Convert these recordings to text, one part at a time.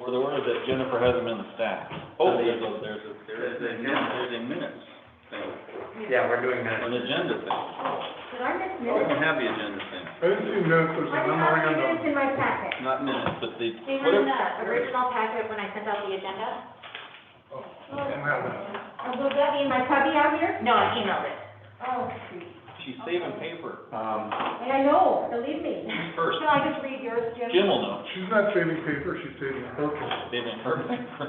For the order that Jennifer has them in the stack. Oh, there's a minutes thing, Yeah, we're doing an minutes. agenda thing. Did I miss Oh, we minutes? don't have the agenda thing. I didn't see minutes, there's a I didn't have memorandum. minutes in my packet. Not minutes, but the, They were in whatever, the original packet when I sent out the agenda. Oh, I don't have that. Will that be in my cubby out here? No, I emailed it. Oh, sweet. she's saving paper. And I know, believe me. First, Can I just read yours, Jim? Jim will know. She's not saving paper, she's saving purple. Saving her paper.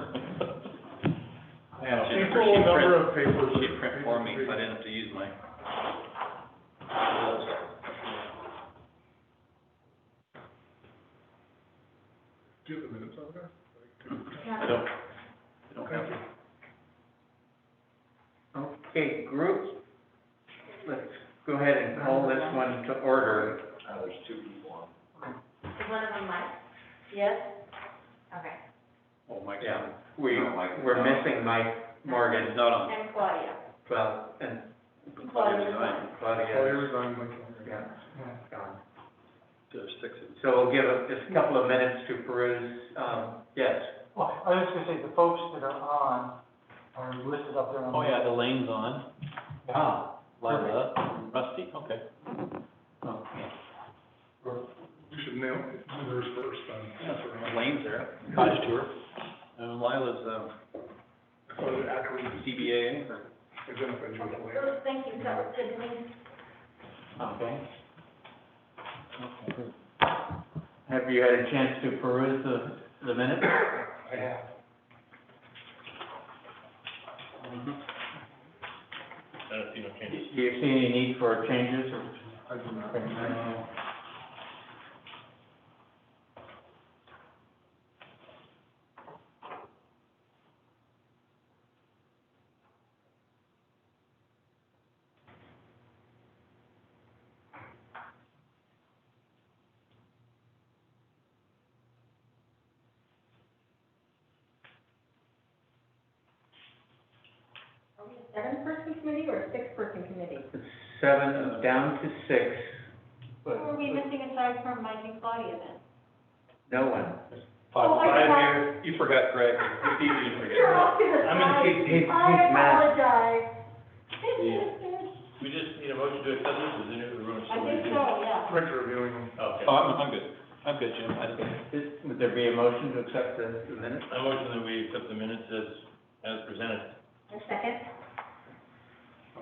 Yeah. Jennifer, Equal number of papers. She print for me, so I didn't have to use my. Do you have the minutes over there? I don't have them. Okay, groups, let's go ahead and call this one to order. There's two people on. Is one of them Mike? Yes? Okay. Oh, Mike's Yeah, on. we're missing Mike Morgan, He's not on. And Claudia. well, and Claudia resigned. Claudia. Oh, you resigned, Mike. Yeah, gone. There's six of them. So we'll give just a couple of minutes to peruse, yes. Well, I was gonna say, the folks that are on are listed up there on. Oh, yeah, Elaine's on. Ah, Lila, Rusty, okay. You should nail it, yours first, then. Yeah, Elaine's there, cottage tour. And Lila's, I thought it actually, CBA, or identified you with the land. Oh, thank you, that was good to me. okay. Have you had a chance to peruse the minutes? I have. I don't see no changes. Do you see any need for changes or? I do not. Are we a seven-person committee or a six-person committee? 7 down to 6, Who are we missing aside from Mike and Claudia then? no one. Oh, I forgot. Years, you forgot Greg, it's easy to forget. You're off to the I'm gonna side. he's I mad. apologize. We just need a motion to accept this, is it, we're I think so, yeah. Rick's reviewing them. Okay. Oh, I'm good. I'm good, Jim. Would there be a motion to accept the minutes? I motion that we accept the minutes as presented. A second?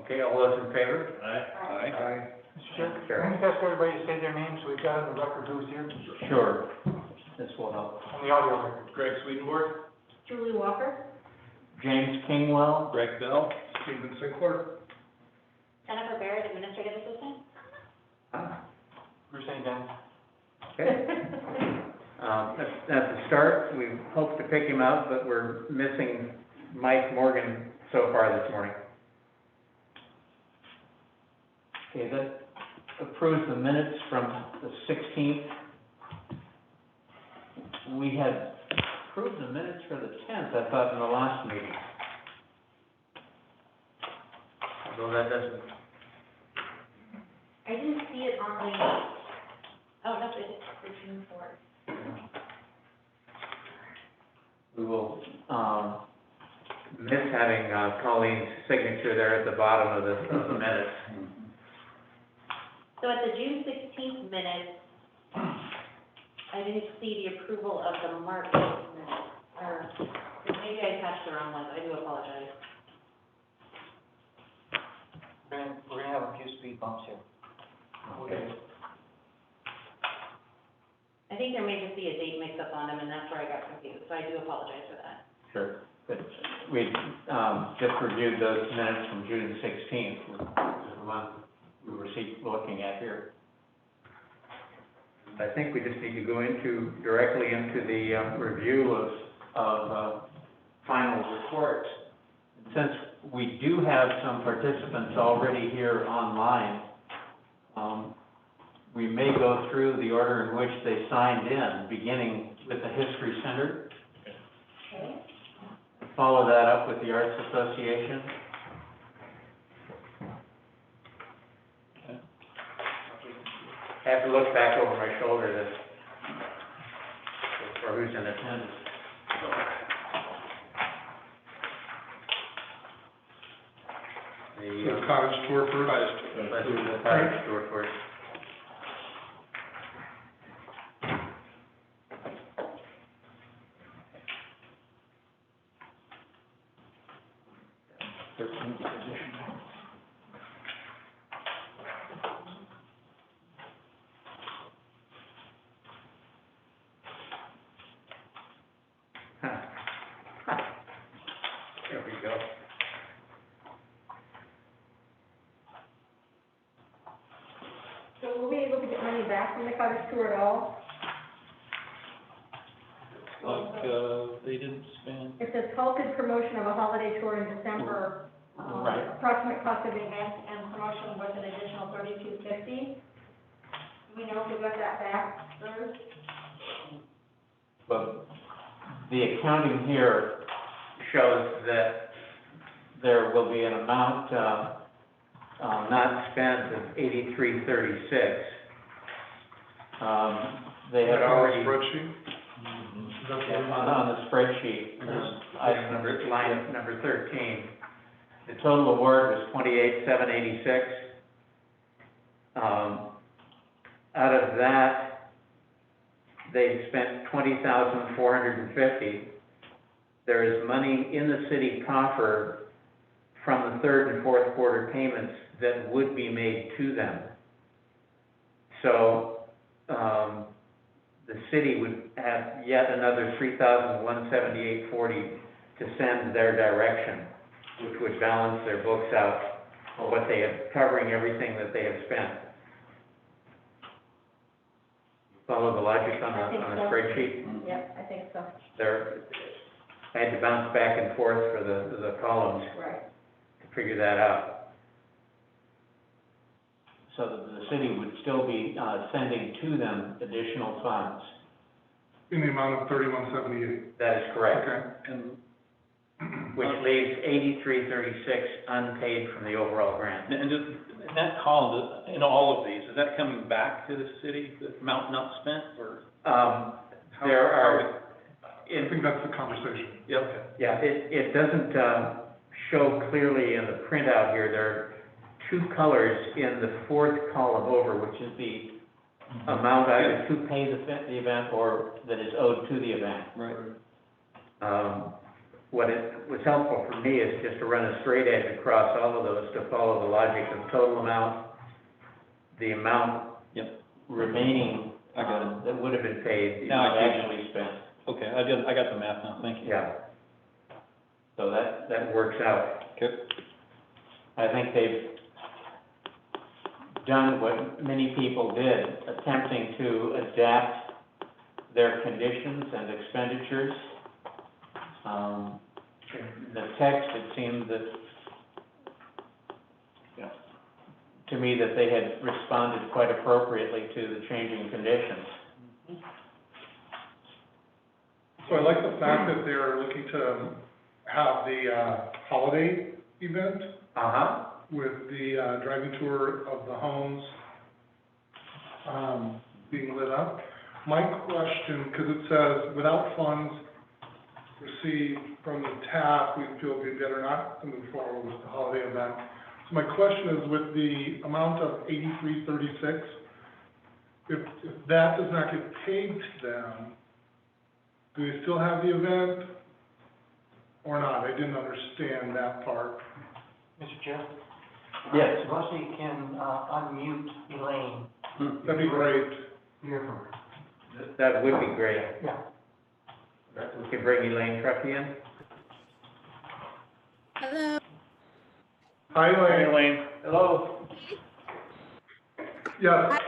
Okay, all those in favor? Aye. Aye. Mr. Chair, can I ask everybody to say their names, so we've got on the record who's here, Sure. This will help. on the audio record. Greg Swedenborg, Julie Walker? James Kingwell, Greg Bell, Stephen Sinclair. Jennifer Barrett, administrative assistant? ah, Bruce A. Dent. okay. At the start, we hope to pick him up, but we're missing Mike Morgan so far this morning. Okay, that approves the minutes from the 16th. We had approved the minutes for the 10th, I thought, in the last meeting. Although that doesn't, I didn't see it on the, oh, no, it's for June 4th. we will, miss having Colleen's signature there at the bottom of the minutes. So at the June 16th minutes, I didn't see the approval of the March minutes, or maybe I attached the wrong ones, I do apologize. We're gonna have a few speed bumps here. Okay. I think there may just be a date mix-up on them, and that's where I got confused, so I do apologize for that. Sure, but we, just reviewed those minutes from June 16th, which is the one we were looking at here. I think we just need to go directly into the, review of final reports. Since we do have some participants already here online, we may go through the order in which they signed in, beginning with the History Center. Okay. Follow that up with the Arts Association. I have to look back over my shoulder for who's in attendance. The cottage tour first. let's do the cottage tour first. There we go. So will we be able to get money back from the cottage tour at all? Like, they didn't spend, It says halted promotion of a holiday tour in December. Right. Approximate cost of the event and promotion was an additional $32.50. Do we know if we got that back, Bruce? But the accounting here shows that there will be an amount, not spent of $83.36. They had That's on the already, spreadsheet? on the spreadsheet, item number, line number 13. The total award was $28,786. Out of that, they spent $20,450. There is money in the city coffer from the third and fourth quarter payments that would be made to them. So, the city would have yet another $3,178.40 to send their direction, which would balance their books out for what they have, covering everything that they have spent. Follow the logic on I think the so. spreadsheet? Yep, I think so. I had to bounce back and forth for the columns Right. to figure that out. So that the city would still be, sending to them additional funds. In the amount of $31.78. That is correct. Okay. and, Which leaves $83.36 unpaid from the overall grant. and just, in that column, in all of these, is that coming back to the city, the amount not spent, or? There are, I think that's the conversation. Yeah, okay. yeah, it doesn't, show clearly in the printout here. There are two colors in the fourth column over, which is the amount either to pay the event or that is owed to the event. Right. What it was helpful for me is just to run a straight edge across all of those to follow the logic of total amount, the amount Yep. remaining I got it. that would have been paid, the Now I amount see. actually spent. Okay, I got the math now, thank you. Yeah. So that works out. Okay. I think they've done what many people did, attempting to adapt their conditions and expenditures. In the text, it seemed that, Yeah. to me, that they had responded quite appropriately to the changing conditions. So I like the fact that they're looking to have the holiday event Uh-huh. with the driving tour of the homes being lit up. My question, because it says, without funds received from the TAP, we feel it'd be better not to move forward with the holiday event. So my question is, with the amount of $83.36, if that does not get paid to them, do they still have the event or not? I didn't understand that part. Mr. Chair? Yes. Rusty can, unmute Elaine. That'd be great. Hear from her. That would be great. Yeah. We could bring Elaine Truckee in. Hello. Hi, Elaine. Elaine. Hello. Yes.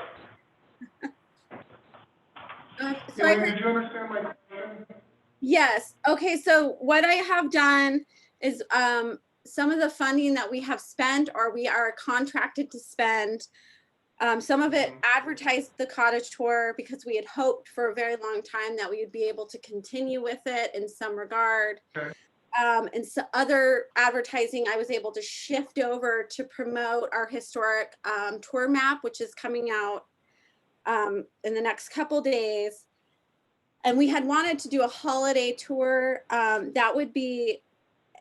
So I Elaine, heard, did you understand my question? yes. Okay. So what I have done is some of the funding that we have spent or we are contracted to spend, some of it advertised the cottage tour because we had hoped for a very long time that we would be able to continue with it in some regard. Okay. And so other advertising I was able to shift over to promote our historic tour map, which is coming out in the next couple days. And we had wanted to do a holiday tour that would be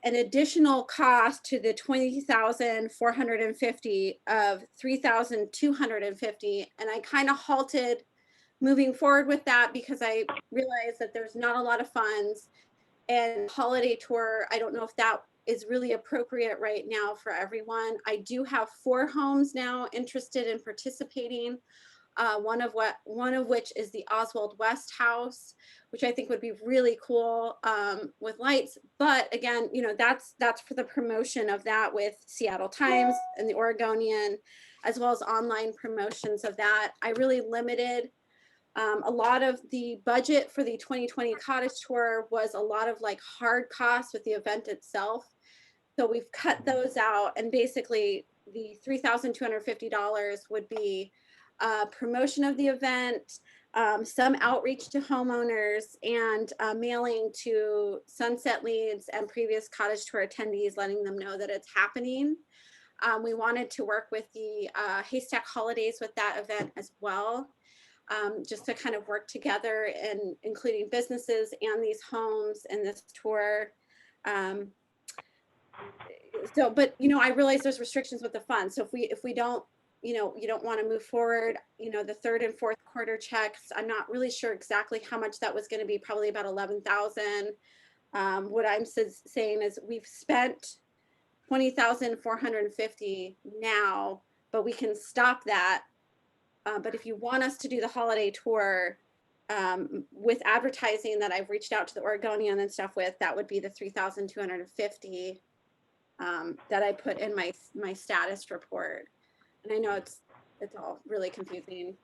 an additional cost to the 20,450 of 3,250. And I kind of halted moving forward with that because I realized that there's not a lot of funds. And holiday tour, I don't know if that is really appropriate right now for everyone. I do have 4 homes now interested in participating. One of which is the Oswald West House, which I think would be really cool with lights. But again, you know, that's for the promotion of that with Seattle Times and the Oregonian, as well as online promotions of that. I really limited a lot of the budget for the 2020 cottage tour was a lot of like hard costs with the event itself. So we've cut those out, and basically the $3,250 would be promotion of the event, some outreach to homeowners, and mailing to Sunset Leads and previous cottage tour attendees, letting them know that it's happening. We wanted to work with the Haystack Holidays with that event as well, just to kind of work together, and including businesses and these homes in this tour. So, but, you know, I realize there's restrictions with the fund. So if we don't, you know, you don't want to move forward, you know, the 3rd and 4th quarter checks, I'm not really sure exactly how much that was going to be, probably about 11,000. What I'm saying is we've spent 20,450 now, but we can stop that. But if you want us to do the holiday tour, with advertising that I've reached out to the Oregonian and stuff with, that would be the 3,250 that I put in my status report. And I know it's all really confusing.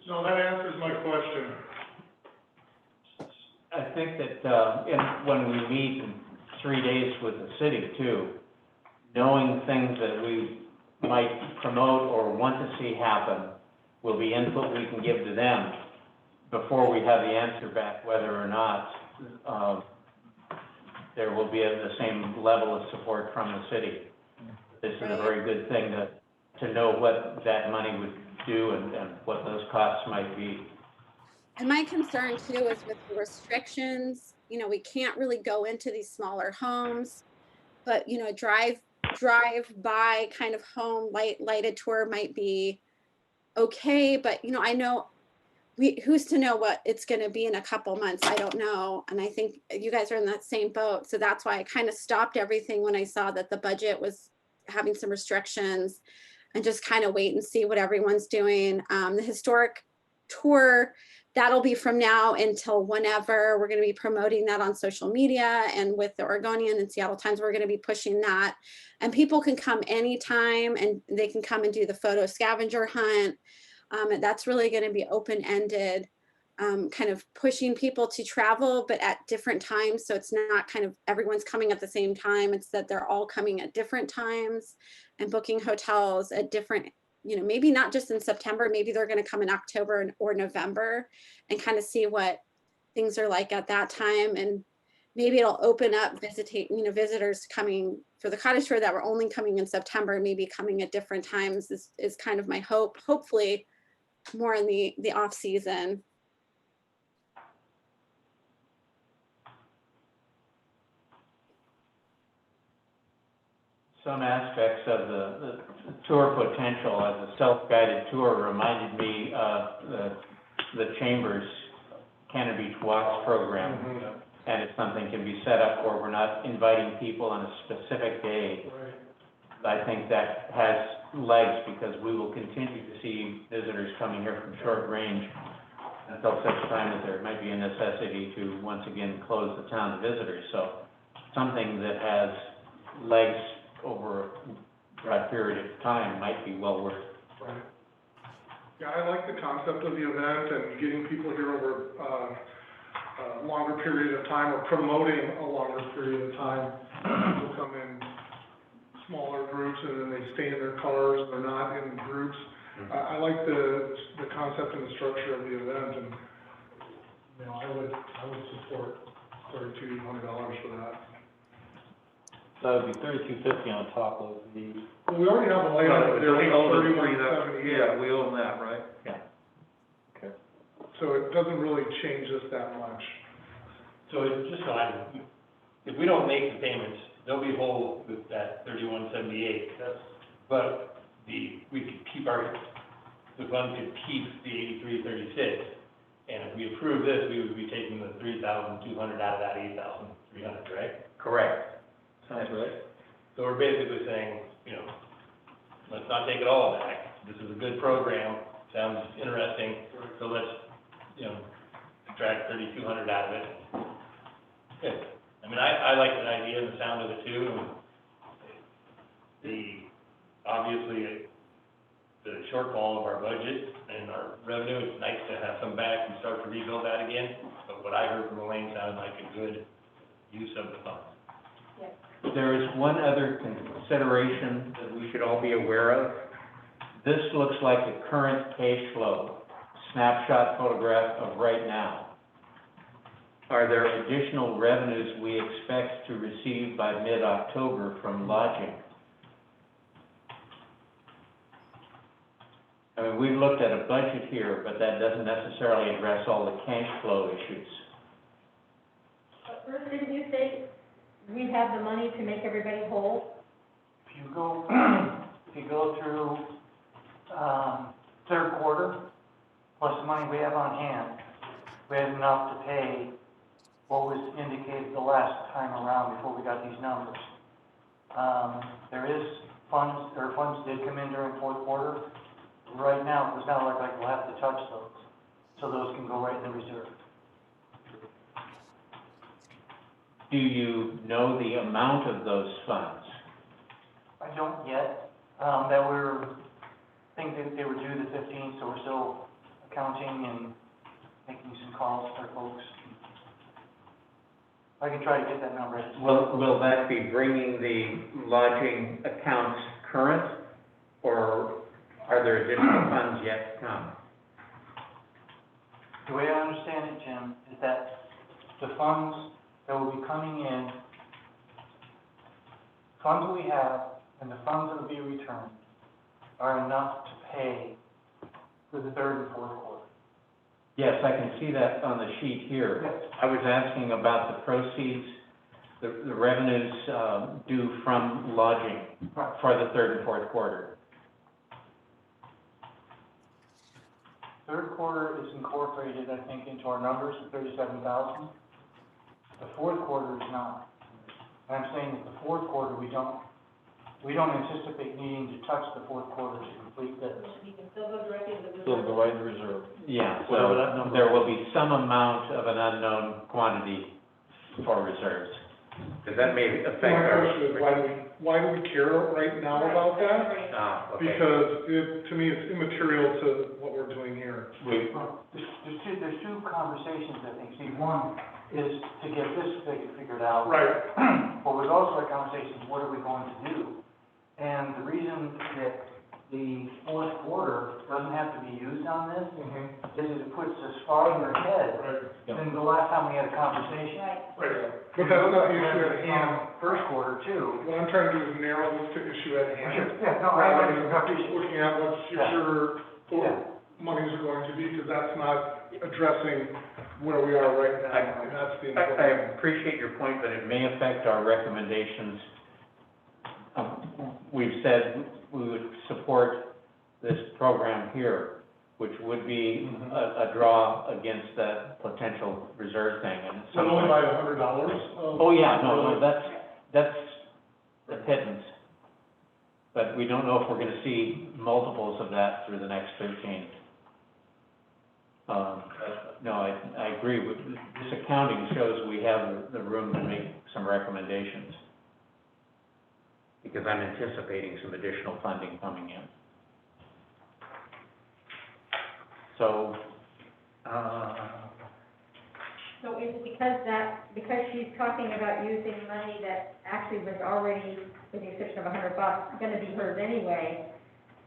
No, that answers my question. I think that, when we meet in 3 days with the city too, knowing things that we might promote or want to see happen will be input we can give to them before we have the answer back whether or not there will be the same level of support from the city. This is a very good thing to know what that money would do and what those costs might be. And my concern too is with the restrictions, you know, we can't really go into these smaller homes, but, you know, drive by kind of home lighted tour might be okay. But, you know, I know who's to know what it's going to be in a couple months? I don't know. And I think you guys are in that same boat. So that's why I kind of stopped everything when I saw that the budget was having some restrictions, and just kind of wait and see what everyone's doing. The historic tour, that'll be from now until whenever. We're going to be promoting that on social media, and with the Oregonian and Seattle Times, we're going to be pushing that. And people can come anytime, and they can come and do the photo scavenger hunt. And that's really going to be open-ended, kind of pushing people to travel, but at different times. So it's not kind of everyone's coming at the same time. It's that they're all coming at different times and booking hotels at different, you know, maybe not just in September, maybe they're going to come in October or November, and kind of see what things are like at that time. And maybe it'll open up visitors coming for the cottage tour that were only coming in September, maybe coming at different times is kind of my hope, hopefully more in the off season. Some aspects of the tour potential as a self-guided tour reminded me of the Chamber's Cannon Beach Walks program. Mm-hmm. And if something can be set up where we're not inviting people on a specific day, I think that has legs, because we will continue to see visitors coming here from short range until such time that there might be a necessity to once again close the town to visitors. So something that has legs over a broad period of time might be well worth it. Right. Yeah, I like the concept of the event and getting people here over a longer period of time, or promoting a longer period of time. People come in smaller groups and then they stay in their cars, they're not in groups. I like the concept and the structure of the event, and, you know, I would support $3,200 for that. So it'd be 3,250 on top of the. Well, we already have a layout there, We own the three, 3178. yeah, we own that, right? Yeah. Okay. So it doesn't really change us that much. So just so I, if we don't make the payments, they'll be whole with that 3178. But we could keep the fund could keep the 8336. And if we approve this, we would be taking the 3,200 out of that 8,300, right? Correct. Sounds right. So we're basically saying, let's not take it all back. This is a good program, sounds interesting, so let's, subtract 3,200 out of it. Good. I mean, I like that idea and the sound of it too, and obviously, the shortfall of our budget and our revenue, it's nice to have some back and start to rebuild that again, but what I heard from Elaine sounded like a good use of the funds. There is one other consideration that we should all be aware of. This looks like the current cash flow, snapshot photograph of right now. Are there additional revenues we expect to receive by mid-October from lodging? I mean, we've looked at a budget here, but that doesn't necessarily address all the cash flow issues. But first, didn't you say we have the money to make everybody whole? If you go through, third quarter, plus the money we have on hand, we have enough to pay what was indicated the last time around before we got these numbers. There is funds did come in during fourth quarter. Right now, it does not look like we'll have to touch those, so those can go right in the reserve. Do you know the amount of those funds? I don't yet, think that they were due the 15th, so we're still accounting and making some calls for folks. I can try to get that number. Will that be bringing the lodging accounts current, or are there additional funds yet to come? The way I understand it, Jim, is that the funds that will be coming in, funds that we have and the funds that will be returned are enough to pay for the third and fourth quarter. Yes, I can see that on the sheet here. Yes. I was asking about the proceeds, the revenues due from lodging Right. for the third and fourth quarter. Third quarter is incorporated, I think, into our numbers, the 37,000. The fourth quarter is not. And I'm saying that the fourth quarter, we don't anticipate needing to touch the fourth quarter to complete this. You can still go directly to the reserve. Still go right in the reserve. Yeah, Whatever so that number there is. will be some amount of an unknown quantity for reserves. Because that may affect My our... question is, why do we care right now about that? Okay. Because to me, it's immaterial to what we're doing here. Well, there's two conversations, I think. See, one is to get this figured out. Right. But there's also a conversation, what are we going to do? And the reason that the fourth quarter doesn't have to be used on this is it puts us farther ahead Right, than the last time we had a conversation. Right. right. But that's not the issue at hand. First quarter too. What I'm trying to do is narrow this to issue at hand. Yeah, no, Rather than just looking at what future Yeah. monies are going to be, because that's not addressing where we are right now, and that's the important I thing. appreciate your point, but it may affect our recommendations. We've said we would support this program here, which would be a draw against that potential reserve thing, and So only by $100? Oh, yeah, no, that's a pittance. But we don't know if we're gonna see multiples of that through the next 13. No, I agree with, this accounting shows we have the room to make some recommendations. Because I'm anticipating some additional funding coming in. So, So is it because she's talking about using money that actually was already, with the exception of $100, gonna be hers anyway,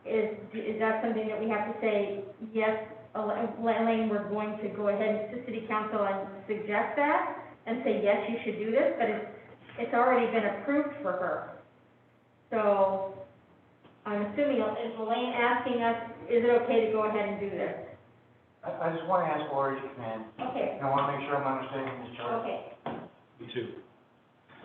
is that something that we have to say, yes, Elaine, we're going to go ahead to city council and suggest that, and say, yes, you should do this, but it's already been approved for her. So, I'm assuming, is Elaine asking us, is it okay to go ahead and do this? I just want to ask Lori to come in. Okay, I want to make sure I'm understanding this chart. okay. Me too.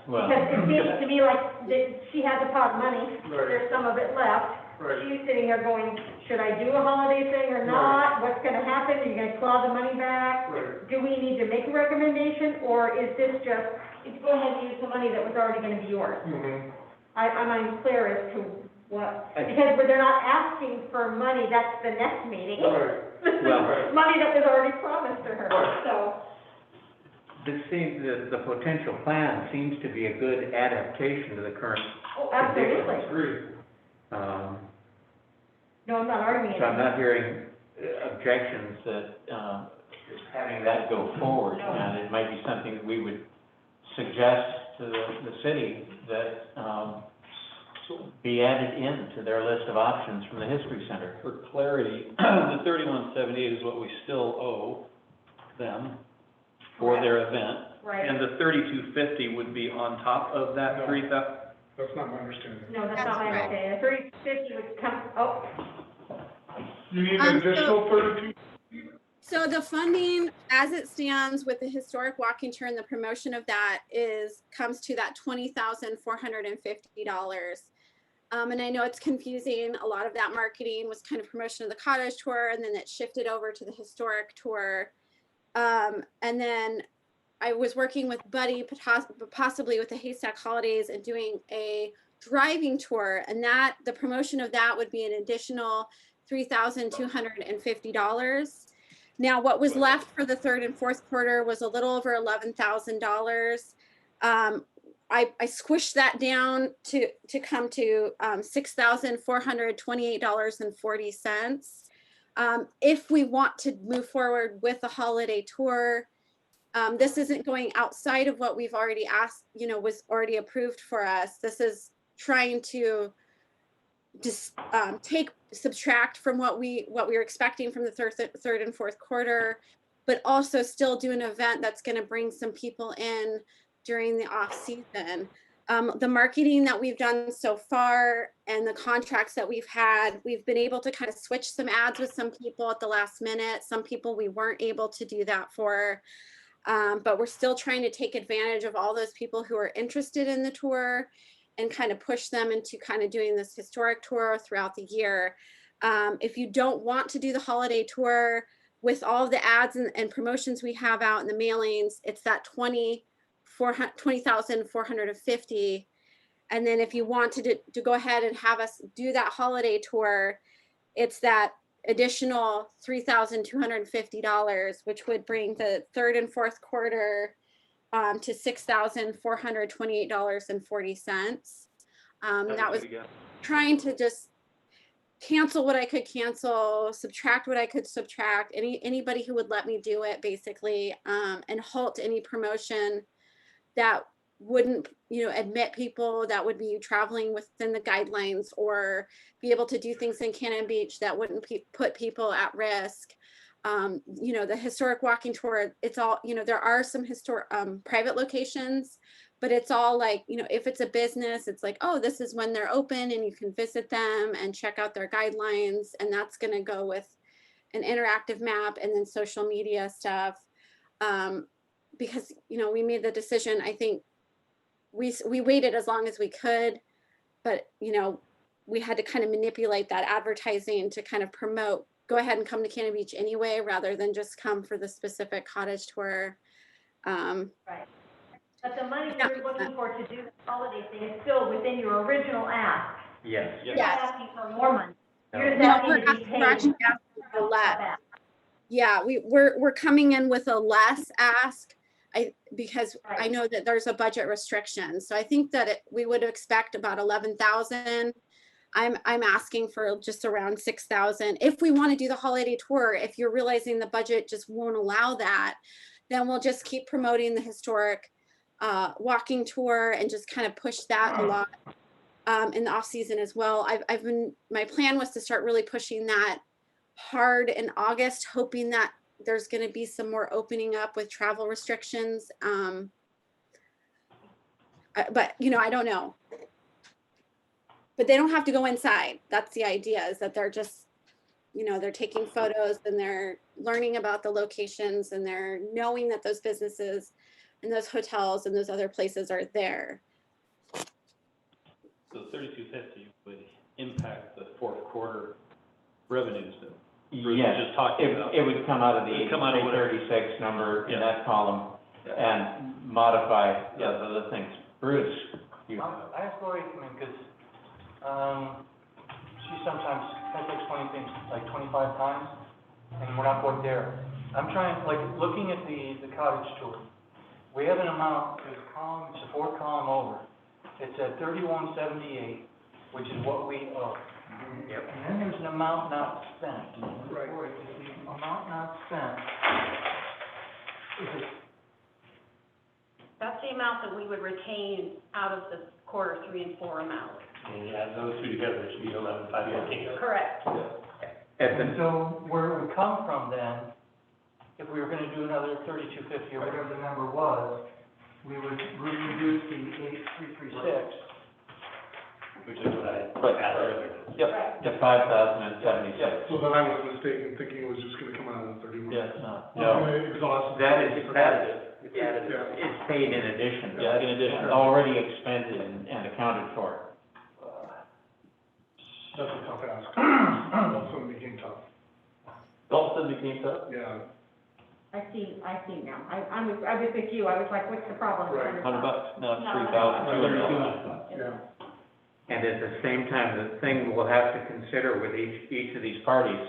Well, Because it seems to me like that she has a pot of money, Right. there's some of it left. Right. She's sitting there going, should I do a holiday thing or not? What's gonna happen? Are you gonna claw the money back? Right. Do we need to make a recommendation, or is this just, go ahead and use the money that was already gonna be yours? Mm-hmm. I'm unclear as to what, I- because they're not asking for money, that's the next meeting. Right. Well- Money that was already promised to her, so. this seems, the potential plan seems to be a good adaptation to the current, Oh, absolutely. Agreed. No, I'm not arguing. so I'm not hearing objections that, having that go forward. No. And it might be something that we would suggest to the city that, be added into their list of options from the History Center. For clarity, the 3178 is what we still owe them for their event. Right. And the 3250 would be on top of that No. 3,000. That's not my understanding. No, that's not my That's right. understanding. The 3050 would come, oh, You need So- an additional 32? So the funding, as it stands with the historic walking tour and the promotion of that comes to that $20,450. And I know it's confusing. A lot of that marketing was kind of promotion of the cottage tour, and then it shifted over to the historic tour. And then I was working with Buddy, possibly with the Haystack Holidays, and doing a driving tour, and that the promotion of that would be an additional $3,250. Now, what was left for the third and fourth quarter was a little over $11,000. I squished that down to come to $6,428.40. If we want to move forward with the holiday tour, this isn't going outside of what we've already asked, was already approved for us. This is trying to just subtract from what we were expecting from the third and fourth quarter, but also still do an event that's going to bring some people in during the off season. The marketing that we've done so far and the contracts that we've had, we've been able to kind of switch some ads with some people at the last minute. Some people we weren't able to do that for, but we're still trying to take advantage of all those people who are interested in the tour and kind of push them into kind of doing this historic tour throughout the year. If you don't want to do the holiday tour with all of the ads and promotions we have out in the mailings, it's that $20,450. And then if you want to go ahead and have us do that holiday tour, it's that additional $3,250, which would bring the third and fourth quarter to $6,428.40. That was trying to just cancel what I could cancel, subtract what I could subtract, anybody who would let me do it, basically, and halt any promotion that wouldn't, admit people that would be traveling within the guidelines or be able to do things in Cannon Beach that wouldn't put people at risk. The historic walking tour, it's all, there are some historic private locations, but it's all like, if it's a business, it's like, oh, this is when they're open and you can visit them and check out their guidelines. And that's going to go with an interactive map and then social media stuff. Because, we made the decision, I think we waited as long as we could, but, we had to kind of manipulate that advertising to kind of promote, go ahead and come to Cannon Beach anyway, rather than just come for the specific cottage tour. right. But the money you're looking for to do the holiday thing is still within your original ask. Yes. You're Yes. not asking for more money. You're just No, asking we're to be asking, we're actually paid. asking for less. Yeah, we're coming in with a less ask, because I Right. know that there's a budget restriction. So I think that we would expect about 11,000. I'm asking for just around 6,000. If we want to do the holiday tour, if you're realizing the budget just won't allow that, then we'll just keep promoting the historic walking tour and just kind of push that a lot in the off season as well. My plan was to start really pushing that hard in August, hoping that there's going to be some more opening up with travel restrictions. But I don't know. But they don't have to go inside. That's the idea, is that they're just, they're taking photos and they're learning about the locations and they're knowing that those businesses and those hotels and those other places are there. So 3250 would impact the fourth quarter revenues that Bruce was Yes, just talking about. it would come out of the It would come out of whatever. 8336 number in Yeah. that column and modify those other things. Bruce, you, I asked Lori, I mean, because, she sometimes has to explain things like 25 times, and we're not quite there. I'm trying, like, looking at the cottage tour, we have an amount, there's a column, it's the fourth column over. It's at 3178, which is what we owe. Yep. And then there's an amount not spent. Right. Lori, is the amount not spent, is it, That's the amount that we would retain out of the quarter 3 and 4 amount. And you add those two together, it should be 11,514. Correct. at the, and so where it would come from then, if we were gonna do another 3250 or whatever the number was, we would reduce the 8336. Which is what I Right. asked earlier. Yep. to 5,076. So then I was mistaken, thinking it was just gonna come out of the 31. Yeah, it's not. No. Exhausted. That is, It's Yeah. it's paid in addition. Yeah, in addition. It's already expended and accounted for. That's a tough ask. That's when it became tough. All of a sudden became tough. Yeah, I see now. I was with you. I was like, what's the problem? Right. $100, now it's No, $3,200. yeah. And at the same time, the thing we'll have to consider with each of these parties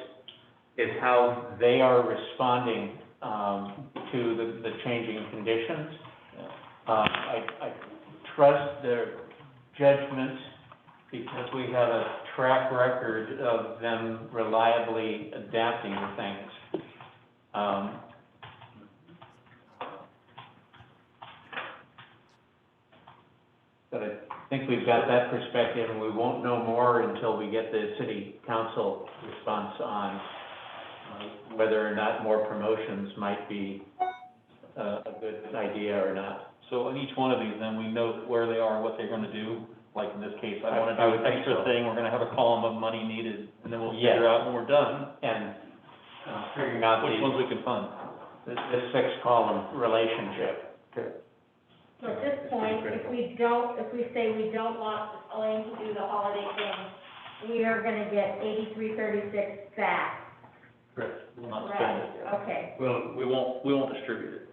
is how they are responding, to the changing conditions. I trust their judgment because we have a track record of them reliably adapting to things. But I think we've got that perspective, and we won't know more until we get the city council response on whether or not more promotions might be a good idea or not. So on each one of these, then, we know where they are, what they're gonna do. Like in this case, I wanna I do would an think extra so. thing, we're gonna have a column of money needed, and then we'll Yes. figure out when we're done, And figuring out which ones we can fund. this six-column relationship. So at this point, if we say we don't want Elaine to do the holiday thing, we are gonna get 8336 back. Correct. We'll not spend it. Right, okay. Well, we won't distribute it.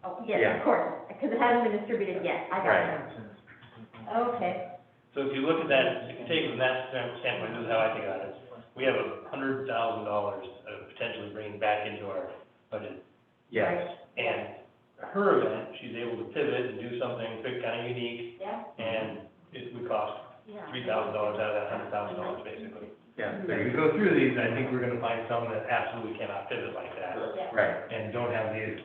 Oh, Yeah. yes, of course, because it hasn't been distributed yet. I got Right. it. Okay. So if you look at that, if you take it from that standpoint, this is how I think about it. We have $100,000 of potentially bringing back into our budget. Yes. And her event, she's able to pivot and do something quick, kind of unique, Yeah, and it would cost yeah. $3,000 out of that $100,000 basically. Yeah, So if you go through these, I think we're gonna find some that absolutely cannot pivot like that, Yeah. right. and don't have the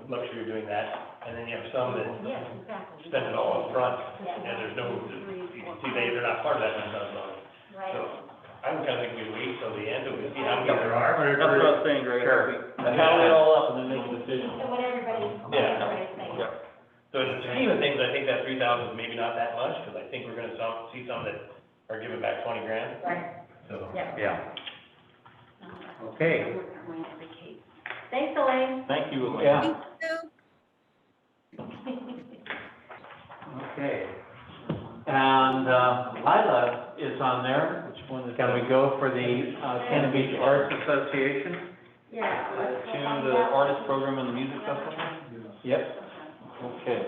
luxury of doing that. And then you have some that Yes, exactly. spend it all up front, Yeah. and there's no, you can see they're not part of that $100,000. Right. So I would kind of think we wait till the end, and we see how many there are. I That's what I agree. was saying, Greg. Sure. We tally it all up and then make a decision. So what everybody Yeah. thinks. Yeah. So in the scheme of things, I think that 3,000 is maybe not that much, because I think we're gonna see some that are giving back 20 grand, Right, so. yeah. Yeah. Okay. Thanks, Elaine. Thank you, Elaine. Yeah. Thank you. Okay. And Lila is on there. Which one is Can we that? go for the Cannon Beach Arts Association? Yeah. let's go on To the that. artist program and the music festival? Yep. Okay.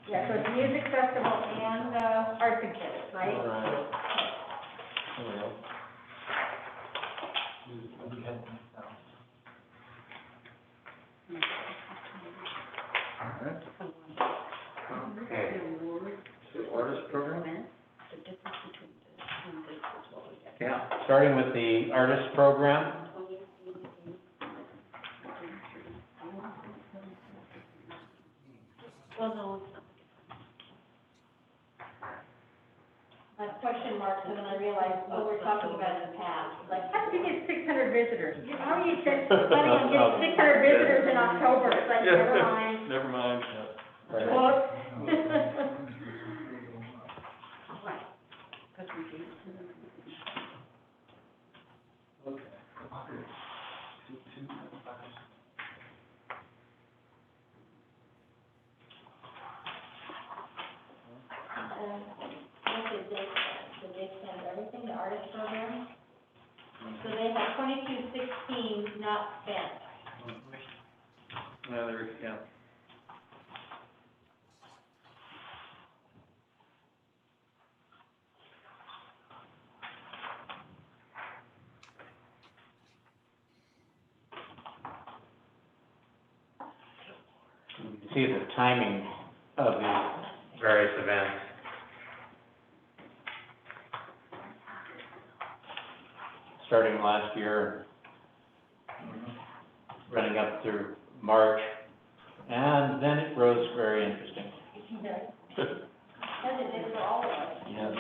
Yeah, so it's music festival and, art exhibit, right? All right. There we go. Okay. The artist program? Yeah, starting with the artist program. A question mark, so then I realized what we're talking about in the past, like, how did you get 600 visitors? You already said, planning on getting 600 visitors in October, it's like, never mind. Never mind. Whoops. they spend everything, the artist program. So they have 2216 not spent. Yeah, there, yeah. You can see the timing of these various events. Starting last year, running up through March, and then it grows very interesting. As it is for all of us. Yes.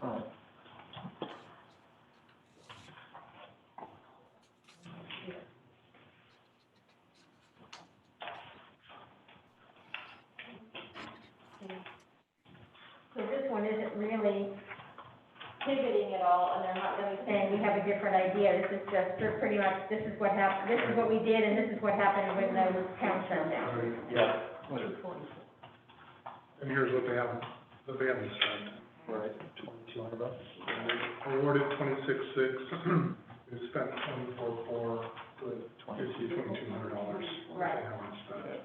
All right. So this one isn't really pivoting at all, and they're not really saying we have a different idea. This is just, they're pretty much, this is what happened, this is what we did, and this is what happened when the town shut down. Yeah. And here's what they have, the band has spent. Right, $2,200. Awarded 26,600, we spent 24,400, with $2,200. Right. They haven't spent.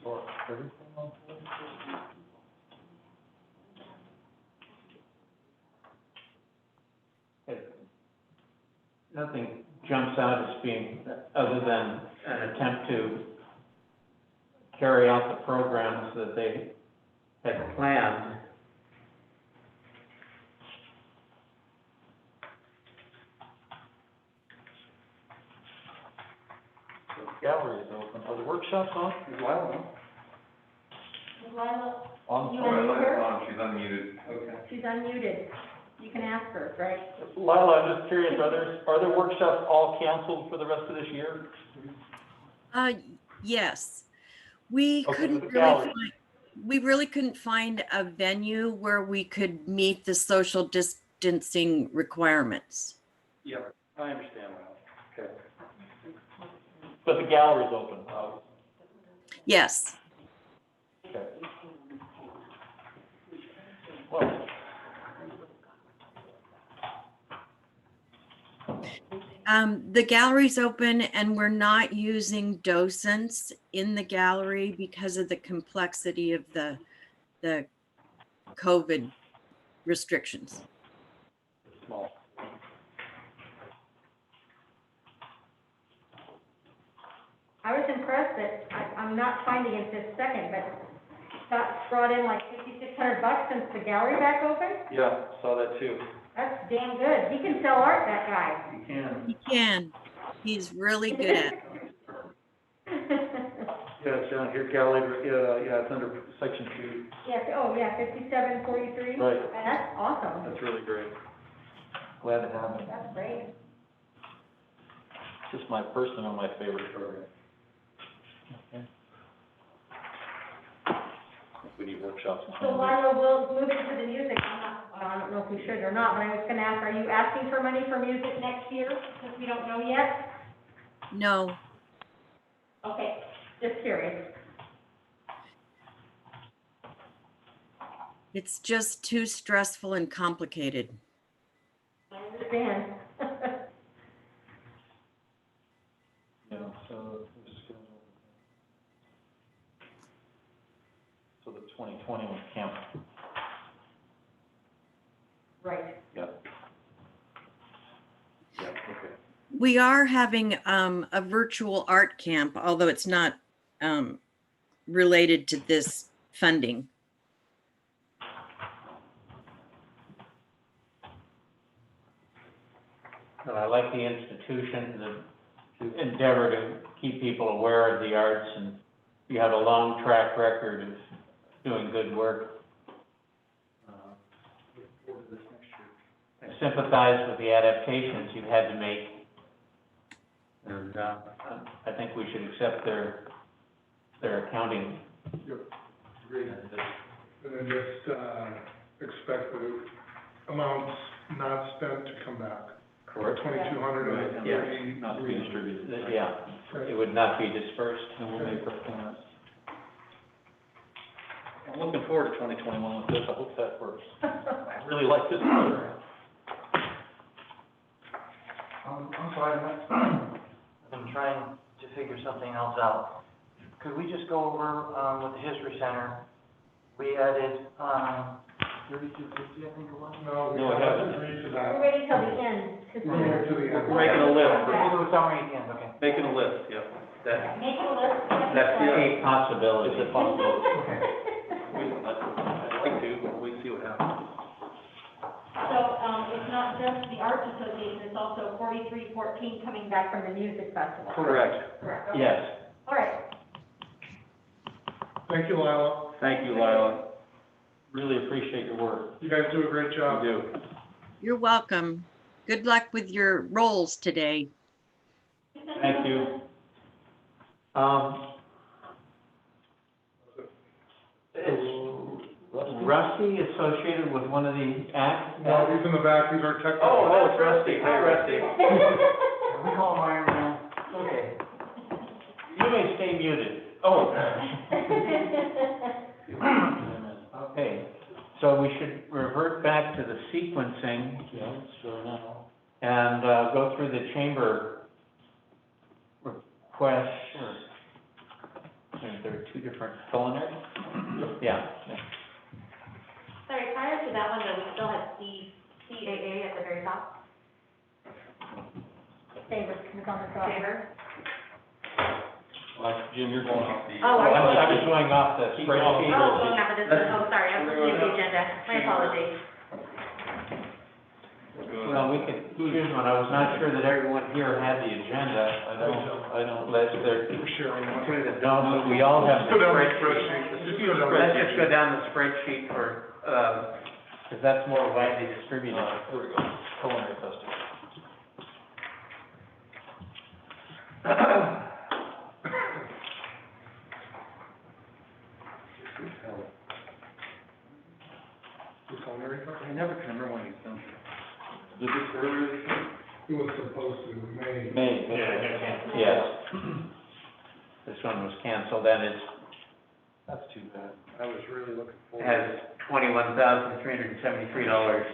For everything on Nothing jumps out as being, other than an attempt to carry out the programs that they had planned. the gallery is open. Are the workshops on? Is Lila on? Lila, On. you unmute her? She's unmuted. Okay. She's unmuted. You can ask her, right? Lila, I'm just curious, are there workshops all canceled for the rest of this year? Yes. We Okay, couldn't the really gallery. find, we really couldn't find a venue where we could meet the social distancing requirements. Yeah, I understand that. Okay. But the gallery's open, Yes. okay. Well, The gallery's open and we're not using docents in the gallery because of the complexity of the COVID restrictions. small. I was impressed that, I'm not finding it this second, but Scott's brought in like $5,600 since the gallery back open. Yeah, saw that too. That's damn good. He can sell art, that guy. You can. He can. He's really good at it. Yeah, it's down here, gallery, yeah, it's under section 2. Yes, oh, yeah, 5743. Right. That's awesome. That's really great. Glad to have it. That's great. Just my personal, my favorite program. Okay. We need workshops. So Lila, we'll move into the music. I don't know if we should or not, but I was gonna ask, are you asking for money for music next year, since we don't know yet? No, Okay, just curious. it's just too stressful and complicated. I understand. Yeah, so, so the 2021 camp, Right. yep. Yeah, okay. We are having a virtual art camp, although it's not related to this funding. But I like the institution, to endeavor to keep people aware of the arts, and you have a long track record of doing good work. I sympathize with the adaptations you've had to make, and I think we should accept their accounting. Yep, agreed. And then just, expect the amounts not spent to come back. Correct. 2,200 and Yes. 30. Not to be distributed. Yeah, it would not be dispersed. And we'll make our payments. I'm looking forward to 2021 with this, I hope that works. I really like this program. I'm sorry, I've been trying to figure something else out. Could we just go over, with the History Center, we added, 3250, I think it was? No, we No, we haven't haven't. agreed to We're that. ready till the end to see. We're here to the end. We're making a list, We'll do a summary at the end, okay. making a list, yeah. That, Make a list. that's a possibility. It's a possibility. I'd like to, but we see what happens. So, it's not just the Arts Association, it's also 4314 coming back from the music festival. Correct. Correct, okay. Yes. All right. Thank you, Lila. Thank you, Lila. Really appreciate your work. You guys do a great job. You do. You're welcome. Good luck with your roles today. Thank you. Is Rusty associated with one of the acts? No, he's in the back, he's our technical. Oh, it's Rusty. Hi, Rusty. We call him Iron Man. Okay. You may stay muted. Oh. Okay, so we should revert back to the sequencing Yeah, sure now. and go through the chamber requests. There are two different culinary? Yeah. Sorry, prior to that one, though, we still have CAA at the very top. Favor, it's on the top. Favor. Like, Jim, you're going off the. Oh, Well, I was going off the spreadsheet. Oh, going up with this, oh, sorry, I'm looking at the agenda, my apologies. Well, we could choose one. I was not sure that everyone here had the agenda. I don't, unless they're For sharing one. through the don't, but we all have the Go down the spreadsheet. spreadsheet. Just go down the Let's just go down the spreadsheet for, because that's more widely distributed. Here we go, culinary festival. The culinary festival? I never can remember when these things. Did this earlier this year? It was supposed to, May. May. Yes. This one was canceled and That's too bad. I was really looking forward. has $21,373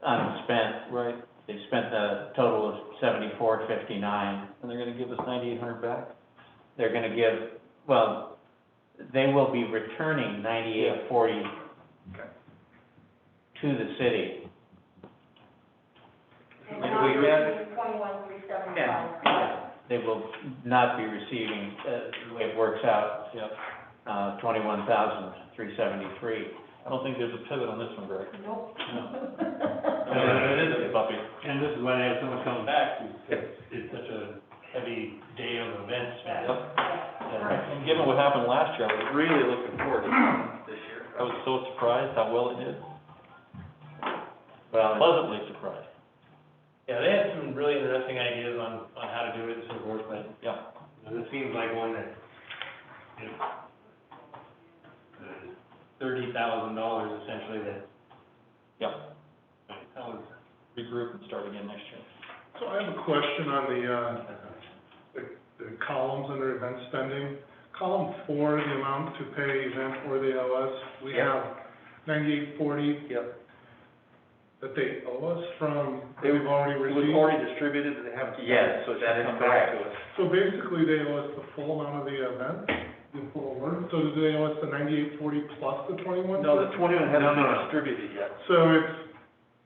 unspent. Right, They spent a total of $74.59. and they're gonna give us 9,800 back? They're gonna give, well, they will be returning $98.40 Okay. to the city. And Did now we you're get- using 21,375. Yeah. They will not be receiving, the way it works out, Yep. $21,373. I don't think there's a pivot on this one, Greg. Nope. It is a puppy. And this is why I have someone coming back, because it's such a heavy day of events, man. Yep. And given what happened last year, I was really looking forward to this year. I was so surprised how well it did, Well, pleasantly surprised. Yeah, they had some really interesting ideas on how to do it and so forth, but, Yeah. this seems like one that, you know, $30,000 essentially that, Yep. that was, Regroup and start again next year. So I have a question on the columns under event spending. Column 4, the amount to pay event or the OS, we Yep. have 9840 Yep. that they owe us from, They we've already It was received. already distributed, but they haven't spent Yes, it, so it that should is come back correct. to us. So basically, they owe us the full amount of the event, the full award. So do they owe us the 9840 plus the 21? No, the 21 hasn't No, no, been no. distributed yet. So it's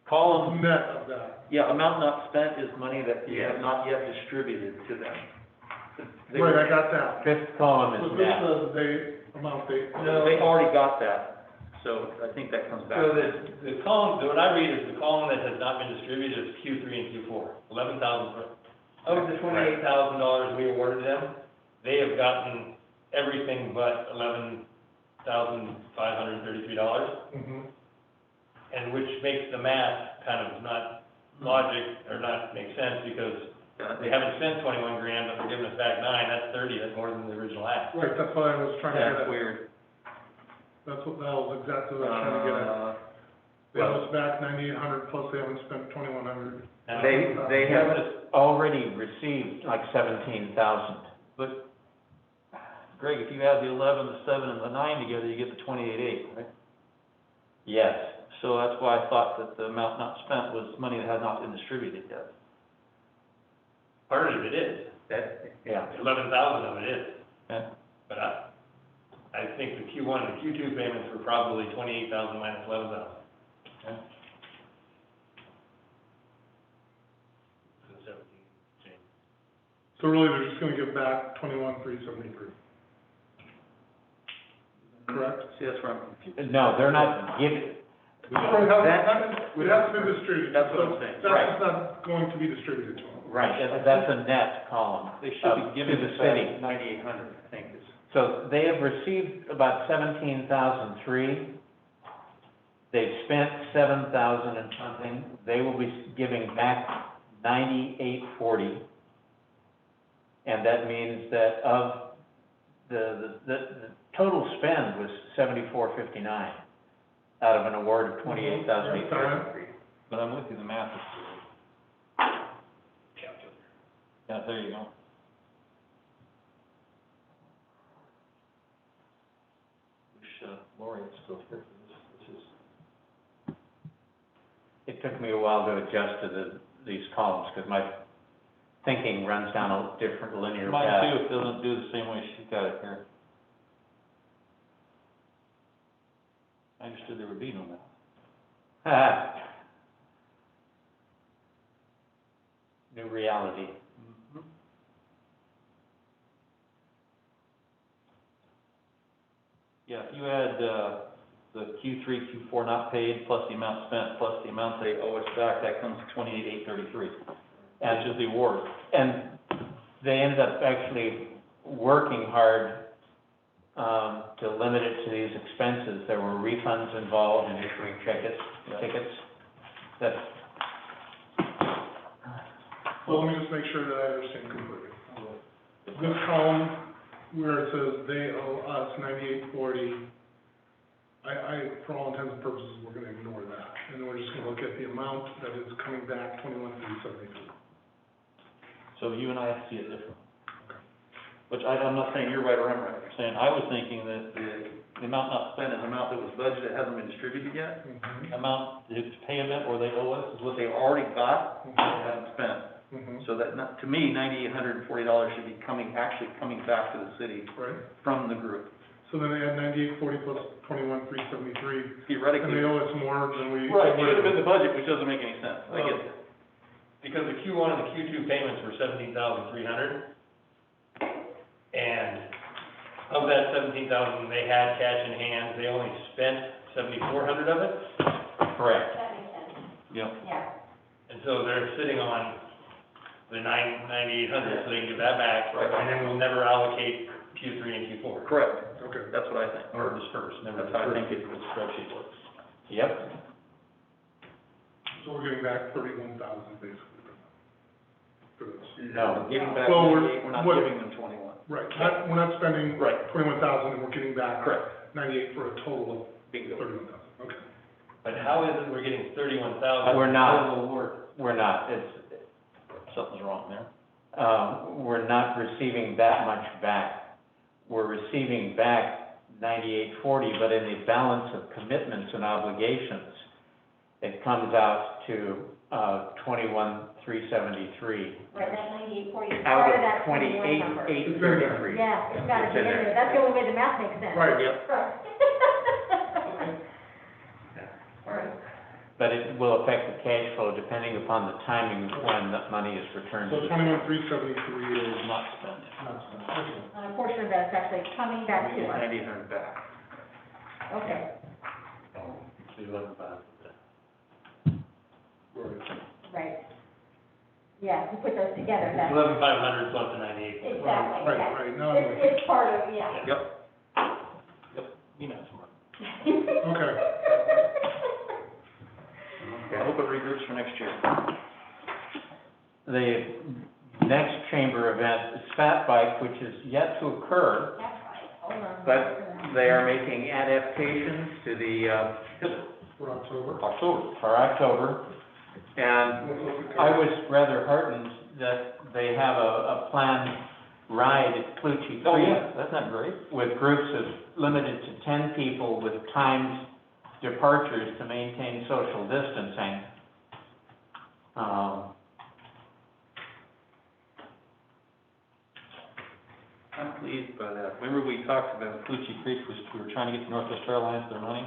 Column, net of that. yeah, amount not spent is money that we Yes. have not yet distributed to them. They- Right, I got that. Fifth column Was is this net. the amount they? No, they already got that, so I think that comes back. so the column, what I read is the column that has not been distributed is Q3 and Q4, 11,000. Of the $28,000 we awarded them, they have gotten everything but $11,533. Mhm. And which makes the math kind of not logic, or not make sense, because they haven't spent 21 grand, but they're giving us back 9, that's 30, that's more than the original ask. Right, that's what I was trying to get That's at. weird. That's what, that was exactly what I was trying to get at. They owe us back 9,800 plus they haven't spent 2,100. They have already received like 17,000. But, Greg, if you add the 11, the 7, and the 9 together, you get the 28.8, right? Yes, So that's why I thought that the amount not spent was money that had not been distributed yet. Part of it is, yeah. 11,000 of it is, Okay? but I think the Q1 and Q2 payments were probably 28,000 minus 11,000. Okay. So 17 change. So really, they're just gonna give back 21,373. Correct? See, that's where I'm confused. No, they're not giving, Well, it has to be distributed. That's what I'm saying. That's not going to be distributed to them. right, that's a net column. They should be to giving the us city. back 9,800, I think is. So they have received about 17,003. They've spent 7,000 and something. They will be giving back 9840. And that means that of the total spend was 7459 out of an award of 28,833. But I'm with you, the math is. Yeah, there you go. Wish, Lori was still here for this is. It took me a while to adjust to these columns because my thinking runs down a different linear Mine path. too, it doesn't do the same way she got it here. I understood there would be no math. New reality. Yeah, if you add, the Q3, Q4 not paid, plus the amount spent, plus the amount they owe us back, that comes to 28,833, which is the award. And they ended up actually working hard to limit it to these expenses. There were refunds involved in issuing tickets. That's, So let me just make sure that I understand completely. This column where it says they owe us 9840, for all intents and purposes, we're gonna ignore that. And we're just gonna look at the amount that is coming back, 21,373. So you and I see it different. Which I'm not saying you're right or I'm right, I'm saying I was thinking that the amount not spent is the amount that was budgeted, hasn't been distributed yet. Mhm. Amount to pay them or they owe us is what they already got, and haven't spent. Mhm. So that, to me, $9,840 should be actually coming back to the city Right? from the group. So then they add 9840 plus 21,373, and Theoretically. they owe us more than we. Right, should have been the budget, which doesn't make any sense, I get that. Because the Q1 and the Q2 payments were 17,300. And of that 17,000, they had cash in hand, they only spent 7,400 of it. correct. That makes sense, Yep. yeah. And so they're sitting on the 9,800, so they can give that back. Right. And then we'll never allocate Q3 and Q4. Correct, Okay. that's what I think, or disperse, never That's how I disperse, think the spreadsheet works. Yep. So we're getting back 31,000 basically for this. No. We're giving back Well, 98, we're not what- giving them 21. Right, we're not spending Right. 21,000 and we're getting back Correct. 98 for a total Bingo. of 31,000, okay. But how is it we're getting 31,000? We're not. Total award. We're not. Something's wrong there. We're not receiving that much back. We're receiving back 9840, but in the balance of commitments and obligations, it comes out to 21,373. Right, that 9840 is Out part of of that 21 number. 28,833. Yeah, it's gotta It's be in in there. there, that's the only way the math makes sense. Right. Yep. Right. Right. But it will affect the cash flow depending upon the timing when the money is returned to So the 21,373 is Not spent. not spent, okay. And a portion of that's actually coming back to us. 9,800 back. Okay, So 11,500. right. Yeah, you put those together, that's. 11,500 plus the 98. Exactly, Right, yeah. right, now I'm with you. It's part of, yeah. Yep. You know, smart. Okay, I hope it regroups for next year. The next chamber event is Fat Bike, which is yet to occur, That's right, hold on. but they are making adaptations to the For October? for October. And I was rather heartened that they have a planned ride at Clutchie Oh, Creek yeah, that's not great. with groups of limited to 10 people with timed departures to maintain social distancing. I'm pleased by that. Remember we talked about Clutchie Creek, we were trying to get the Northwest Airlines their money?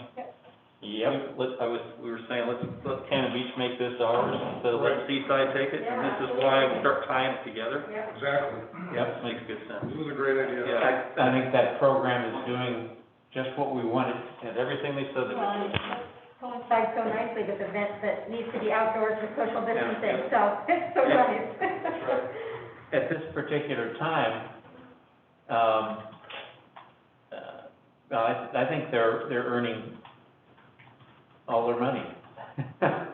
Yep. We were saying, let Cannon Beach make this ours, instead of letting Seaside take it, and this is why we start tying it together. Yeah. Exactly. Yep. Makes good sense. This is a great idea. Yeah. I think that program is doing just what we wanted. And everything they said they Well, would do. and it coincides so nicely with events that needs to be outdoors with social distancing, so it's so Yeah. nice. At this particular time, I think they're earning all their money. I'm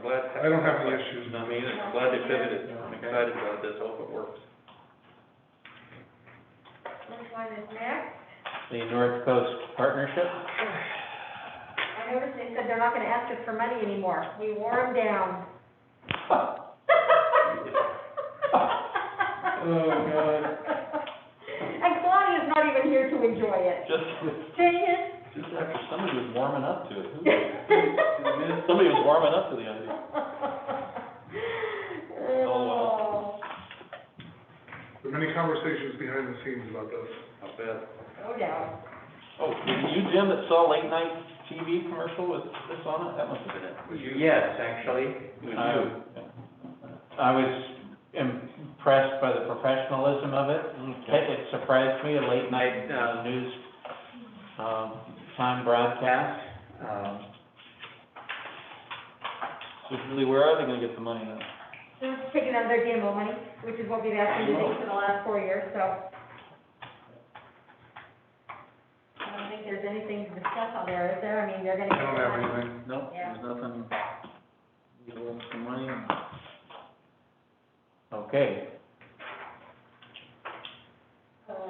glad. I don't have any issues. I mean, I'm glad they pivoted. I'm excited about this. I hope it works. Which one is next? The North Coast Partnership. I noticed they said they're not gonna ask us for money anymore. We wore them down. Oh, God. And Claudia's not even here to enjoy it. Just after somebody was warming up to it. Somebody was warming up to the idea. Oh, well. There are many conversations behind the scenes about this. Not bad. No doubt. Oh, was it you, Jim, that saw late night TV commercial with this on it? That must have been it. Yes, actually. It was you. I was impressed by the professionalism of it. It surprised me, a late night, news, time broadcast. So really, where are they gonna get the money then? They're taking out their GMO money, which is what we've asked them to do for the last 4 years, so. I don't think there's anything to discuss on there, is there? I mean, they're gonna I get don't the have money. anything. No, Yeah. there's nothing. You want some money? Okay,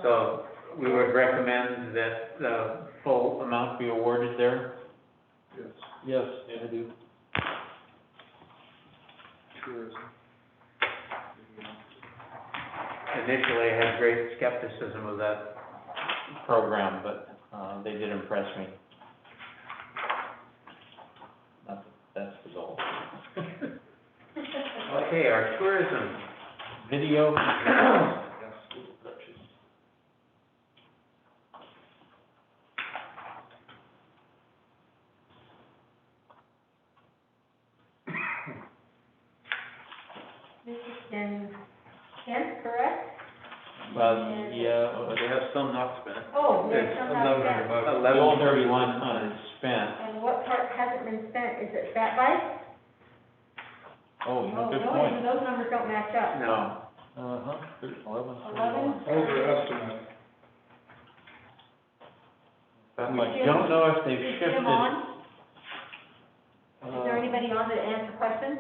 so we would recommend that the full amount be awarded there. Yes. Yes, I do. Tourism. Initially, I had great skepticism of that program, but, they did impress me. Not that that's the goal. Okay, our tourism video. This is in Kent, correct? Yeah, they have some not spent. Oh, there's some not spent. The old 31 unspent. And what part hasn't been spent? Is it Fat Bike? Oh, you know, good no, point. those numbers don't match up. No, Uh-huh, 11. 11? Those are estimates. we don't know if they've Is shifted. Jim on? Is there anybody on to answer questions?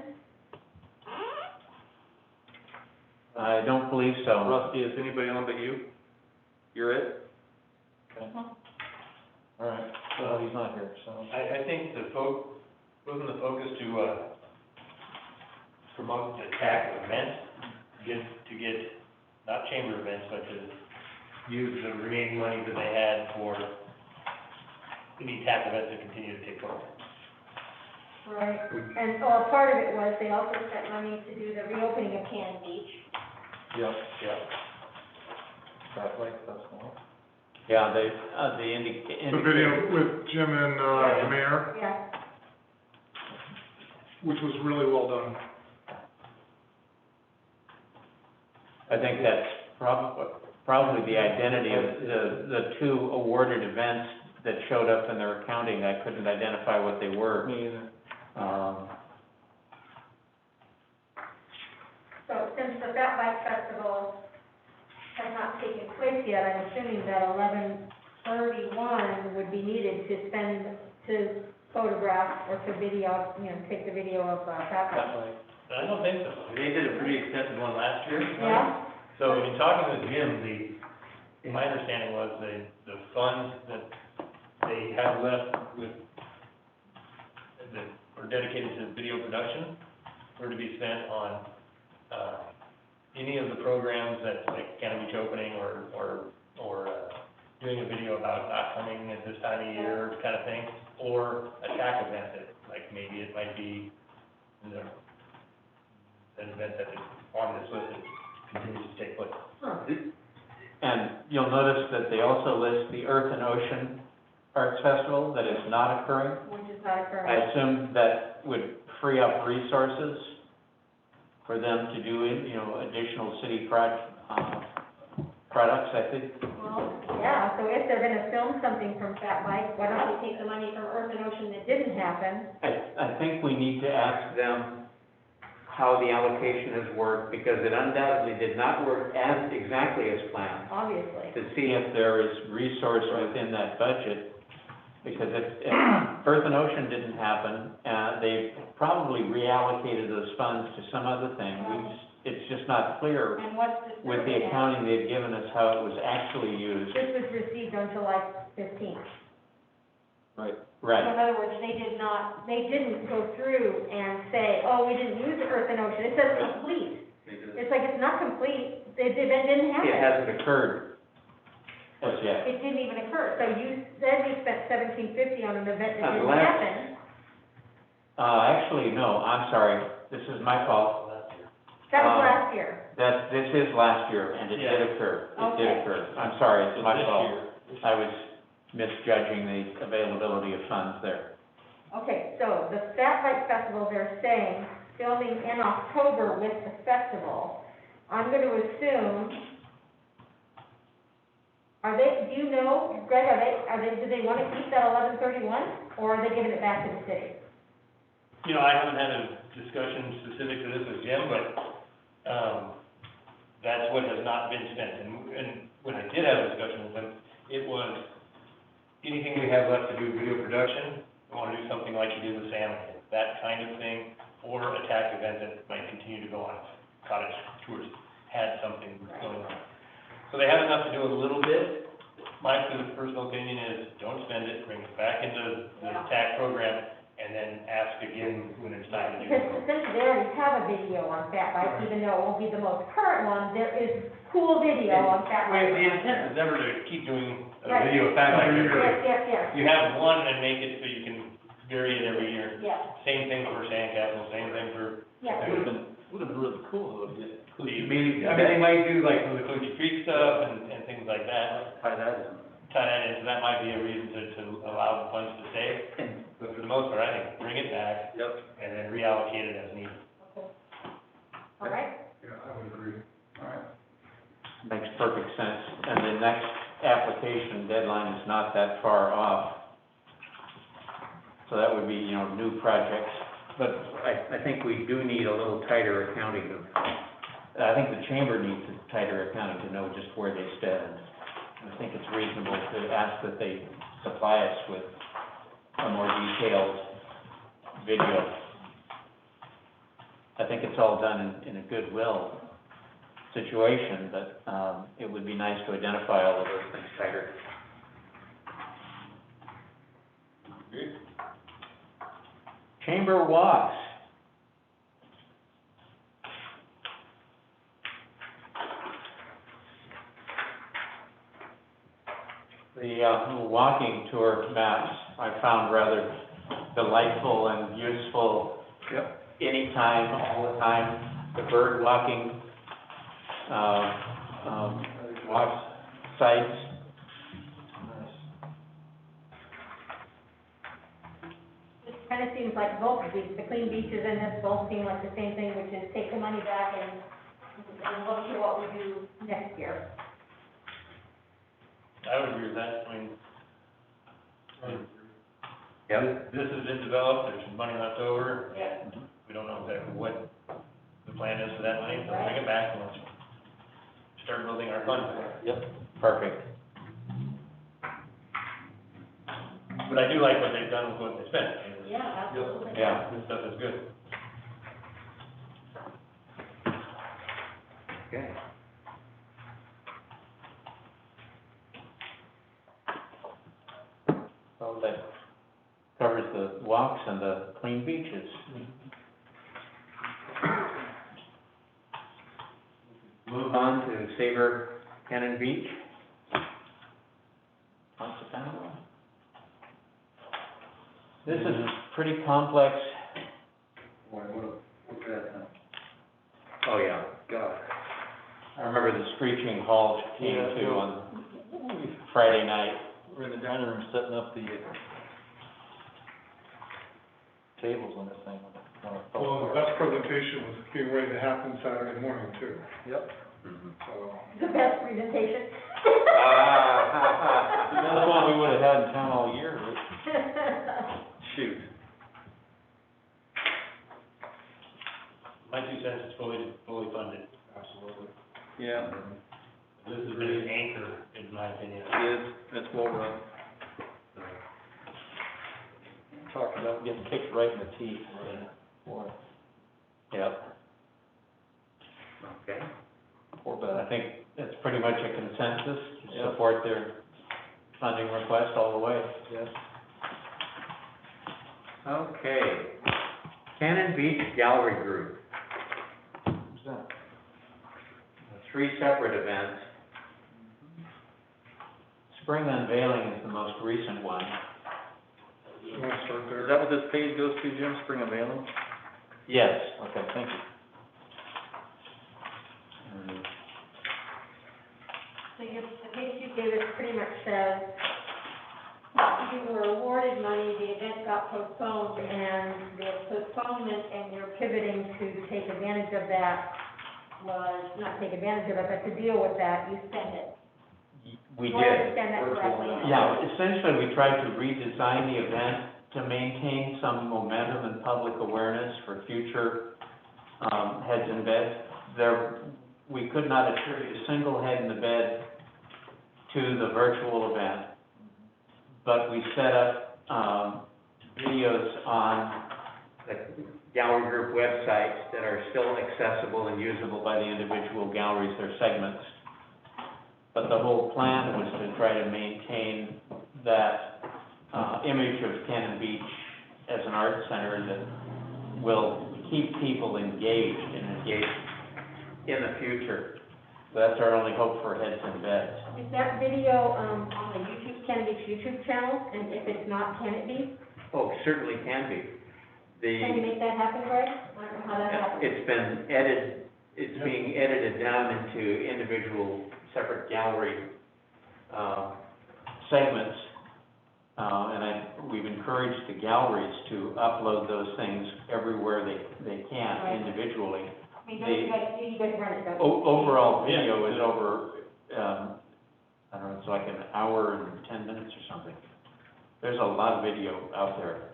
I don't believe so. Rusty, is anybody on but you? You're it? Okay. Mhm. All right, well, he's not here, so. I think wasn't the focus to, promote the TAC events, to get, not chamber events, but to use the remaining money that they had for any TAC events to continue to take place. Right, and, well, part of it was, they also spent money to do the reopening of Cannon Beach. Yep, yep. That like, that's all. Yeah, the The video with Jim and, the mayor, Yeah, which was really well done. I think that's probably the identity of the two awarded events that showed up in their accounting. I couldn't identify what they were. Me either. so since the Fat Bike Festival has not taken place yet, I'm assuming that 11/31 would be needed to spend, to photograph or to video, take the video of, Fat Bike. That way. I don't think so. They did a pretty extensive one last year. Yeah? So in talking with Jim, my understanding was the funds that they have left with, that are dedicated to video production, were to be spent on, any of the programs that, like, Cannon Beach opening, or doing a video about not coming at this time of year kind of thing, or a TAC event that, like, maybe it might be, you know, an event that is on this list that continues to take place. And you'll notice that they also list the Earth and Ocean Arts Festival that is not occurring. Which is not I occurring. assume that would free up resources for them to do, you know, additional city products, I think. Well, yeah, so if they're gonna film something from Fat Mike, why don't we take the money from Earth and Ocean that didn't happen? I think we need to ask them how the allocation has worked, because it undoubtedly did not work as exactly as planned, Obviously. to see if there is resource within that budget. Because if Earth and Ocean didn't happen, they probably reallocated those funds to some other thing. It's just not clear And what's the? with the accounting they've given us how it was actually used. This was received on July 15th. Right. So Right. in other words, they didn't go through and say, oh, we didn't use Earth and Ocean. It says complete. It's like, it's not complete. It didn't happen. It hasn't occurred as yet. It didn't even occur. So you said you spent $1,750 on an event that On the didn't last- happen. Actually, no, I'm sorry. This is my fault. That was last year. This is last year, and it Yeah. did occur. It did Okay. occur. I'm sorry, it's my This fault. year. I was misjudging the availability of funds there. Okay, so the Fat Bike Festival, they're saying, filming in October with the festival. I'm gonna assume, do you know, Greg, do they wanna keep that 1131, or are they giving it back to the city? You know, I haven't had a discussion specific to this with Jim, but, that's what has not been spent. And when I did have a discussion with him, it was, anything we have left to do video production, I wanna do something like you did with Sam, that kind of thing, or a TAC event that might continue to go on. Cottage Tours had something going on. So they have enough to do a little bit. My personal opinion is, don't spend it, bring it back into the TAC program, and then ask again when it's time to do Because it. essentially, they already have a video on Fat Bike, even though it won't be the most current one, there is cool video on Fat Well, Bike. the intent is never to keep doing a Right. video of Fat Bike every year. Yes. You have one and make it so you can vary it every year. Yeah, Same thing for Sandcastle, same thing for yeah. Would've been really cool though to get. the, I mean, they might do like some of the Coochie Creek stuff and things like that. Tie that in. Tie that in, so that might be a reason to allow the funds to stay. But for the most part, I think, bring it back Yep. and then reallocate it as needed. All right, Yeah, I would agree. All right. Makes perfect sense. And the next application deadline is not that far off. So that would be, you know, new projects. But I think we do need a little tighter accounting of, I think the chamber needs a tighter accounting to know just where they stand. I think it's reasonable to ask that they supply us with a more detailed video. I think it's all done in a goodwill situation, but, it would be nice to identify all of those things tighter. Chamber walks. The walking tour maps I found rather delightful and useful. Yep. Anytime, all the time. The bird walking, walk sites. it kind of seems like both of these, the clean beaches and this both seem like the same thing, which is take the money back and look at what we do next year. I would agree with that. I mean, Yep. this has been developed, there's some money left over. Yeah. We don't know exactly what the plan is for that money, so bring it back and let's start building our fund back. Yep. Perfect. But I do like what they've done with what they spent. I mean, Yeah, absolutely. Yeah. This stuff is good. Okay. So that covers the walks and the clean beaches. Move on to Sabre Cannon Beach. Ponce This is pretty complex. What's that now? Oh, yeah. God. I remember the screeching halt came Yeah, to yeah. on Friday night. We're in the dining room setting up the tables on this thing. Well, the best presentation was being ready to happen Saturday morning too, Yep. so. The best presentation. That's one we would have had in town all year. Shoot. My 2 cents is fully funded. Absolutely. Yeah, This has been an anchor, in my opinion. it is, it's well run. Talk about getting kicked right in the teeth. Boy, Yep. Okay. poor I Beth. think it's pretty much a consensus to Yep. support their funding request all the way. Yes. Okay. Cannon Beach Gallery Group, Who's that? 3 separate events. Spring Unveiling is the most recent one. You wanna start there? Is that what this page goes to, Jim, Spring Unveiling? Yes. Okay, thank you. So the page you gave us pretty much says, you were awarded money, the event got postponed, and the postponement and your pivoting to take advantage of that was, not take advantage of it, but to deal with that, you spent it. We Do I did. understand that correctly? Yeah, essentially, we tried to redesign the event to maintain some momentum and public awareness for future, heads in beds. We could not attribute a single head in the bed to the virtual event, but we set up, videos on the gallery group websites that are still accessible and usable by the individual galleries, their segments. But the whole plan was to try to maintain that, image of Cannon Beach as an art center that will keep people engaged in the future. That's our only hope for heads in beds. Is that video, on the YouTube, Cannon Beach YouTube channel, and if it's not, can it be? Oh, certainly can be. Can you make that happen, Greg? I don't know how that happens. It's been it's being edited down into individual separate gallery, segments. We've encouraged the galleries to upload those things everywhere they can Right. individually. I mean, don't you guys run it, don't you? Overall video is over, I don't know, it's like an hour and 10 minutes or something. There's a lot of video out there.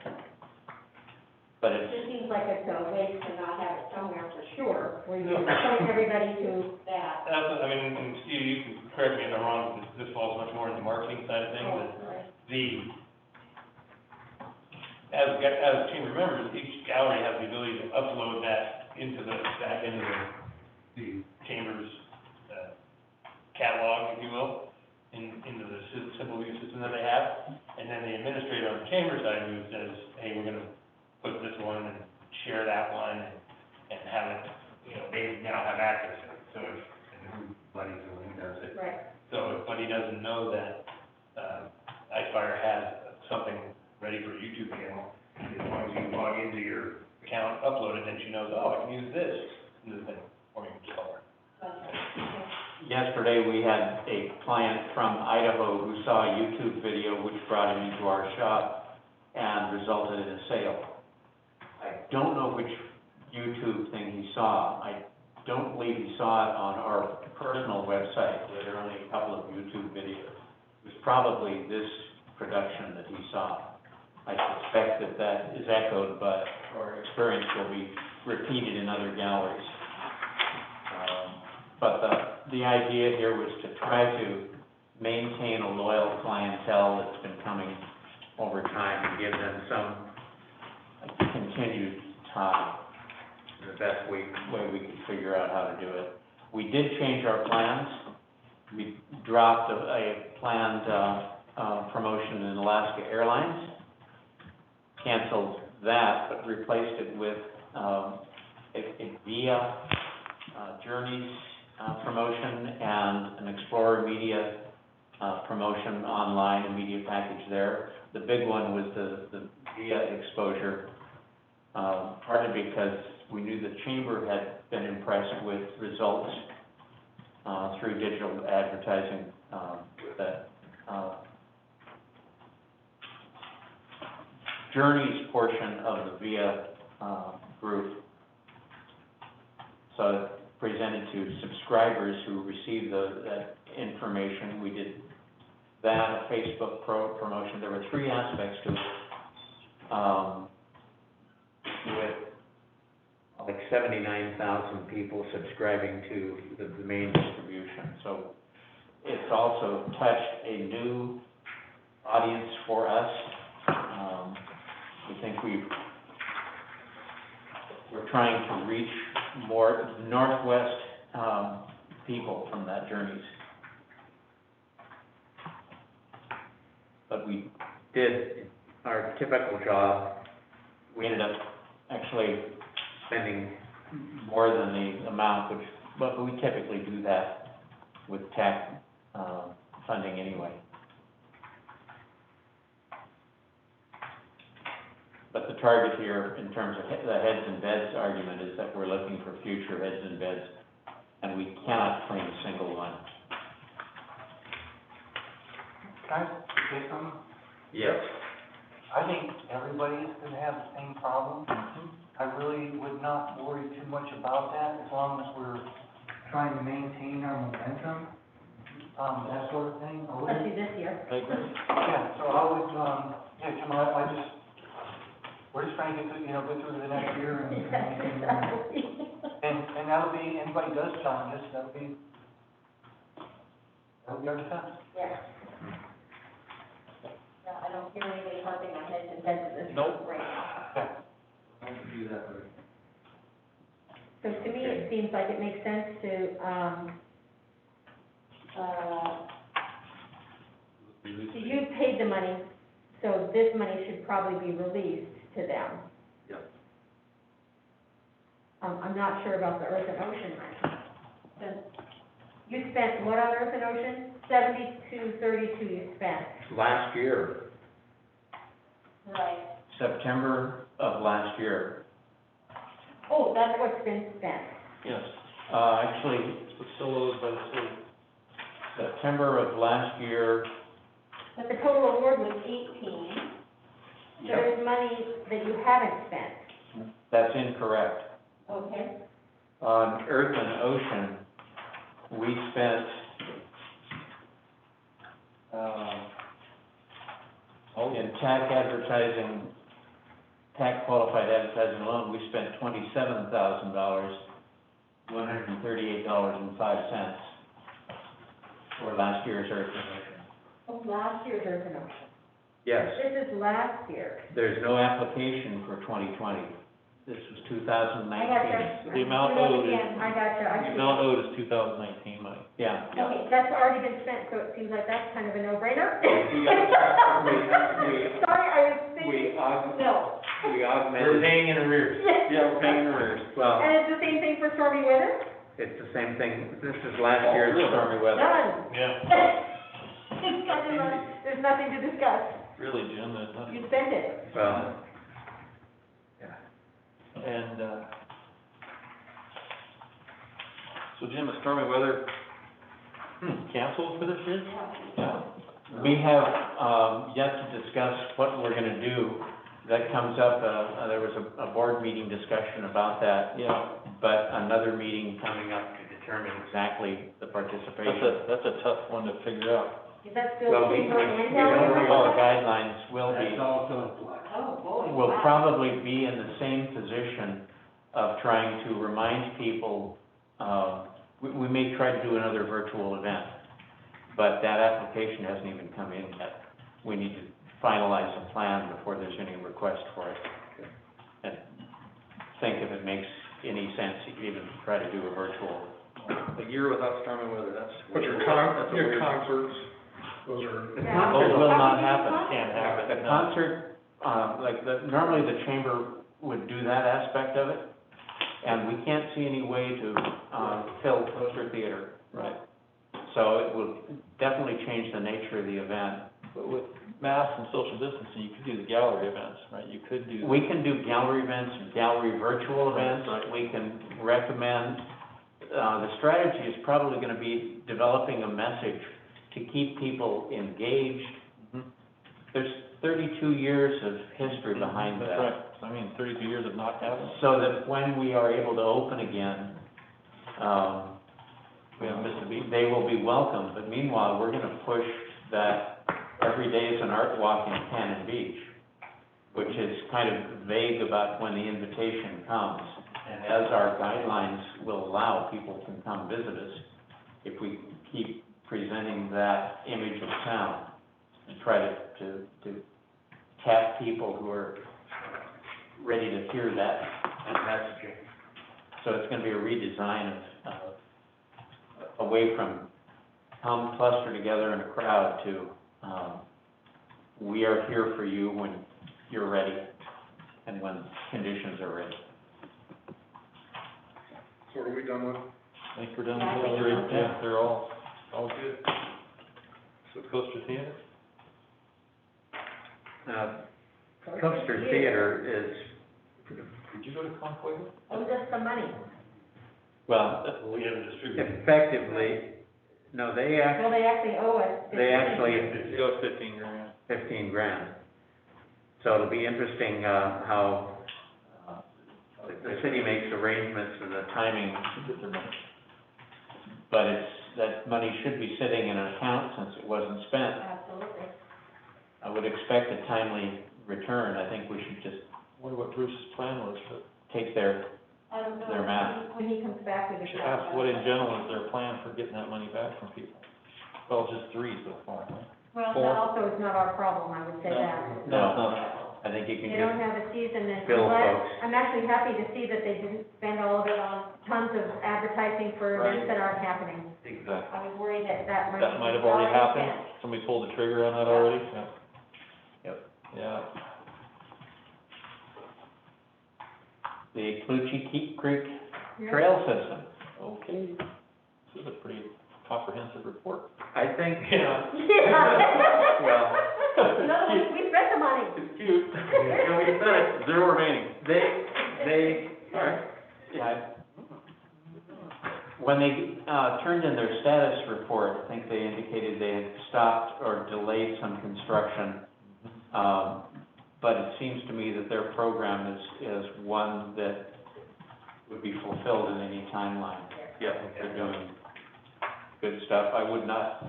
But It just seems like it's a waste to not have it somewhere for sure, where you No. point everybody to that. That's, I mean, and Steve, you can correct me if I'm wrong, this falls much more in the marketing side of things, but Oh, right. as chamber members, each gallery has the ability to upload that back into the chamber's, catalog, if you will, into the simple view system that they have. And then the administrator on the chamber side who says, hey, we're gonna put this one and share that one and have it, they now have access to it. So if, and Buddy's the one who does it. Right. So if Buddy doesn't know that, Icefire has something ready for a YouTube channel, as long as you log into your account, upload it, then she knows, oh, I can use this, thing, or you can color. yesterday, we had a client from Idaho who saw a YouTube video which brought him into our shop and resulted in a sale. I don't know which YouTube thing he saw. I don't believe he saw it on our personal website, where there are only a couple of YouTube videos. It was probably this production that he saw. I suspect that that is echoed, but our experience will be repeated in other galleries. But the idea here was to try to maintain a loyal clientele that's been coming over time and give them some continued time, the best way we could figure out how to do it. We did change our plans. We dropped a planned promotion in Alaska Airlines. Canceled that, but replaced it with, a Via, Journeys, promotion and an Explorer Media, promotion online, a media package there. The big one was the Via exposure, partly because we knew the chamber had been impressed with results, through digital advertising, that, Journeys portion of the VIA group. So it presented to subscribers who received that information. We did that, a Facebook promotion. There were 3 aspects to it. With like 79,000 people subscribing to the main distribution. So it's also touched a new audience for us. We think we're trying to reach more Northwest people from that Journeys. But we did our typical job. We ended up actually spending more than the amount, but we typically do that with TAC funding anyway. But the target here, in terms of the heads and beds argument, is that we're looking for future heads and beds, and we cannot claim a single one. Can I say something? Yes. I think everybody's gonna have the same problem. I really would not worry too much about that, as long as we're trying to maintain our momentum, that sort of thing. I wouldn't- Especially this year. I agree. Yeah, so I would, yeah, Jim, I just, we're just trying to get through, go through the next year and, and that'll be, anybody does challenge us, that'll be our defense. Yeah. Yeah, I don't hear anybody harping on heads and beds of this Nope. right now. Okay. I can do that, right? So to me, it seems like it makes sense to, so you paid the money, so this money should probably be released to them. Yep. I'm not sure about the Earth and Ocean money. Then, you spent what on Earth and Ocean? 7232 you spent. Last year, Right. September of last year, Oh, that's what's been spent. Yes, actually, it's still owed by the city. September of last year, But the total award was 18. So there's money that you haven't spent. that's incorrect. Okay. On Earth and Ocean, we spent, in TAC advertising, TAC qualified advertising alone, we spent $27,000, $138.05 for last year's Earth and Ocean. Oh, last year's Earth and Ocean. Yes, This is last year. there's no application for 2020. This was 2019. I gotcha. The amount Do that owed is- again. I gotcha, I The see. amount owed is 2019 money. Yeah. Okay, that's already been spent, so it seems like that's kind of a no-brainer. Sorry, I was thinking, no. We We're augmented, paying in arrears. Yeah, we're paying in arrears. well, And it's the same thing for stormy weather? it's the same thing, this is last year's stormy weather. Done. Yeah, It's kind of there's nothing to discuss. really, Jim, there's nothing. You spent it. Well, And, so Jim, the stormy weather canceled for this year? Yeah. we have, yet to discuss what we're gonna do. That comes up, there was a board meeting discussion about that, Yeah, but another meeting coming up to determine exactly the participation. that's a tough one to figure out. Is that still Well, we chamber and don't know what delegate? the guidelines will be. Oh, boy. We'll wow. probably be in the same position of trying to remind people, we may try to do another virtual event, but that application hasn't even come in yet. We need to finalize a plan before there's any request for it. And think if it makes any sense to even try to do a virtual. A year without stormy weather, that's. But your that's a weird- concerts, Those are, The Yeah. concert Those will will not not happen. Can't happen, The no. concert, normally the chamber would do that aspect of it, and we can't see any way to, fill Coaster Theater. Right. So it will definitely change the nature of the event. But with masks and social distancing, you could do the gallery events, right? You could do. We can do gallery events, gallery virtual events. Right. We can recommend, the strategy is probably gonna be developing a message to keep people engaged. Mhm. There's 32 years of history behind that. That's right. I mean, 32 years of not having. So that when we are able to open again, We haven't missed a beat. they will be welcome. But meanwhile, we're gonna push that every day is an art walk in Cannon Beach, which is kind of vague about when the invitation comes. And as our guidelines will allow, people can come visit us if we keep presenting that image of sound and try to tap people who are ready to hear that messaging. So it's gonna be a redesign of away from come cluster together in a crowd to, we are here for you when you're ready and when conditions are ready. so are we done with, I think we're done Yeah, I with think those three. so. Yeah, they're all good. So Coaster Theater? Coaster Theater is, Did you go to Concord? Owes us some money. well, We haven't distributed. effectively, no, they Well, they actually owe us. they actually, It goes 15 grand. 15 grand. So it'll be interesting, how the city makes arrangements and the timing, Get their money. but that money should be sitting in an account since it wasn't spent. Absolutely. I would expect a timely return. I think we should just Wonder what Bruce's plan was for, take their I don't know. Their math. When he comes back, we can should talk ask about what it. in general is their plan for getting that money back from people? Well, just 3 so far, right? Well, Four. that also is not our problem, I would say that. No. I think you can They don't just have a season, and bill I'm glad- folks. I'm actually happy to see that they didn't spend all of it on tons of advertising for events Right. that aren't happening. Exactly. I was worried that that might. That might have already happened? Somebody pulled the trigger on that already? Yeah. Yep. Yeah. The Clutchie Creek Yeah. Trail System. Okay. This is a pretty comprehensive report. I think, Yeah. Yeah. Well- In other words, we spent the money. It's cute. Yeah, we spent it. 0 remaining. When they, turned in their status report, I think they indicated they had stopped or delayed some construction. But it seems to me that their program is one that would be fulfilled in any timeline. Yeah. They're doing good stuff. I would not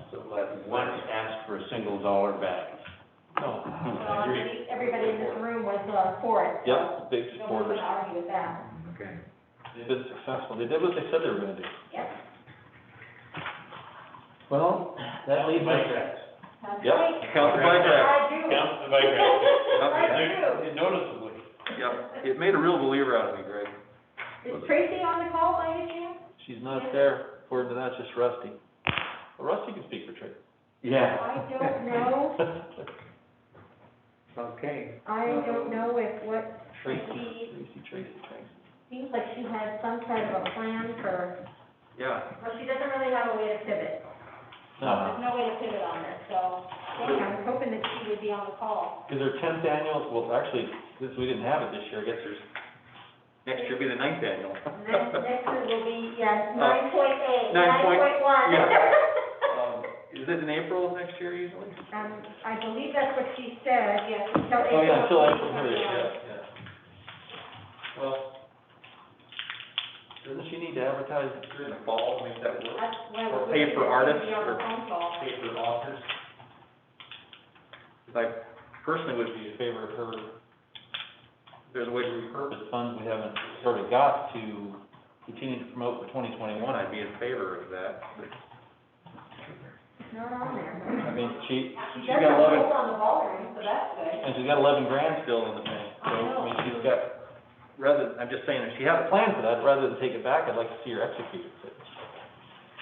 once ask for a single dollar back. No, Well, I agree. everybody in this room was, for it. so Yep, big Nobody's supporters. gonna argue with that. Okay. They've been successful. They did what they said they were gonna do. Yep. Well, that leaves Bike us. racks. That's Yep. right. Count the bike racks. I do. Count the bike racks. I do. Noticeably. Yep. It made a real believer out of me, Greg. Is Tracy on the call by any chance? She's not there. According to that, it's just Rusty. Well, Rusty can speak for Trick. Yeah. I don't know. Okay. I don't know if what, Tracy. she seems like she had some kind of a plan for, Yeah. well, she doesn't really have a way to pivot. No. There's no way to pivot on this, so, dang, I was hoping that she would be on the call. Is there 10th annual? Well, actually, since we didn't have it this year, I guess there's, next year will be the 9th annual. Next year will be, yeah, 9.8, 9.1. 9.1. Is it in April of next year usually? I believe that's what she said, yes, until April. Oh, yeah, until April, 2021. yeah. Well, doesn't she need to advertise in the fall to make that work? That's why Or we're pay for artists Be on the or- phone call. Pay for authors? I personally would be in favor of her, if there's a way to repurpose funds we haven't sort of got to continue to promote for 2021, I'd be in favor of that. But, It's not on there. I mean, She she's does got have 11, hold on the ball ring, so that's good. and she's got 11 grand still in the bank. So, I mean, she's got, I'm just saying, if she had a plan for that, rather than take it back, I'd like to see her execute it.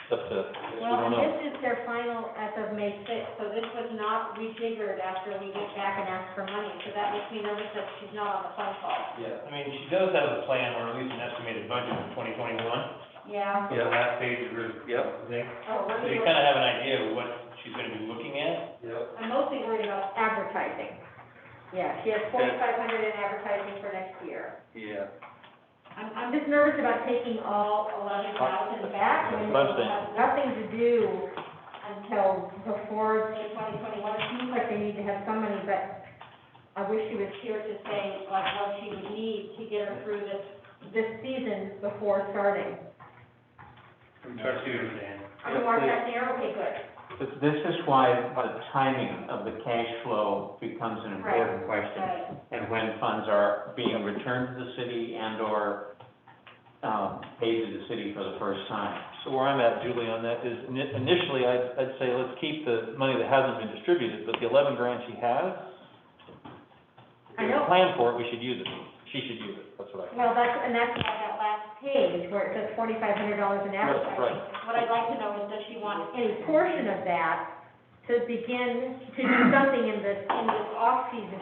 Up to, we Well, don't and know. this is their final as of May sixth, so this was not rejiggered after we get back and ask for money, so that makes me nervous that she's not on the phone call. Yeah, I mean, she does have a plan, or at least an estimated budget for 2021. Yeah. The last page of her Yep. thing. Oh, let So me you look. kind of have an idea of what she's gonna be looking at. Yep. I'm mostly worried about advertising. Yeah, she has 4,500 in advertising for next year. Yeah. I'm just nervous about taking all 11,000 back when That's what I'm we saying. have nothing to do until before the 2021. It seems like they need to have some money, but I wish she was here to say like what she would need to get her through this season before starting. I see what you're saying. Are you marking that there? Okay, good. This is why the timing of the cash flow becomes an important question. Right. And when funds are being returned to the city and/or paid to the city for the first time. So where I'm at, Julie, on that is initially, I'd say let's keep the money that hasn't been distributed, but the 11 grand she has, I if know. we plan for it, we should use it. She should use it, that's what I think. Well, that's why that last page where it says $4,500 in advertising. Right. What I'd like to know is, does she want any portion of that to begin to do something in this off-season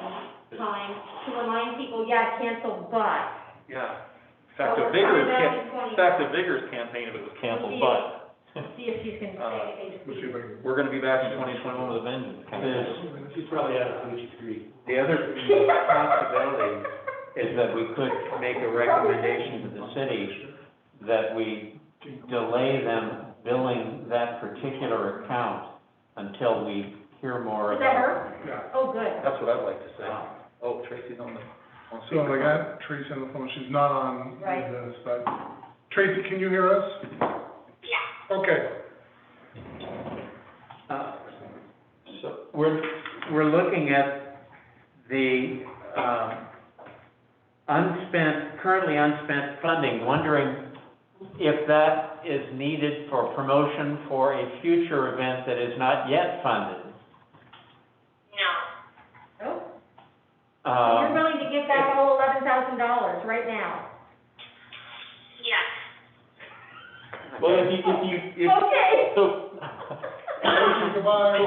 time to remind people, yeah, cancel, but. Yeah. In fact, Well, the Vigor's, we're talking about in fact, the Vigor's campaign, if it was canceled, but See if she's gonna say anything to Let's see Steve. if I can. we're gonna be back in 2021 with a vengeance. She's probably out of police degree. The other possibility is that we could make a recommendation to the city that we delay them billing that particular account until we hear more Is that about. her? Yeah. Oh, good. That's what I'd like to say. Oh, Tracy's on So I got Tracy on the phone, she's not on Right. this, but, Tracy, can you hear us? Yeah. Okay. So we're looking at the, currently unspent funding, wondering if that is needed for promotion for a future event that is not yet funded. Oh, you're Um, willing to give back all $11,000 right now? Well, if Okay. so, Goodbye.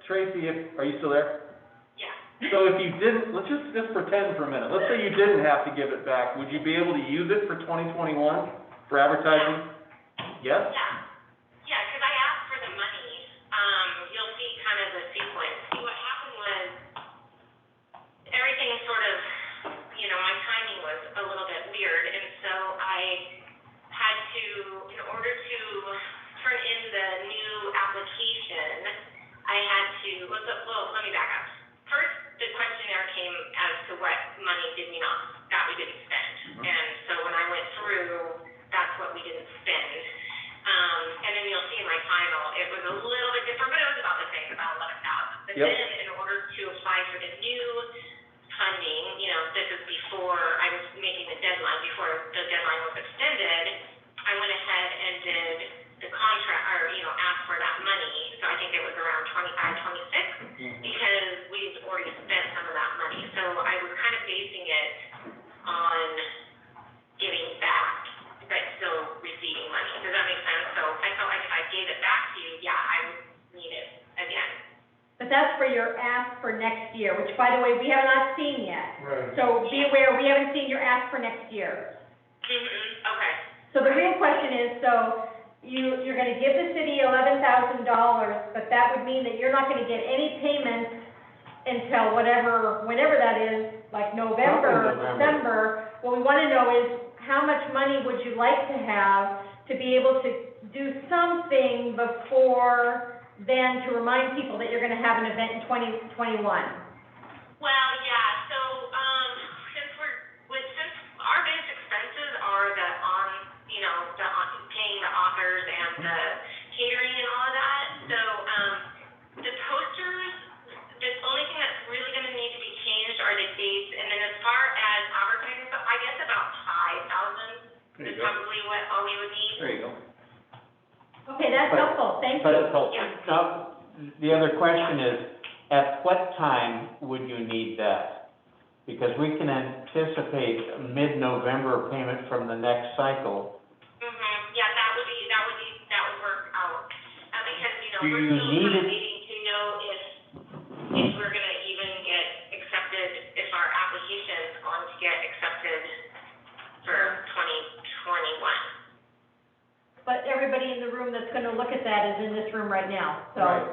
Tracy, are you still there? Yeah. So if you didn't, let's just pretend for a minute, let's say you didn't have to give it back, would you be able to use it for 2021 for advertising? Yes? Yeah, because I asked for the money, you'll see kind of the sequence. See, what happened was, everything sort of, you know, my timing was a little bit weird, and so I had to, in order to turn in the new application, I had to, let me back up. First, the questionnaire came as to what money did we not, that we didn't spend. And so when I went through, that's what we didn't spend. And then you'll see in my final, it was a little bit different, but it was about the same, about 11,000. But Yep. then in order to apply for the new funding, you know, this is before I was making the deadline, before the deadline was extended, I went ahead and did the contract, or, you know, asked for that money. So I think it was around 25, 26, because we've already spent some of that money. So I was kind of basing it on giving back, but still receiving money. Does that make sense? So I felt like if I gave it back to you, yeah, I would need it again. But that's for your ask for next year, which, by the way, we have not seen yet. Right. So be aware, we haven't seen your ask for next year. Okay. So the real question is, so you're gonna give the city $11,000, but that would mean that you're not gonna get any payments until whenever that is, like November, Probably November. December. What we wanna know is, how much money would you like to have to be able to do something before then to remind people that you're gonna have an event in 2021? Well, yeah, so, since our biggest expenses are paying the authors and the catering and all of that, so, the posters, the only thing that's really gonna need to be changed are the dates, and then as far as advertising, so I guess about 5,000 is probably all we would need. There you go. Okay, that's But- helpful, thank But, you. now, the other question is, at what time would you need that? Because we can anticipate a mid-November payment from the next cycle. Yeah, that would work out, because, you know, Do we're you still need kind of it- waiting to know if we're gonna even get accepted, if our application's going to get accepted for 2021. But everybody in the room that's gonna look at that is in this room right now, so. Right.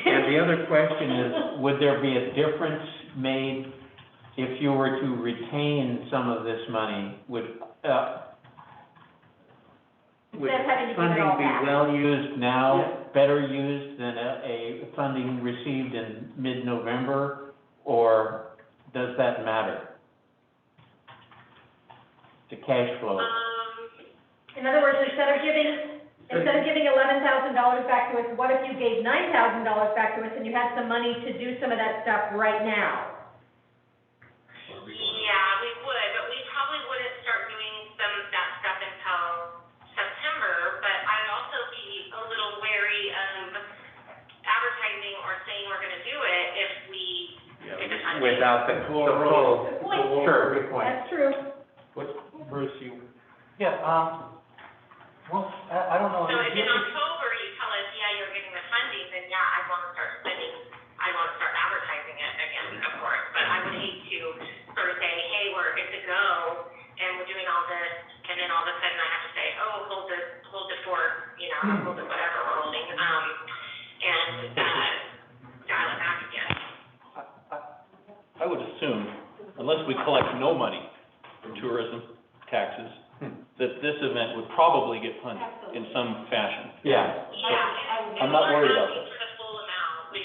And the other question is, would there be a difference made if you were to retain some of this money? Would Instead of having to give it funding all be back. well used now, better used than a funding received in mid-November? Or does that matter? The cash flow? In other words, instead of giving $11,000 back to us, what if you gave $9,000 back to us and you had some money to do some of that stuff right now? Yeah, we would, but we probably wouldn't start doing some of that stuff until September, but I'd also be a little wary of advertising or saying we're gonna do it if we, if it's not. Without the full, Good point. sure, good point. That's true. Bruce, you, Yeah, well, I don't know. So if in October you tell us, yeah, you're getting the funding, then yeah, I wanna start spending, I wanna start advertising it again, of course, but I would hate to sort of say, hey, we're good to go, and we're doing all this, and then all of a sudden I have to say, oh, hold the fort, you know, hold the whatever we're holding, and, dial it back again. I would assume, unless we collect no money from tourism taxes, that this event would probably get funded in some fashion. Yeah. Yeah, I'm not worried about this. For the full amount, we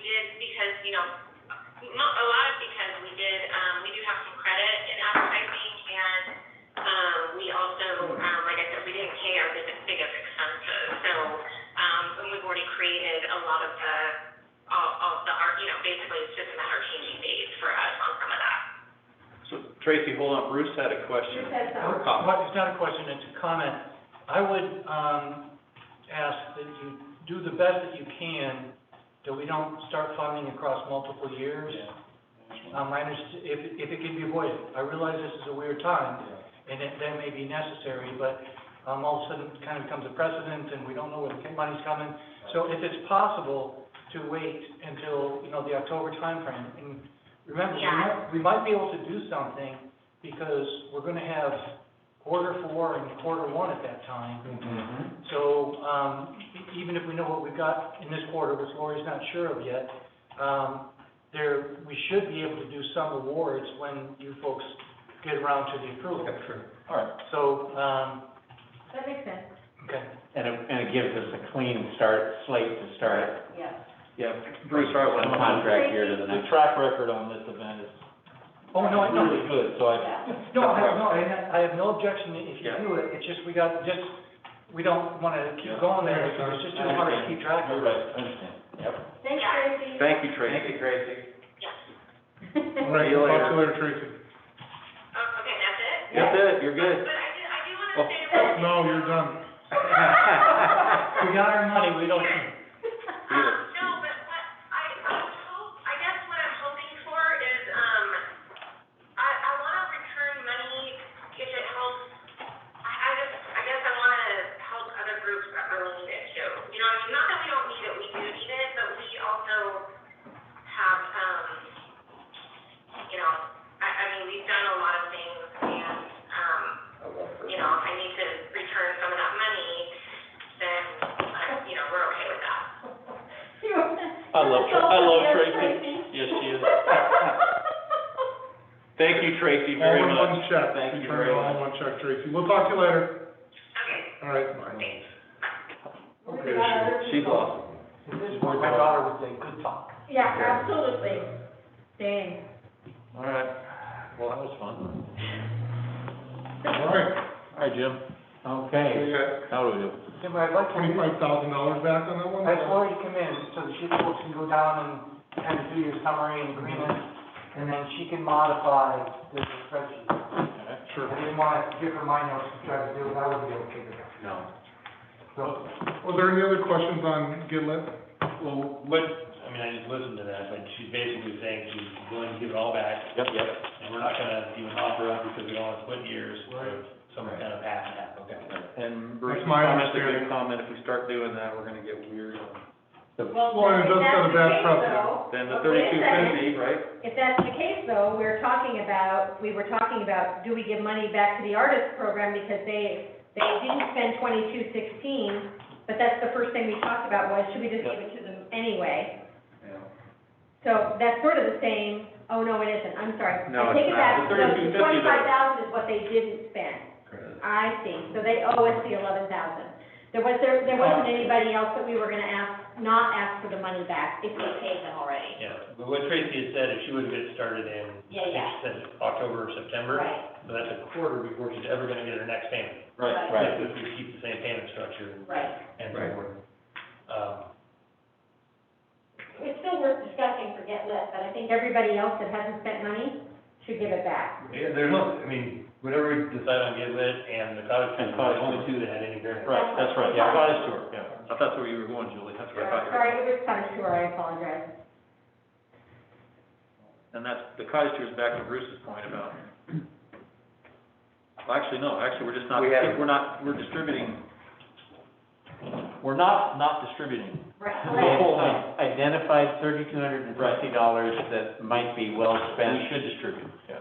did, because, you know, a lot of because we do have some credit in advertising, and, we also, like I said, we didn't pay our biggest expenses, so, and we've already created a lot of all the art, you know, basically it's just a matter of changing dates for us on some of that. So Tracy, hold on, Bruce had a question. Bruce has some. Or a comment. Well, it's not a question, it's a comment. I would, ask that you do the best that you can, that we don't start funding across multiple years. I understand, if it can be avoided. I realize this is a weird time, and that may be necessary, but, all of a sudden, it kind of becomes a precedent, and we don't know where the money's coming. So if it's possible to wait until, you know, the October timeframe, and remember, we might be able to do something, because we're gonna have Q4 and Q1 at that time. So, even if we know what we've got in this quarter, which Lori's not sure of yet, we should be able to do some awards when you folks get around to the approval. That's true. All right. So, That makes sense. okay. And it gives us a clean slate to start. Yes. Yeah, Bruce, all right, One well, contract year to the the next. track record on this event is Oh, no, I know. really good, so I, I have no objection if you Yeah. do it, it's just, we don't wanna keep going there, because it's just too hard to keep track you're of. right, I understand. Yep. Thanks, Yeah. Tracy. Thank you, Tracy. Thank you, Tracy. Yes. All right, See you talk later. to you later, Tracy. Oh, okay, that's it? That's it, you're good. But I do Oh. wanna say one thing. No, you're done. We got our money, we don't. No, but I guess what I'm hoping for is, I wanna return money if it helps. I guess I wanna help other groups that really need it too. You know, I mean, not that we don't need it, we do need it, but we also have, you know, I mean, we've done a lot of things, and, you know, if I need to return some of that money, then, you know, we're okay with that. I love Tracy. Yes, she is. Thank you, Tracy, very All in much. one check. Thank you Turn very it all in much. one check, Tracy. We'll talk to you later. Okay, All right, thanks. Okay. She's awesome. At this point, my daughter would say, good talk. Yeah, absolutely. Dang. All right, well, that was fun. All right. All right, Jim, Okay. We got how do we do? Jim, I'd like to, $25,000 back on that one? I'd Lori to come in, so that she folks can go down and kind of do your summary and agreement, and then she can modify the spreadsheet. Sure. I didn't want to give her my notes to try to do it, I wouldn't be able to figure it out. No. So, Was there any other questions on Gidlet? Well, what, I mean, I just listened to that, but she's basically saying she's willing to give it all back, Yep, yep. and we're not gonna even offer up because we don't wanna split years, so some kind of half and half, okay? And Bruce's That's my comment's a good understanding. comment, if we start doing that, we're gonna get weird. Well, and it does set a bad precedent. Then the Wait a thirty-two second. fifty, right? If that's the case though, we were talking about, do we give money back to the artist program because they didn't spend 2216, but that's the first thing we talked about was, should we just give it to them anyway? Yeah. So that's sort of the same, oh, no, it isn't, I'm sorry. No, I take it's it not. back, The so 3250 the 25,000 is what they didn't spend. I see, so they owe us the 11,000. There wasn't anybody else that we were gonna not ask for the money back if we paid them already. Yeah, but what Tracy had said, if she would get started in, I think she said October or September, Right, so that's a quarter before she's ever gonna get her next payment. Right, Right. If we keep the same payment structure right. and so Right. forth. It's still worth discussing for Get Lit, but I think everybody else that hasn't spent money should give it back. Yeah, there's no, I mean, whatever we decide on Get Lit and the cottage tour, And there's cottage only tour. two that had any variance. Right, that's right, yeah, cottage tour, yeah. I thought that's where you were going, Julie, that's where I thought you were. Sorry, it was kind of sure, I apologize. And that's, the cottage tour is back to Bruce's point about, well, actually, no, actually, we're just not, we're distributing. We're not distributing. Right. We have identified $3,250 that might be well spent. We should distribute, yeah.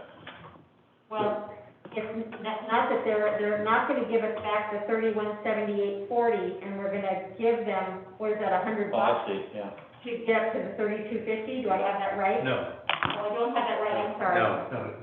Well, it's not that they're not gonna give us back the 3178.40, and we're gonna give them, what is that, $100 Oh, I see, yeah. to get up to the 3250, do I have that right? No, Oh, I don't have that right, I'm sorry. no,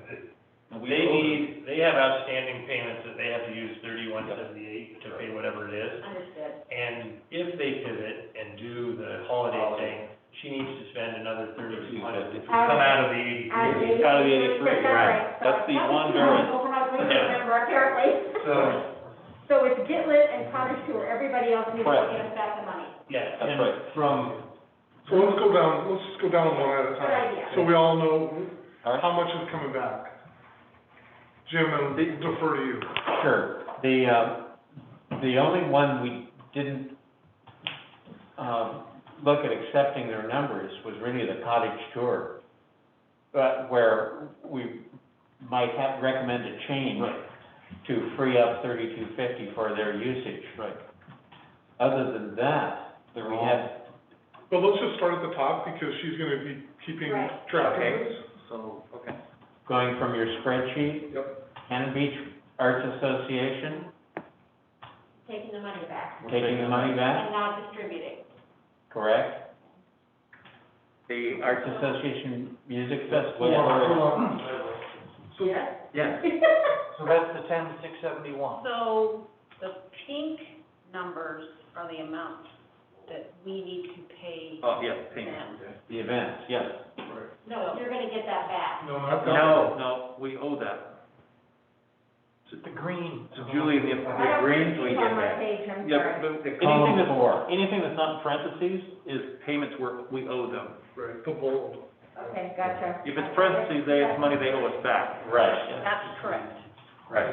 they have outstanding payments that they have to use 3178 to pay whatever it is. Understood. And if they pivot and do the holiday thing, she needs to spend another 3,200 to come out of the 83. Out of the 83, That's right. That's the one variance. Yeah. Remember, apparently. So it's Get Lit and Cottage Tour, everybody else needs to Correct. get us back the money. Yeah, That's and right. from, So let's just go down one at a Good time. idea. So we all know All right. how much is coming back. Jim, and defer to you. Sure. The only one we didn't, look at accepting their numbers was really the cottage tour. But where we might have recommend a change to free up $3,250 for their usage. Right. Other than that, we have, But let's just start at the top, because she's gonna be keeping Right. track of Okay. this. So, okay. going from your spreadsheet, Yep. Cannon Beach Arts Association, Taking the money back taking the money back, and not distributing. correct? The Arts Association Music Festival. Hold on. So, Yes? Yeah. So that's the 10,671. So the pink numbers are the amounts that we need to pay Oh, yeah, payment. them. The events, yes. No, you're gonna get that back. no, not that. No, we owe that. The green. So Julie, the greens we I don't see it get on my back. page, I'm Yeah, sorry. but The anything column that's, four. anything that's not in parentheses is payments we owe them. Right, the bold. Okay, gotcha. If it's parentheses, it's money they owe us back. Right, That's correct. right.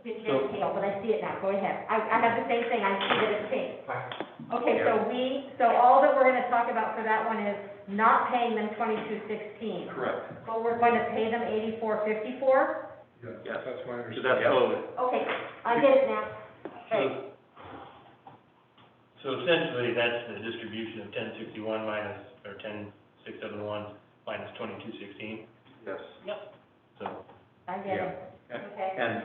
It's very pale, but I see it now, go ahead. I have the same thing, I see that it's pink. Okay, so all that we're gonna talk about for that one is not paying them 2216, Correct. but we're going to pay them 8454? Yes. That's my So understanding. that's owed. Okay, I get it now. Okay, so essentially, that's the distribution of 1061 minus, or 10671 minus 2216, Yes. so. I get it. Okay, And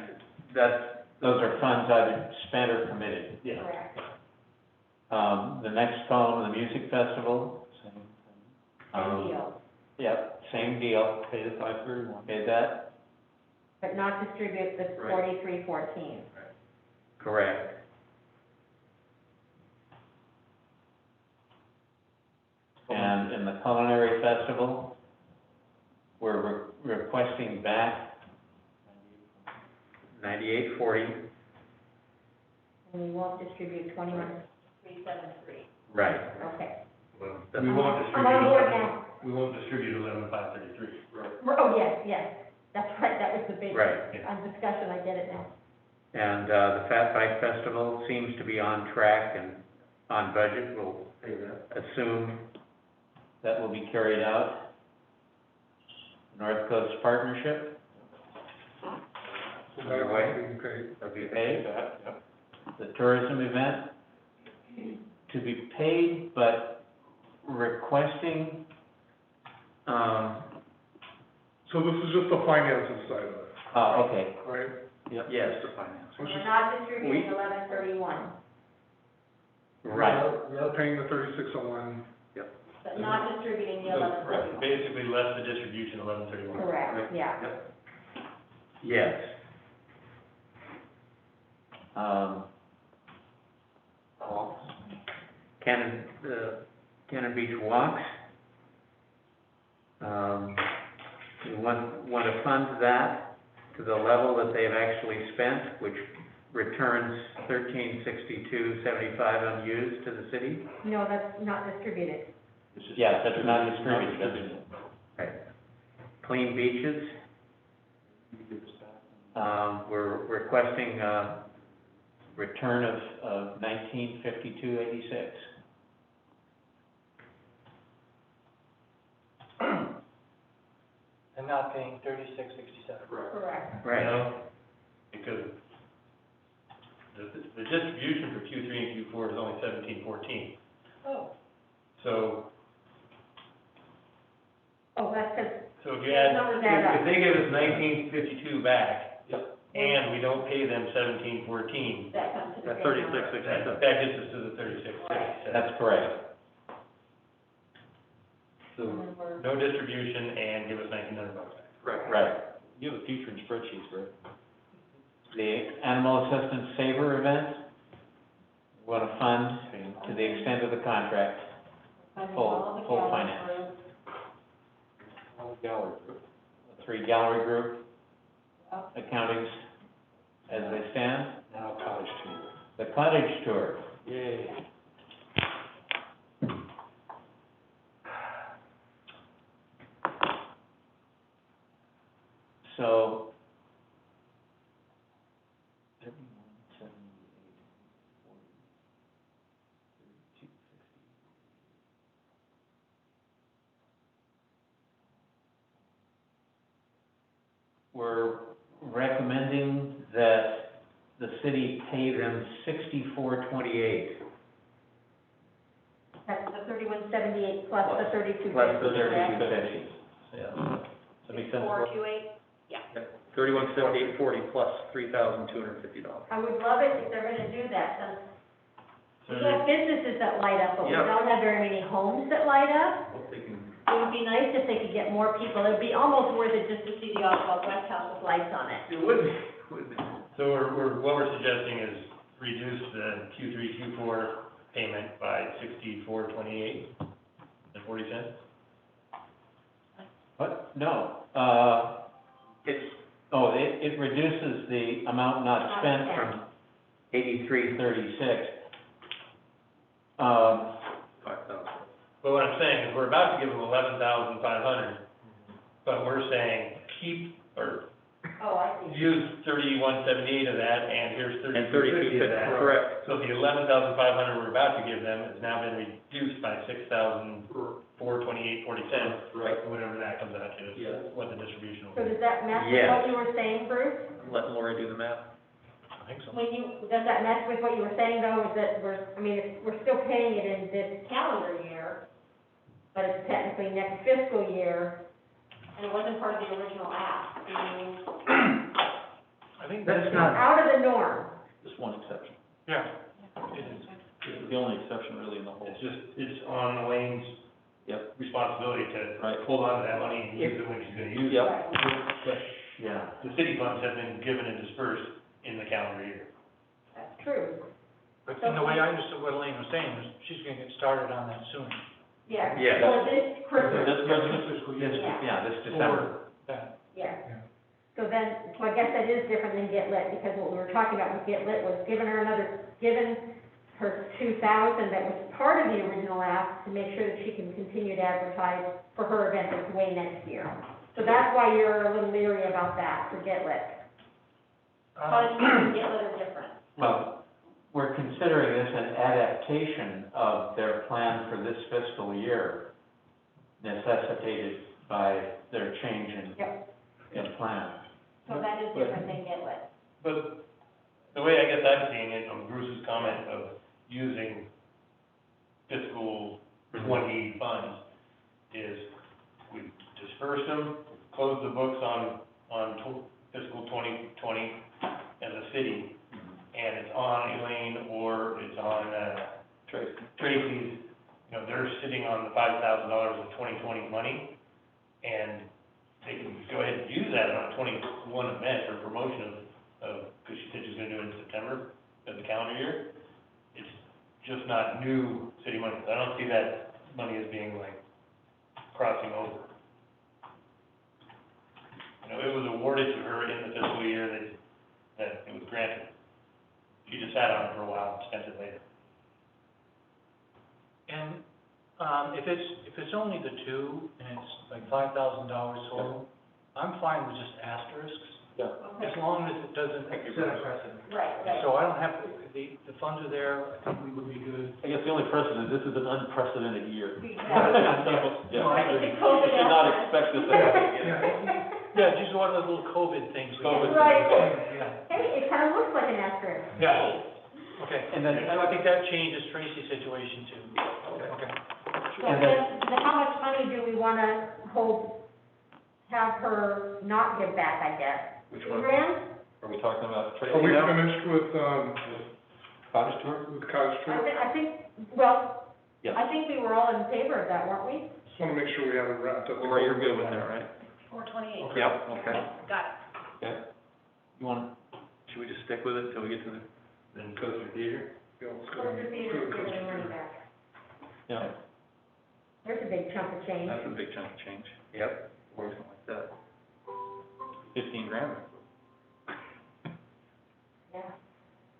those are funds either spent or committed. Yeah. correct. The next column, the music festival, same thing. Same deal, Yep, same deal, Pay the 531. okay, that, but not distribute the Right. 4314. correct. And in the culinary festival, we're requesting back 9840. And we won't distribute 21373. Right. Okay. We won't I'm on board now. we won't distribute 11533. Oh, yes, that's right, that was the big, Right. discussion, I get it now. And, the Fat Bike Festival seems to be on track and on budget, we'll assume that will be carried out. North Coast Partnership, So that's Underway. being paid. to be paid. The tourism event, to be paid, but requesting, So this is just the finances side of it, okay, right? Yes, the finance. So it's We're just- not distributing 1131, right, We are paying the 3601. but not distributing the So, 1131. basically less the distribution, 1131. Correct, yeah. yes. Cannon Beach Walks. We want to fund that to the level that they've actually spent, which returns 1362.75 unused to the city. No, that's not distributed. Yes, that's not distributed. Right. Clean beaches. We're requesting a return of 1952.86. And not paying 3667. Correct. Right. No, because the distribution for Q3 and Q4 is only 1714. Oh. So, Oh, that's because, so if you add, Numbers add up. if they give us 1952 back, and we don't pay them 1714, that comes to the That same number. 3667. that gets us to the 3667. That's correct. So, no distribution and give us $1,900 back. Correct. Right. You have a future in spreadsheets, right? The Animal Assistance Saver event, we want to fund to the extent of the contract, full finance. Gallery group. 3 gallery group accountings as they stand. Now cottage tour. The cottage tour, Yay. so. 71, 78, 40, 32, 50. We're recommending that the city pay them $64.28. That's the 3178 plus the 3250. Plus the correct? $32.50. Yeah. Does that make sense? 428? 3178.40 plus $3,250. I would love it if they're gonna do that, since So we have businesses that light up, but we Yeah. don't have very many homes that light up. Hope they can. It would be nice if they could get more people, it'd be almost worth it just to see the Oswald West House with lights on it. It would be, would be. So what we're suggesting is reduce the Q3, Q4 payment by 64.28 and 40 cents. What? No, it reduces the amount not spent from 83.36. 5,000. But what I'm saying is, we're about to give them 11,500, but we're saying keep, or Oh, I see. use 3178 of that, and here's And 3250 of that. correct. So the 11,500 we're about to give them has now been reduced by 6,428.40 cents, Right. whatever that comes out to, Yeah. is what the distribution will So be. does that match with Yes. what you were saying, Bruce? Let Lori do the math. I think so. Does that match with what you were saying, though, is that we're still paying it in this calendar year, but it's technically next fiscal year, and it wasn't part of the original ask. I mean, I think That's it's not, out of the norm. Just one exception. Yeah. It is. This is the only exception really in the whole. It's on Elaine's Yep. responsibility to Right. hold on to that money and use it when she's gonna use it. Yep. yeah. The city funds have been given and dispersed in the calendar year. That's true. But in the way I understood what Elaine was saying, is she's gonna get started on that soon. Yeah. Yes. So this Christmas, This Christmas? Fiscal This, year. this December. Or that. yeah. So then, so I guess that is different than Get Lit, because what we were talking about with Get Lit was giving her 2,000 that was part of the original ask to make sure that she can continue to advertise for her event that's way next year. So that's why you're a little leery about that for Get Lit. Cottage and Get Lit are different. Well, we're considering this an adaptation of their plan for this fiscal year. necessitated by their change Yep. in plan. So that is different than get lit. But the way I guess I'm seeing it, on Bruce's comment of using fiscal 20 funds, is we disperse them, close the books on fiscal 2020 as a city, and it's on Elaine or it's on, Tracy's, they're sitting on the $5,000 of 2020 money, and they can go ahead and use that on a 21 event or promotion because she said she's gonna do it in September of the calendar year. It's just not new city money. I don't see that money as being like crossing over. It was awarded to her in the fiscal year that it was granted. She just sat on it for a while and spent it later. And, if it's only the two, and it's like $5,000 total, I'm fine with just asterisks, as long as it doesn't set a precedent. Right, So I don't have, the funds are there, I think we would be good. I guess the only precedent, this is an unprecedented year. Exactly. Yeah. It's a You COVID should not effort. expect this to happen again. Yeah, just one of those little COVID things. we COVID do. Right. Yeah, Hey, it kind of looks like an asterisk. Yeah. okay, and then, I think that changes Tracy's situation too. Okay. So And then, how much money do we want to have her not give back, I guess? Which $2 one? grand? Are we talking about Tracy Are we now? finished with, Cottage tour? with Cottage Street? I think, well, Yes. I think we were all in favor of that, weren't we? Just wanna make sure we have it wrapped up. Laura, you're good with that, right? 428. Yep, okay. Got it. Okay. Should we just stick with it until we get to the, Then Coaster Theater. Yeah, let's go. What's the Let's theater go to giving Coast the money Street. back? yeah, There's a big chunk of change. that's a big chunk of change. Yep. Or something like that. 15 grand. Yeah.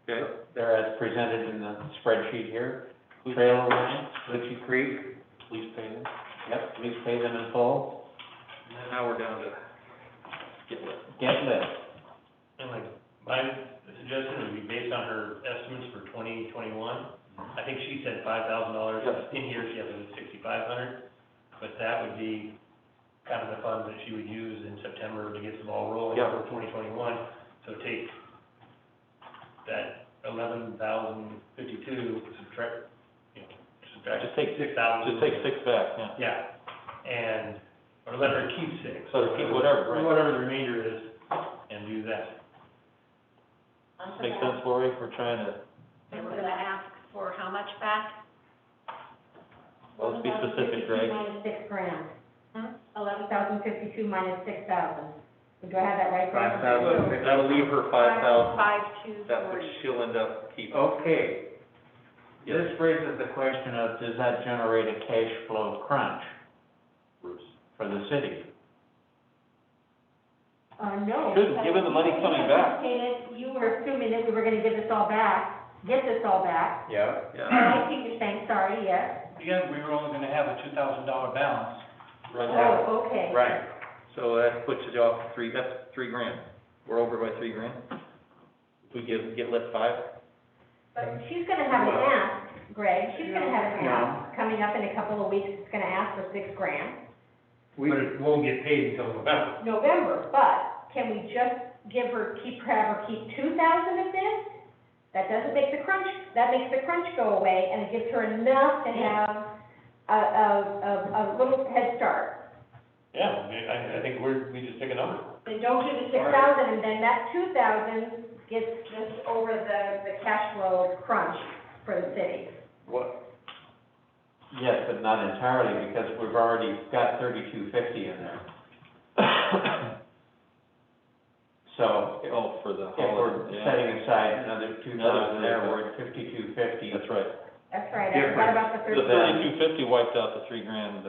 Okay. They're as presented in the spreadsheet here. Trail lines, Litchi Creek, Please pay them. yep, please pay them in full. And then now we're down to get lit. Get lit. And like, my suggestion would be based on her estimates for 2021. I think she said $5,000. Yes. In here, she has it at $6,500. But that would be kind of the funds that she would use in September to get the ball rolling Yeah. for 2021. So take that 11,052, subtract, Just take 6,000. Just take 6 back, yeah. Yeah, or let her keep 6. Let her keep whatever, right. Whatever the remainder is, and do that. Makes sense, Lori? We're trying to, And we're gonna ask for how much back? well, let's be specific, Greg. Minus $6,000. 11,052 minus 6,000. Do I have that right, Greg? 5,000, that'll leave her 5,000, 5,240. that which she'll end up keeping. Okay, Yes. this raises the question of, does that generate a cash flow crunch Bruce. for the city? No. Shouldn't, given the money coming back. You were assuming that we were gonna get this all back. Yeah. Yeah. I see what you're saying, sorry, yes. Again, we were only gonna have a $2,000 balance. Right now. Oh, okay. Right. So that puts it off that's 3 grand. We're over by 3 grand. If we get lit 5, But she's gonna have an Well- ask, Greg, she's gonna have an Yeah. ask, coming up in a couple of weeks, it's gonna ask for $6 grand. But it won't get paid until November. November, but can we just have her keep 2,000 of this? That doesn't make the crunch, that makes the crunch go away, and it gives her enough to have a little head start. Yeah, I think we just pick a number. Then don't do the 6,000, and then that 2,000 gets just over the cash flow crunch for the city. What? Yes, but not entirely, because we've already got 3,250 in there. So, oh, for the if we're holiday, yeah. setting aside another 2,000 there, Another we're at 5,250. That's right. That's right, I forgot about the The 30,000. 3,250 wiped out the 3 grand,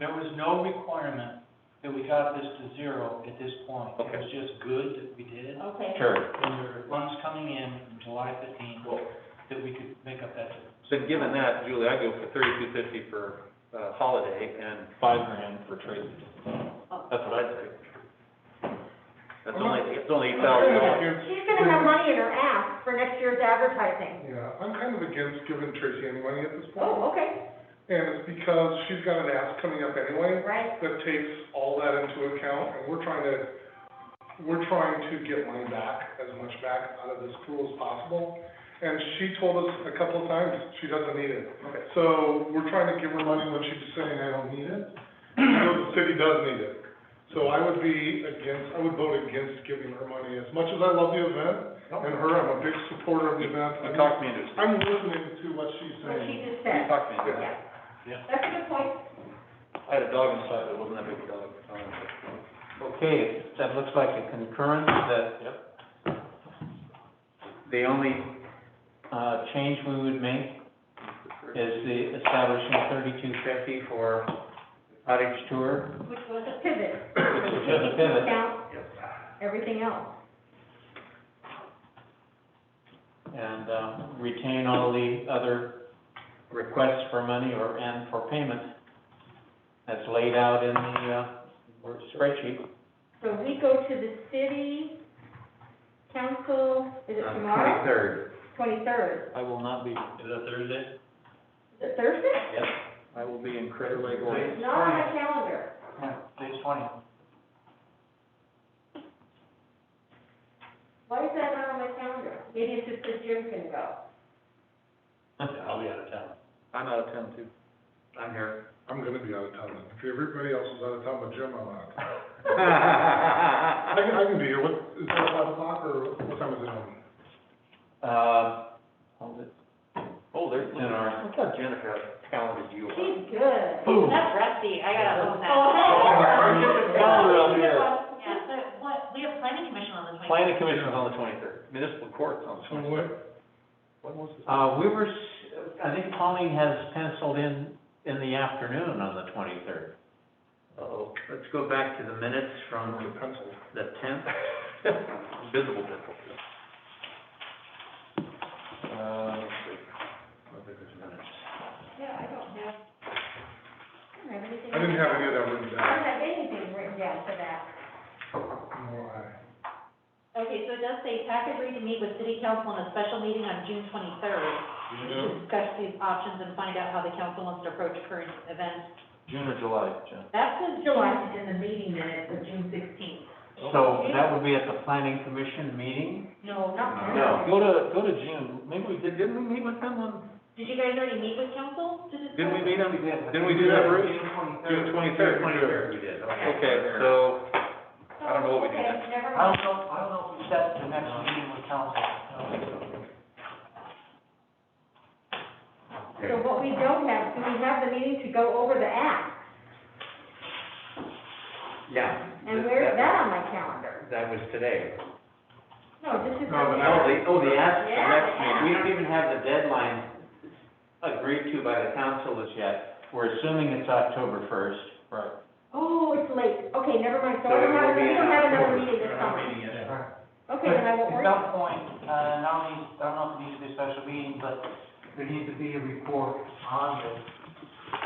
There was no requirement that we got this to zero at this point. It Okay. was just good that we did it. Okay. Sure. When there were funds coming in from July 15th, that we could make up that difference. so given that, Julie, I go for 3,250 for, holiday and 5 grand for Tracy. That's what I'd say. It's only $8,000. She's gonna have money in her ass for next year's advertising. Yeah, I'm kind of against giving Tracy any money at this point. Oh, okay. And it's because she's got an ask coming up anyway, Right. that takes all that into account, and we're trying to get money back, as much back out of this pool as possible. And she told us a couple of times she doesn't need it. Okay. So we're trying to give her money when she's saying, I don't need it, even though the city does need it. So I would vote against giving her money, as much as I love the event, and her, I'm a big supporter of the event. You talked me into it. I'm listening to what she's What she saying. just You said. talked me into it. Yeah. Yeah. That's a good point. I had a dog inside, but it wasn't that big a dog. Okay, that looks like a concurrence that. Yep. The only, change we would make is the establishing 3250 for cottage tour. Which was a pivot. Which was a pivot. Count everything else. And, retain all the other requests for money and for payment that's laid out in the, spreadsheet. So we go to the city council, is it tomorrow? 23rd. 23rd. I will not be, Is that Thursday? Is it Thursday? yes, I will be in Crater Lake, Oregon. It's not on my calendar. Yeah, today's 20. Why is that not on my calendar? Maybe it's just because Jim's gonna go. Yeah, I'll be out of town. I'm out of town too. I'm here. I'm gonna be out of town. If everybody else is out of town but Jim, I'm out. Uh, I can be here. What, is that 5 o'clock or what time is it on? hold it. Oh, there's, In our- look how Jennifer calendared you. She's good. That's rusty, I gotta own that. Oh, hey. Calendar out here. Yeah, so what, we have planning commission on the 23rd. Planning commission is on the 23rd, municipal court's on the So 23rd. what? When was this? we were, I think Pauline has penciled in the afternoon on the 23rd. Uh-oh. Let's go back to the minutes from The pencil. the 10th. Visible pencil. Let's see. Yeah, I don't have anything. I didn't have any of that written I down. don't have anything written down for that. Nor I. Okay, so it does say TAC agreed to meet with city council in a special meeting on June 23rd to discuss these options and find out how the council wants to approach current events. June or July, Jen? That says July. in the meeting minutes of June 16th. So that would be at the planning commission meeting? No, not No. Go to June, maybe didn't we meet with them on, Did you guys already meet with council to discuss? didn't we meet on, didn't we do that, Bruce? June 23rd. we did, Okay, so, I don't know what we did. Okay, never I mind. don't know if we set the next meeting with council. So what we don't have, do we have the meeting to go over the act? Yeah. And where's that on my calendar? That was today. No, this is. No, the The ask, the Yeah, next the meeting, we ask. don't even have the deadline agreed to by the council as yet. We're assuming it's October 1st. Right. Oh, it's late. Okay, never mind. So So I don't it have, will be we in don't have another October. meeting this summer. Right. Okay, then I won't worry. At some point, not only, I don't know if it needs to be a special meeting, but there needs to be a report on this.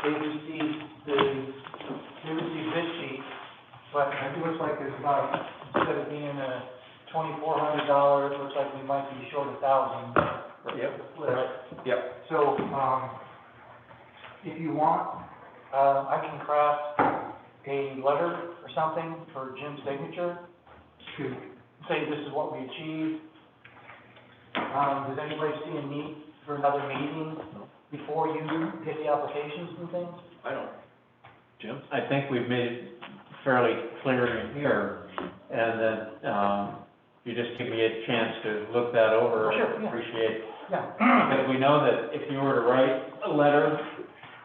They received this sheet, but it looks like there's about, instead of being a $2,400, it looks like we might be short $1,000. Yep. Right. Yep. So, if you want, I can craft a letter or something for Jim's signature to say this is what we achieved. Does anybody see a need for another meeting before you get the applications and things? I don't. Jim? I think we've made it fairly clear in here, and then, you just give me a chance to look that over. Sure, and yeah. appreciate, Yeah. because we know that if you were to write a letter,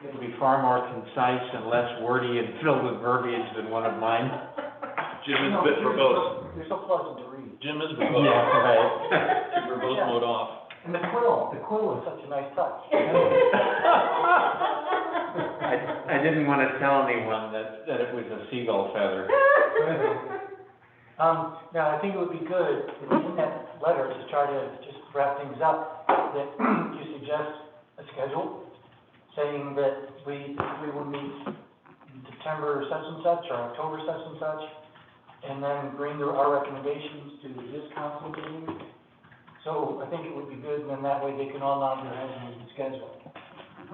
it would be far more concise and less wordy and filled with verbiage than one of mine. Jim is No, a bit verbose. They're so pleasant to read. Jim is Yeah, verbose. right. Verbose Yeah. mode off. And the quill is such a nice touch. I didn't want to tell anyone that it was a seagull feather. Now, I think it would be good, if in that letter, to try to just wrap things up, that you suggest a schedule, saying that we will meet in September such and such, or October such and such, and then bring our recommendations to this council meeting. So I think it would be good, and then that way they can all nod their heads and we can schedule.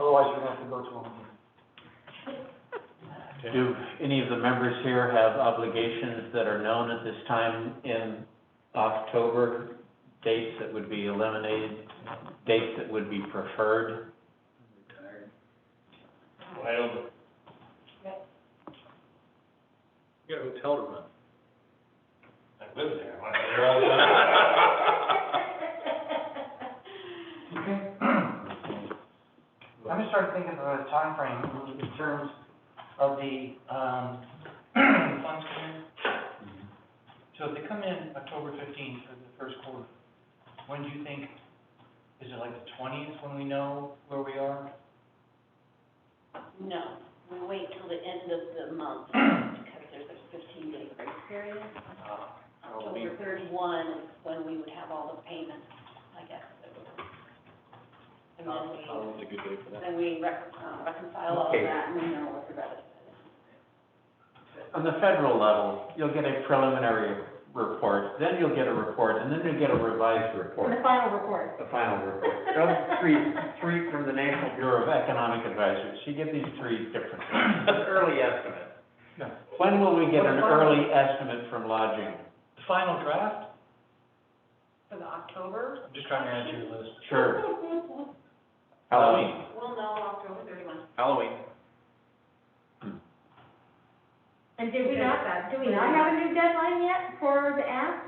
Otherwise, you're gonna have to go to a meeting. Do any of the members here have obligations that are known at this time in October? Dates that would be eliminated, dates that would be preferred? I don't, You got a hotel to run. I live there, I'm there all the time. Okay. I'm just starting thinking of a timeframe in terms of the, funds come in. So if they come in October 15th for the first quarter, when do you think, is it like the 20th when we know where we are? No, we wait till the end of the month, because there's a 15-day grace period. October 31 is when we would have all the payments, I guess. And then That's a good day for that. then we reconcile all of Okay. that, and we know what the rest is. On the federal level, you'll get a preliminary report, then you'll get a report, and then you'll get a revised And report, the final report. the final report. Those three from the National Bureau of Economic Advisors. You get these three different things. An early estimate. Yeah. When will we get an What's final? early estimate from lodging? The final draft? For the October, I'm just trying to add to your list. Sure. Halloween. we'll know October 31. Halloween. And do we not have a new deadline yet for the ask?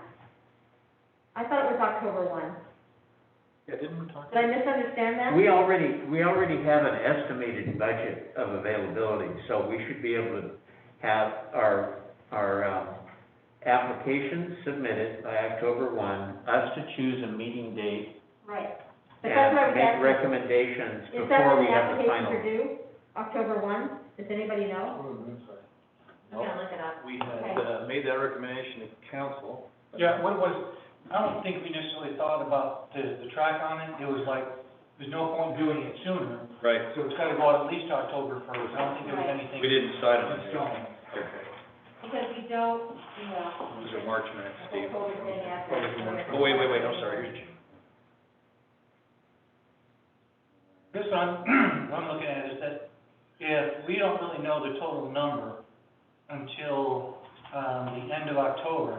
I thought it was October 1. Yeah, didn't we talk? Did I misunderstand that? We already have an estimated budget of availability, so we should be able to have our applications submitted by October 1, us to choose a meeting date, Right. But that's what I and was make asking. recommendations Is that before when we the have the applications final. are due? October 1? Does anybody know? I'm gonna look it up. We had, made that recommendation to council. Yeah, what was, I don't think we necessarily thought about the track on it. It was like, there's no point doing it sooner. Right. So it's gotta go out at least October 1st. I don't think there was Right. anything. We didn't decide on in it. stone. Okay. Because we don't, yeah. Those are March minutes, Steve. October thing after. Oh, wait, I'm sorry, here's June. This one, what I'm looking at is that if we don't really know the total number until, the end of October,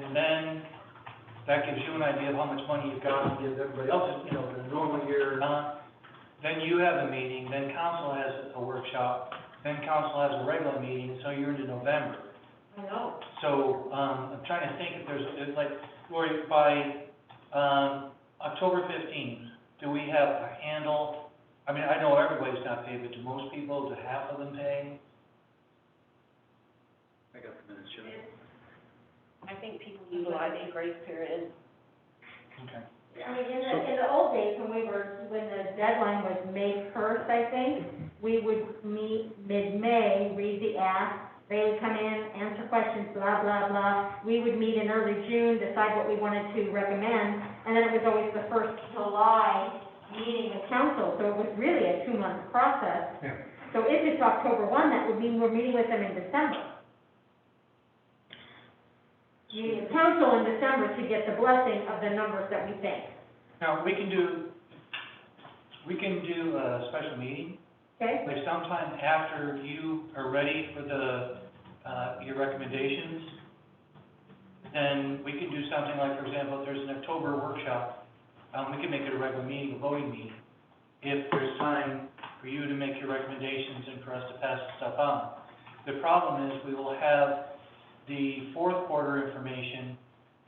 and then that gives you an idea of how much money you've got to give everybody else, you know, the normal year or not. Then you have a meeting, then council has a workshop, then council has a regular meeting, so you're into November. I know. So, I'm trying to think if it's like, Lori, by, October 15th, do we have a handle? I mean, I know everybody's not paid, but do most people, do half of them pay? I got the minutes, Jim. I think people utilize the grace period. Okay. I mean, in the old days, when the deadline was May 1st, I think, we would meet mid-May, read the ask, they would come in, answer questions, blah, blah, blah. We would meet in early June, decide what we wanted to recommend, and then it was always the first July meeting with council, so it was really a 2-month process. Yeah. So if it's October 1, that would mean we're meeting with them in December. Meeting with council in December to get the blessing of the numbers that we think, Now, we can do a special meeting, okay? like sometime after you are ready for your recommendations. Then we can do something like, for example, if there's an October workshop, we can make it a regular meeting, a voting meeting. If there's time for you to make your recommendations and for us to pass the stuff on. The problem is, we will have the fourth quarter information,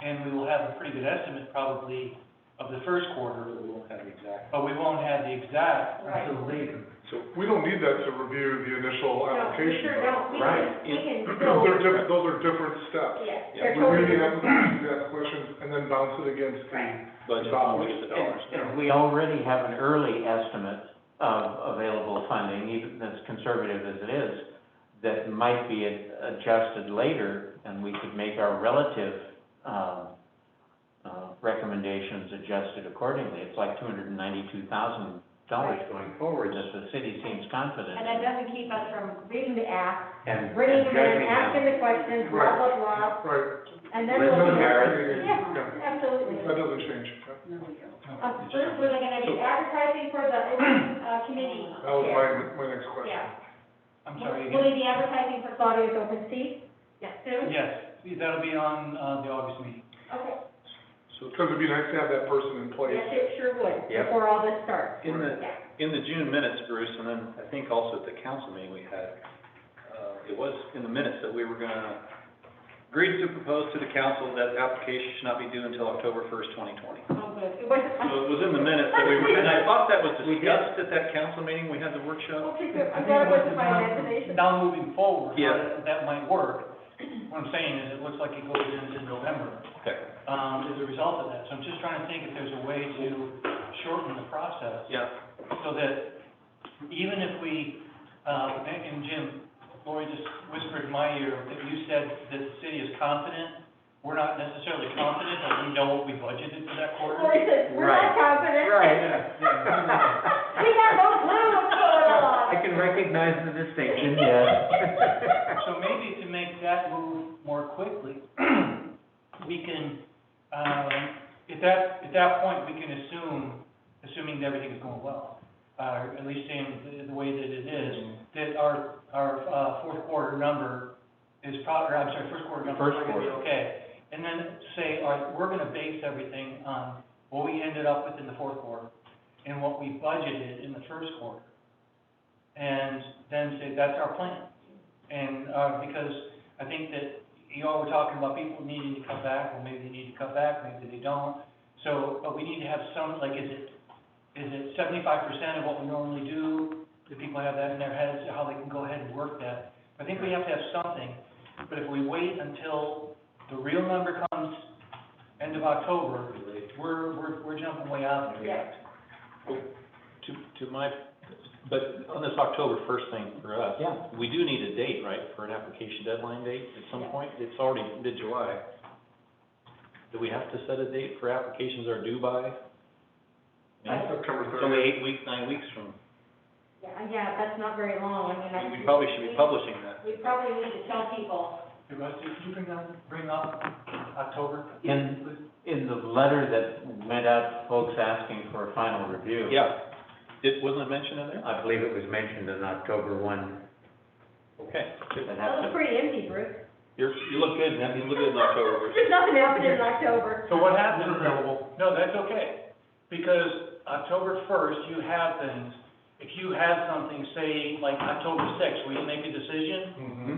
and we will have a pretty good estimate probably of the first quarter, We won't have the exact. but we won't have the exact Right. until later. So we don't need that to review the initial No, we application. sure don't. Right. We can Those still, are different, those are different steps. yeah, Yeah, they're We read totally the applications, ask questions, and then bounce it against Budget, dollars. we get the dollars. If we already have an early estimate of available funding, even as conservative as it is, that might be adjusted later, and we could make our relative, recommendations adjusted accordingly. It's like $292,000 going forward, that the city seems confident and that in. doesn't keep us from reading the ask, And bringing them in, judging asking them. the questions, blah, blah, blah, Right. and then Listen we'll. to Garrett. Yeah, absolutely. That doesn't change. First, we're gonna be advertising for the open, committee. That was my next question. Yeah. I'm sorry, Will again? we be advertising for Claudia's open seat? Yes. Soon? Yes, that'll be on, the August meeting. Okay. Because it'd be nice to have that person in place. Yes, it sure would, Yep. before all this starts. In the, Yeah. in the June minutes, Bruce, and then I think also at the council meeting we had, it was in the minutes that we were gonna agree to propose to the council that application should not be due until October 1st, 2020. Oh, good. It wasn't. So it was in the minutes that we were, and I thought that was discussed at that council meeting, we had the workshop. Okay, good. I I think thought it was it my now- imagination. Now moving forward, Yeah. that might work. What I'm saying is, it looks like it goes into November, Okay, as a result of that. So I'm just trying to think if there's a way to shorten the process, yeah, so that even if we, and Jim, Lori just whispered in my ear that you said that the city is confident. We're not necessarily confident, but we know what we budgeted for that quarter. Lori said, we're not confident. We got no clue what's going on. I can recognize the distinction, yes. So maybe to make that move more quickly, we can, at that point, we can assuming that everything is going well, at least in the way that it is, that our fourth quarter number is first quarter number is gonna be okay. And then say, all right, we're gonna base everything on what we ended up with in the fourth quarter and what we budgeted in the first quarter. And then say, that's our plan. And, because I think that you all were talking about people needing to cut back, well, maybe they need to cut back, maybe they don't. So, but we need to have some, like, is it 75% of what we normally do? Do people have that in their heads, how they can go ahead and work that? I think we have to have something, but if we wait until the real number comes end of October, we're jumping way out there. Yeah. to my, but on this October 1st thing for us. Yeah. We do need a date, right, for an application deadline date at some point? It's already mid-July. Do we have to set a date for applications are due by? September It's only 30th. 8 weeks, 9 weeks from, Yeah, that's not very long. I mean, we probably should be publishing that. We probably need to tell people. Hey, Rusty, could you bring up October? In the letter that went out to folks asking for a final review. Yeah. Wasn't it mentioned in there? I believe it was mentioned in October 1. Okay. That That looks pretty empty, Bruce. You look good, man, you look good in October, Bruce. There's nothing happening in October. So what happens, no, that's okay, because October 1st, you have things, if you have something, say, like October 6th, where you make a decision, Mm-hmm.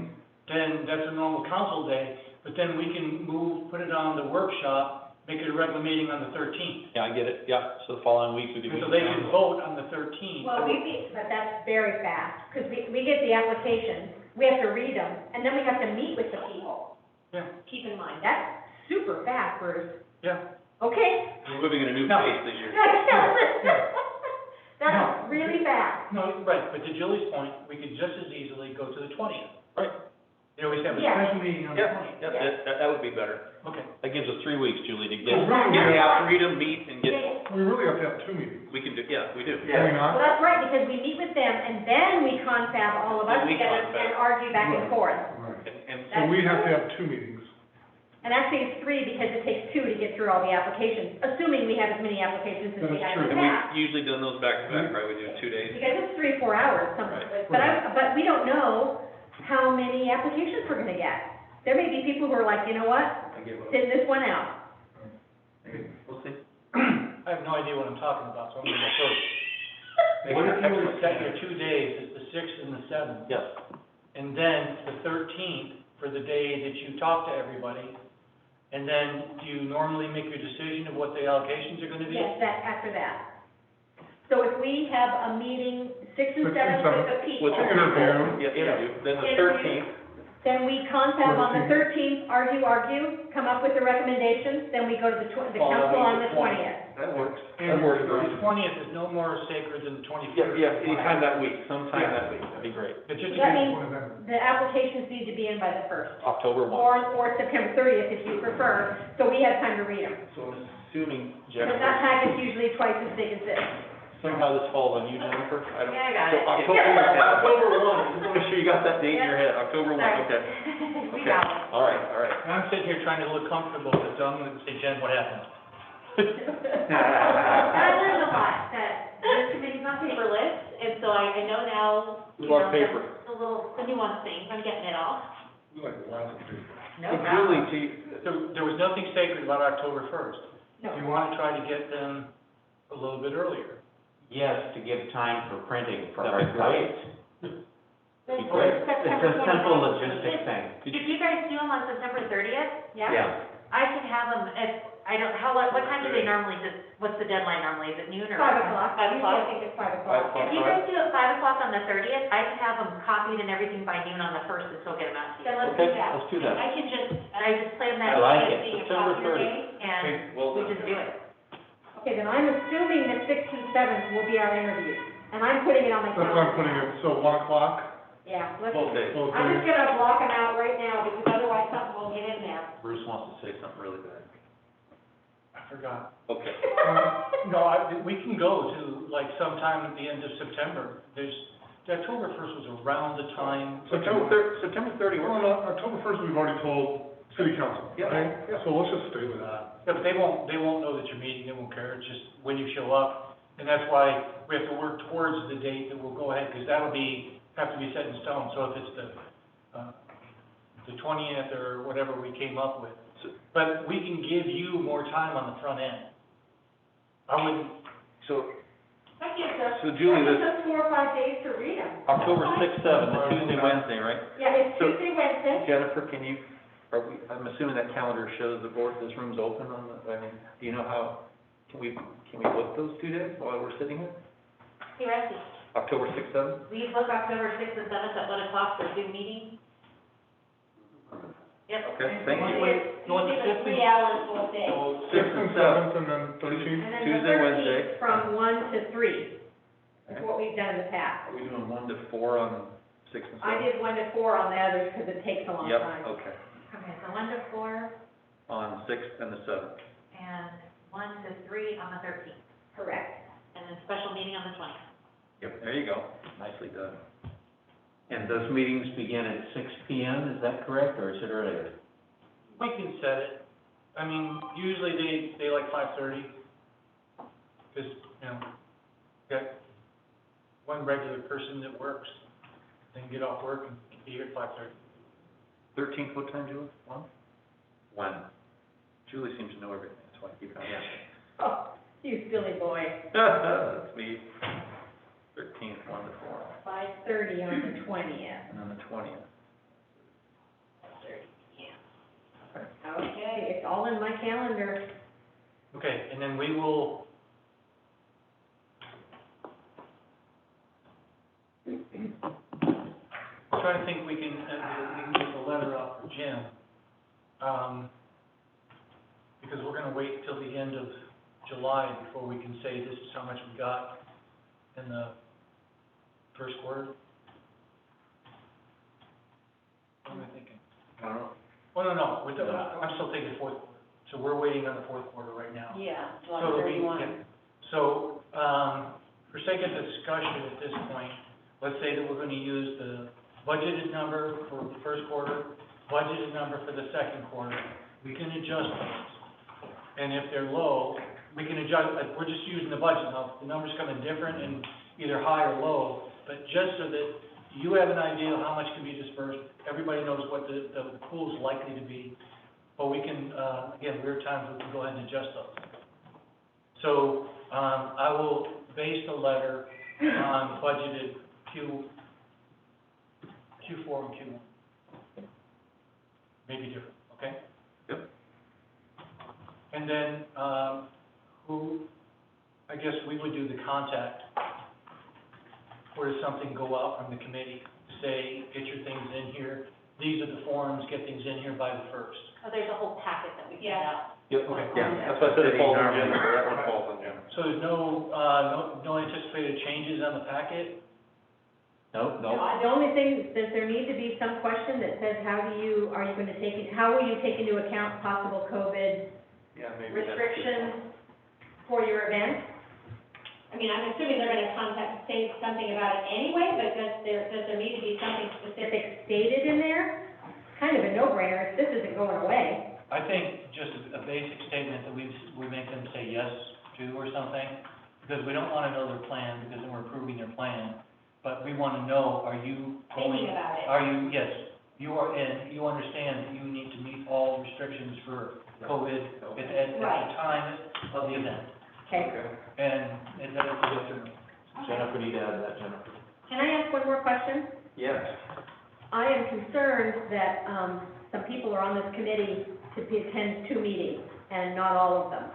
then that's a normal council day, but then we can put it on the workshop, make it a regular meeting on the 13th. Yeah, I get it, yeah, so the following week we could. So they can vote on the 13th. Well, but that's very fast, because we get the applications, we have to read them, and then we have to meet with the people. Yeah. Keep in mind, that's super fast, Bruce. Yeah. Okay? We're moving at a new No. pace this year. That's really fast. No, right, but to Julie's point, we could just as easily go to the 20th. Right. You know, we have a Yeah. special meeting on the Yeah, 20th. yeah, that would be better. Okay. That gives us 3 weeks, Julie, to get, Well, really, get out, read them, meet, and get, Yeah. We really have to have 2 meetings. we can do, yeah, we do. Do we Well, not? that's right, because we meet with them, and then we confab all of us Then we together confab. and argue back and Right. forth. Right. And So we have to have 2 meetings. And actually, it's 3 because it takes 2 to get through all the applications, assuming we have as many applications as we That's have in true. the and past. we've usually done those back to back, right, we do 2 days. Because it's 3-4 hours, something, Right. but we don't know how many applications we're gonna get. There may be people who are like, you know what, I give up. send this one out. We'll see. I have no idea what I'm talking about, so I'm gonna go first. What if you were to set your 2 days, it's the 6th and the 7th, Yes, and then the 13th for the day that you talk to everybody, and then do you normally make your decision of what the allocations are gonna be? Yes, after that. So if we have a meeting 6 and 6 and 7 with 7. the people. with Interview. yeah, interview, then the Interview. 13th, Then we confab on the 13th, argue, come up with the recommendations, then we go to the council on the 20th. that works. And That works, the Bruce. 20th is no more sacred than the 21st. Yeah, anytime that week, sometime that week, that'd be great. It's just, That means the applications need to be in by the 1st, October 1. or September 30th if you prefer, so we have time to read them. So I'm assuming, But Jennifer, that pack is usually twice as big as this. somehow this falls on you, Jennifer? I don't. Yeah, I got So it. October 1, just want to make sure you got that date in your head, October 1, Sorry. okay. We Okay. got it. All right, all right. I'm sitting here trying to look comfortable, so I'm gonna say, Jen, what happened? There's a lot that, this committee's on paperless, and so I know now, We you know, love paper. the a little, the nuance things, I'm getting it all. We like the last two. No So problem. Julie, There was nothing sacred about October first. No. You wanna try to get them a little bit earlier. Yes, to give time for printing for That'd our be great. sites. Then It's September a simple 29th. logistic thing. If you guys do them on September thirtieth, Yeah? I can have them at, I don't, what time do they normally, what's the deadline normally, is it noon or? 5 o'clock. 5 o'clock? Usually I think it's 5 5 o'clock. o'clock. If you guys do it 5 o'clock on the 30th, I can have them copied and everything by noon on the 1st and still get them out to you. Then let's do okay, that. let's do that. I can just, I just plan that I like as it. being a September copier 30th. day, and Well we done. just do it. Okay, then I'm assuming that 6th and 7th will be our interviews, and I'm putting it on my That's calendar. why I'm putting it, so 1 o'clock? Yeah, let's, Both days. Okay. I'm just gonna block them out right now, because otherwise something will get in there. Bruce wants to say something really bad. I forgot. Okay. No, we can go to like sometime at the end of September. The October first was around the time. September 30, Well, no, October first, we've already told city council, Yeah. right? So let's just stay with that. Yeah, but they won't know that you're meeting, they won't care, it's just when you show up. And that's why we have to work towards the date that we'll go ahead, because have to be set in stone. So if it's the 20th or whatever we came up with. But we can give you more time on the front end. I wouldn't, So That gives us, So Julie, that gives us 4 or 5 days to read them. October 6th, 7th, Tuesday, Wednesday, right? Yeah, it's So- Tuesday, Wednesday. Jennifer, I'm assuming that calendar shows the board, this room's open on the, I mean, do you know how, can we book those 2 days while we're sitting here? Hey, Rusty, October 6th, 7th? will you book October 6th and 7th at 1 o'clock for Zoom meeting? Yep. Okay, thank you. you want the 5th? 3 hours both days. So 6th and 7th, and then 13th? And then Tuesday, the Wednesday. 13th from 1 to 3. That's Okay. what we've done in the past. Are we doing 1 to 4 on 6th and 7th? I did 1 to 4 on the others because it takes a long Yep, time. okay, Okay, so 1 to 4 on 6th and the 7th. and 1 to 3 on the 13th, Correct. and then special meeting on the 20th. Yep, there you go, nicely done. And those meetings begin at 6 PM, is that correct, or is it earlier? we can set it. I mean, usually they like 5:30. Because, got one regular person that works, then get off work and be here at 5:30. 13th, what time, Julie? 1? When? Julie seems to know everything, that's why I keep asking. Oh, you silly boy. That's me. 13th, 1 to 4, 5:30 on the 20th. and then the 20th. Okay, it's all in my calendar. Okay, and then we will, I'm trying to think we can get the letter out for Jim. Because we're gonna wait till the end of July before we can say this is how much we got in the first quarter. What am I thinking? I don't know. Oh, no, I'm still thinking fourth quarter, so we're waiting on the fourth quarter right now. Yeah, So July it'll be- 31. yeah. So, for sake of discussion at this point, let's say that we're gonna use the budgeted number for the first quarter, budgeted number for the second quarter. We can adjust those. And if they're low, we can adjust, we're just using the budget now. If the numbers come in different and either high or low, but just so that you have an idea of how much can be dispersed, everybody knows what the pool is likely to be. But we can, again, weird times, we can go ahead and adjust those. So, I will base the letter on budgeted Q4 and Q1. Maybe different, okay? Yep. And then, I guess we would do the contact. Where does something go out from the committee, say, get your things in here, these are the forms, get things in here by the 1st. Oh, there's a whole packet that we send Yeah. out. Yep, Okay. yeah, that's why I said it falls on Jim, so that one falls on Jim. So there's no anticipated changes on the packet? Nope, No, the only thing, does there need to be some question that says, how will you take into account possible COVID Yeah, maybe that's. restrictions for your event? I mean, I'm assuming they're gonna say something about it anyway, but does there need to be something specific? Stated in there? Kind of a no-brainer, if this isn't going away. I think just a basic statement that we make them say yes to or something, because we don't want to know their plan, because then we're approving their plan. but we want to know, are you Thinking about it. Are you, yes, you are, and you understand that you need to meet all restrictions for COVID at Right. the time of the event. Okay. And that is the answer. Jennifer, need to add that, Jennifer. Can I ask one more question? Yes. I am concerned that, some people are on this committee to attend 2 meetings, and not all of them.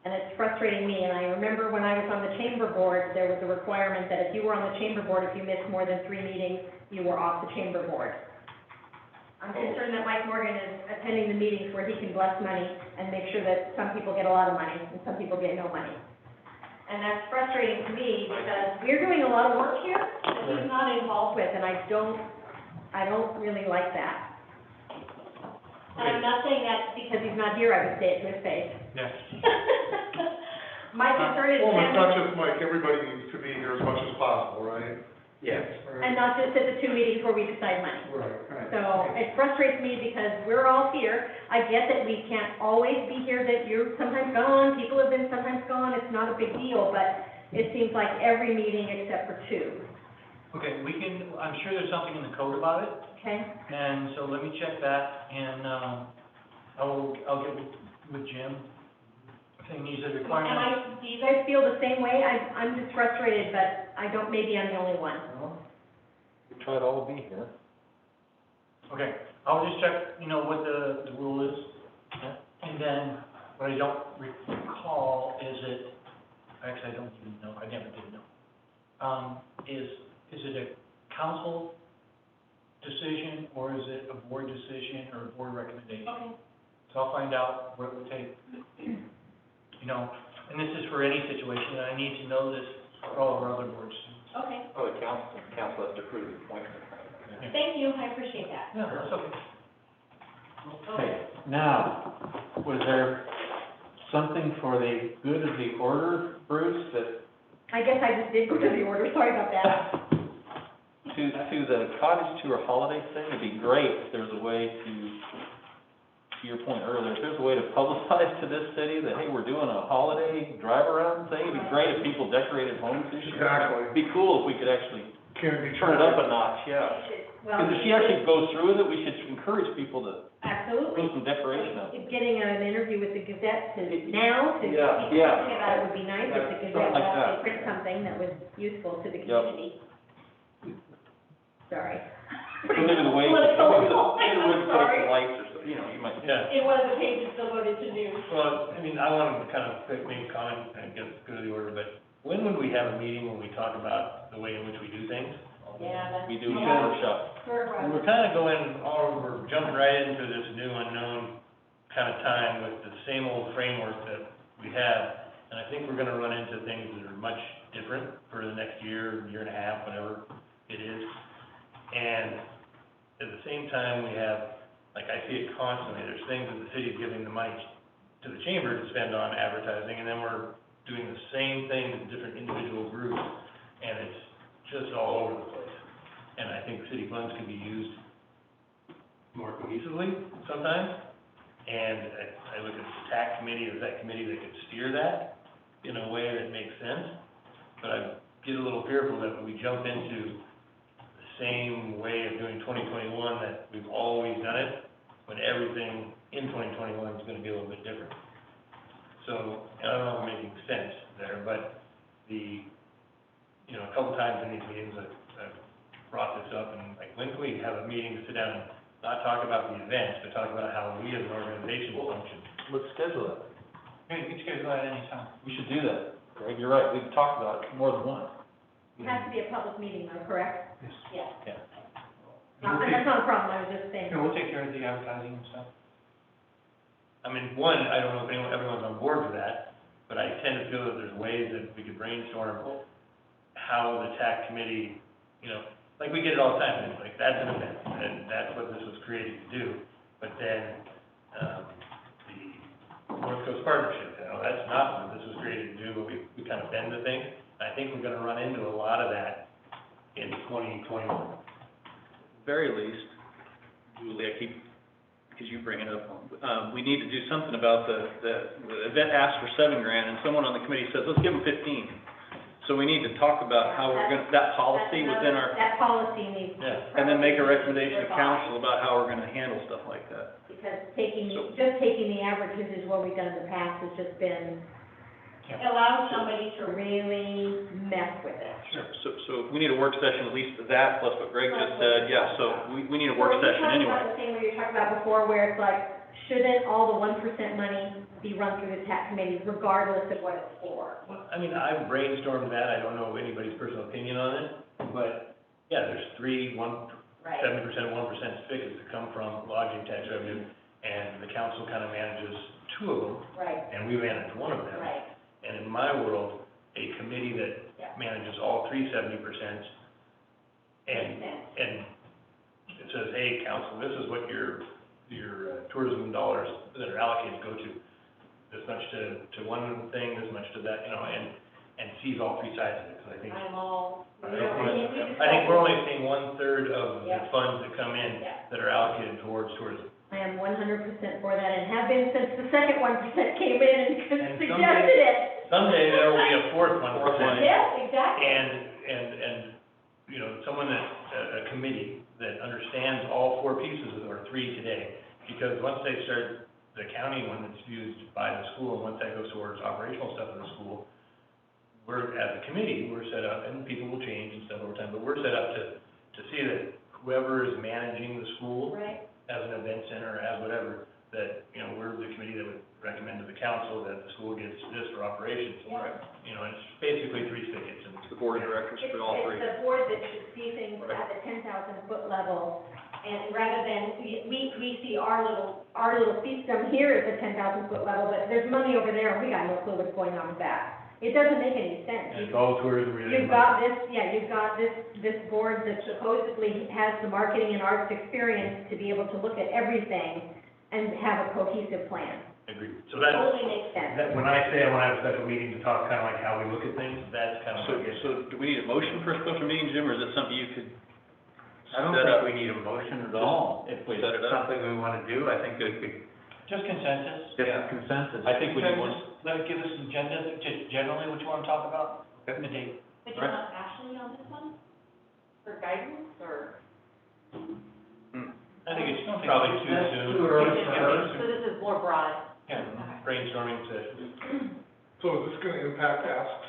And it's frustrating me, and I remember when I was on the chamber board, there was a requirement that if you were on the chamber board, if you missed more than 3 meetings, you were off the chamber board. I'm concerned that Mike Morgan is attending the meetings where he can bless money and make sure that some people get a lot of money and some people get no money. And that's frustrating to me, because we're doing a lot of work here that he's not involved with, and I don't really like that. And I'm not saying that because he's not here, I would say it to his face. Yes. My concern is Well, it's not attendance, just Mike, everybody needs to be here as much as possible, right? Yes. and not just at the 2 meetings where we decide money. Right. So it frustrates me because we're all here. I get that we can't always be here, that you're sometimes gone, people have been sometimes gone, it's not a big deal, but it seems like every meeting except for 2, Okay, we can, I'm sure there's something in the code about it, okay? and so let me check that, and, I'll get with Jim. I think he's a requirement. Do you guys feel the same way? I'm just frustrated, but maybe I'm the only one. We try to all be here. Okay, I'll just check, what the rule is. And then, what I don't recall is actually, I don't even know, I never did know. Is it a council decision, or is it a board decision, or a board recommendation? Okay. So I'll find out what it would take, and this is for any situation, and I need to know this for all of our other boards. Okay, Oh, the council has to approve the appointment. Thank you, I appreciate that. Yeah, that's okay. Okay, now, was there something for the good of the order, Bruce, that, I guess I just did go to the order, sorry about that. To the cottage tour holiday thing, it'd be great if there's a way to your point earlier, if there's a way to publicize to this city that, hey, we're doing a holiday drive-around thing, it'd be great if people decorated homes this year. Exactly. It'd be cool if we could actually Can it be turn it up a notch, yeah. Well, Because if she actually goes through with it, we should encourage people to absolutely. put some decoration up. Getting an interview with the Gazette to now, to Yeah, keep yeah. talking about it would be nice if the Gazette Something would like actually that. print something that was useful to the Yep. community. Sorry. So maybe the way, Political. maybe the way to put up Sorry. some lights or something, you might. Yeah, In one of the pages devoted to news. well, I wanted to kind of make a comment, and get go to the order, but when would we have a meeting when we talk about the way in which we do things? Yeah, that's. We do a Yeah. workshop. Sort of, We're kind of going we're jumping right into this new unknown kind of time with the same old framework that we have. And I think we're gonna run into things that are much different for the next year, year and a half, whatever it is. And at the same time, we have, like, I see it constantly, there's things that the city's giving the money to the chamber to spend on advertising, and then we're doing the same thing to different individual groups, and it's just all over the place. And I think city funds can be used more cohesively sometimes. And I look at the TAC committee as that committee that could steer that in a way that makes sense. But I get a little fearful that when we jump into the same way of doing 2021 that we've always done it, when everything in 2021 is gonna be a little bit different. So, and I don't know if I'm making sense there, but a couple times in these meetings, I've brought this up, and like, when can we have a meeting to sit down and not talk about the events, but talk about how we as an organization function? Let's schedule that. Hey, you can schedule that anytime. We should do that. Greg, you're right, we've talked about it more than once. It has to be a public meeting though, correct? Yes. Yeah. We'll That's not a problem, I was just saying. Yeah, we'll take care of the advertising and stuff. I mean, one, I don't know if everyone's on board with that, but I tend to feel that there's ways that we could brainstorm how the TAC committee, like we get it all the time, it's like, that's an event, and that's what this was created to do. But then, the North Coast Partnership, that's not what this was created to do, but we kind of bend the thing. I think we're gonna run into a lot of that in 2021. Very least, Julie, because you bring it up, we need to do something about the event asks for $7,000, and someone on the committee says, let's give them 15. So we need to talk about how we're gonna, that policy within our, That policy needs to. yeah, and then make a recommendation to probably council about how we're gonna handle stuff like that. Because just taking the averages is what we've done in the past, has just been, It allows somebody to really mess with it. So we need a work session, at least for that, plus what Greg just said, yeah, so we need a work session Are you talking about anyway. the same way you talked about before, where it's like, shouldn't all the 1% money be run through the TAC committee regardless of what it's for? Well, I mean, I've brainstormed that, I don't know anybody's personal opinion on it, but, yeah, there's 70%, 1% spigots that come from lodging tax revenue, and the council kind of manages two of them, Right, and we manage one of them. right. And in my world, a committee that Yeah. manages all three 70%, and it says, hey, council, this is what your tourism dollars that are allocated go to. This much to one thing, this much to that, and sees all three sides of it, because I think, I'm all, I think we're only seeing 1/3 of the Yeah. funds that come in Yeah. that are allocated towards tourism. I am 100% for that, and have been since the second 1% came in and And suggested it. Someday there will be a fourth 1%. Yes, exactly. And, you know, someone that, a committee that understands all four pieces, or three today, because once they start the county one that's used by the school, and once that goes towards operational stuff in the school, we're, as a committee, we're set up, and people will change and stuff over time, but we're set up to see that whoever is managing the school Right. as an event center, as whatever, that, you know, we're the committee that would recommend to the council that the school gets this for operations. Yeah. You know, it's basically three spigots, and The board of directors It's for all three. the board that should see things Right. at the 10,000-foot level. and rather than, We see our little fiefdom here at the 10,000-foot level, but there's money over there, and we got no clue what's going on with that. It doesn't make any sense. it's all tourism related. You've got this board that supposedly has the marketing and arts experience to be able to look at everything and have a cohesive plan. Agreed. So that's, Totally makes sense. that, when I say I wanna have a special meeting to talk kind of like how we look at things, that's kind of what it is. So do we need a motion for a special meeting, Jim, or is it something you could I don't set think up? we need a motion at all. If it's Set it up. something we want to do, I think it could, Just consensus. just consensus. I think we need one. Let it give us an agenda, just generally what you want to talk about, Okay. and the date. but you're not Ashley on this one? For guidance, or? I think it's probably too That's soon. too early for Yeah, her. So this is more broad? Yeah, brainstorming session. So is this gonna impact asks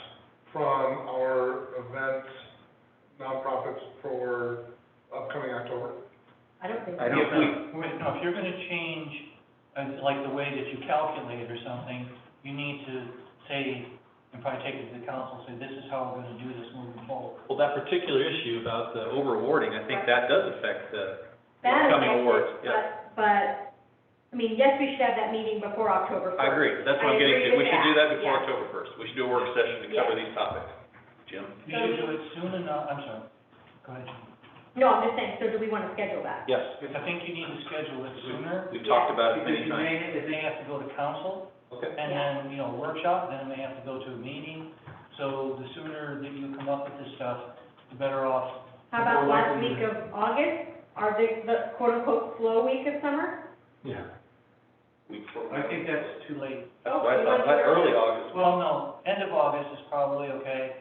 from our events, nonprofits for upcoming October? I don't think. I don't know. No, if you're gonna change, like the way that you calculate it or something, you need to say, and probably take it to the council, say, this is how we're gonna do this moving forward. Well, that particular issue about the over awarding, I think that does affect the That upcoming affects awards, it, yeah. but, I mean, yes, we should have that meeting before October 1st. I agree, that's what I I'm getting agree to. with We should do that that, before yeah. October 1st. We should do a work session to cover these topics. Jim? You should do it soon enough, I'm sorry, go ahead, Jim. No, I'm just saying, so do we want to schedule that? Yes. I think you need to schedule it sooner, We've talked about it because many times. it may have to go to council, Okay. and then, you know, workshop, then it may have to go to a meeting. So the sooner that you come up with this stuff, the better off. How about the more last likely week to- of August, or the quote-unquote slow week of summer? Yeah. I think that's too late. That's what I thought, like early August. Well, no, end of August is probably okay.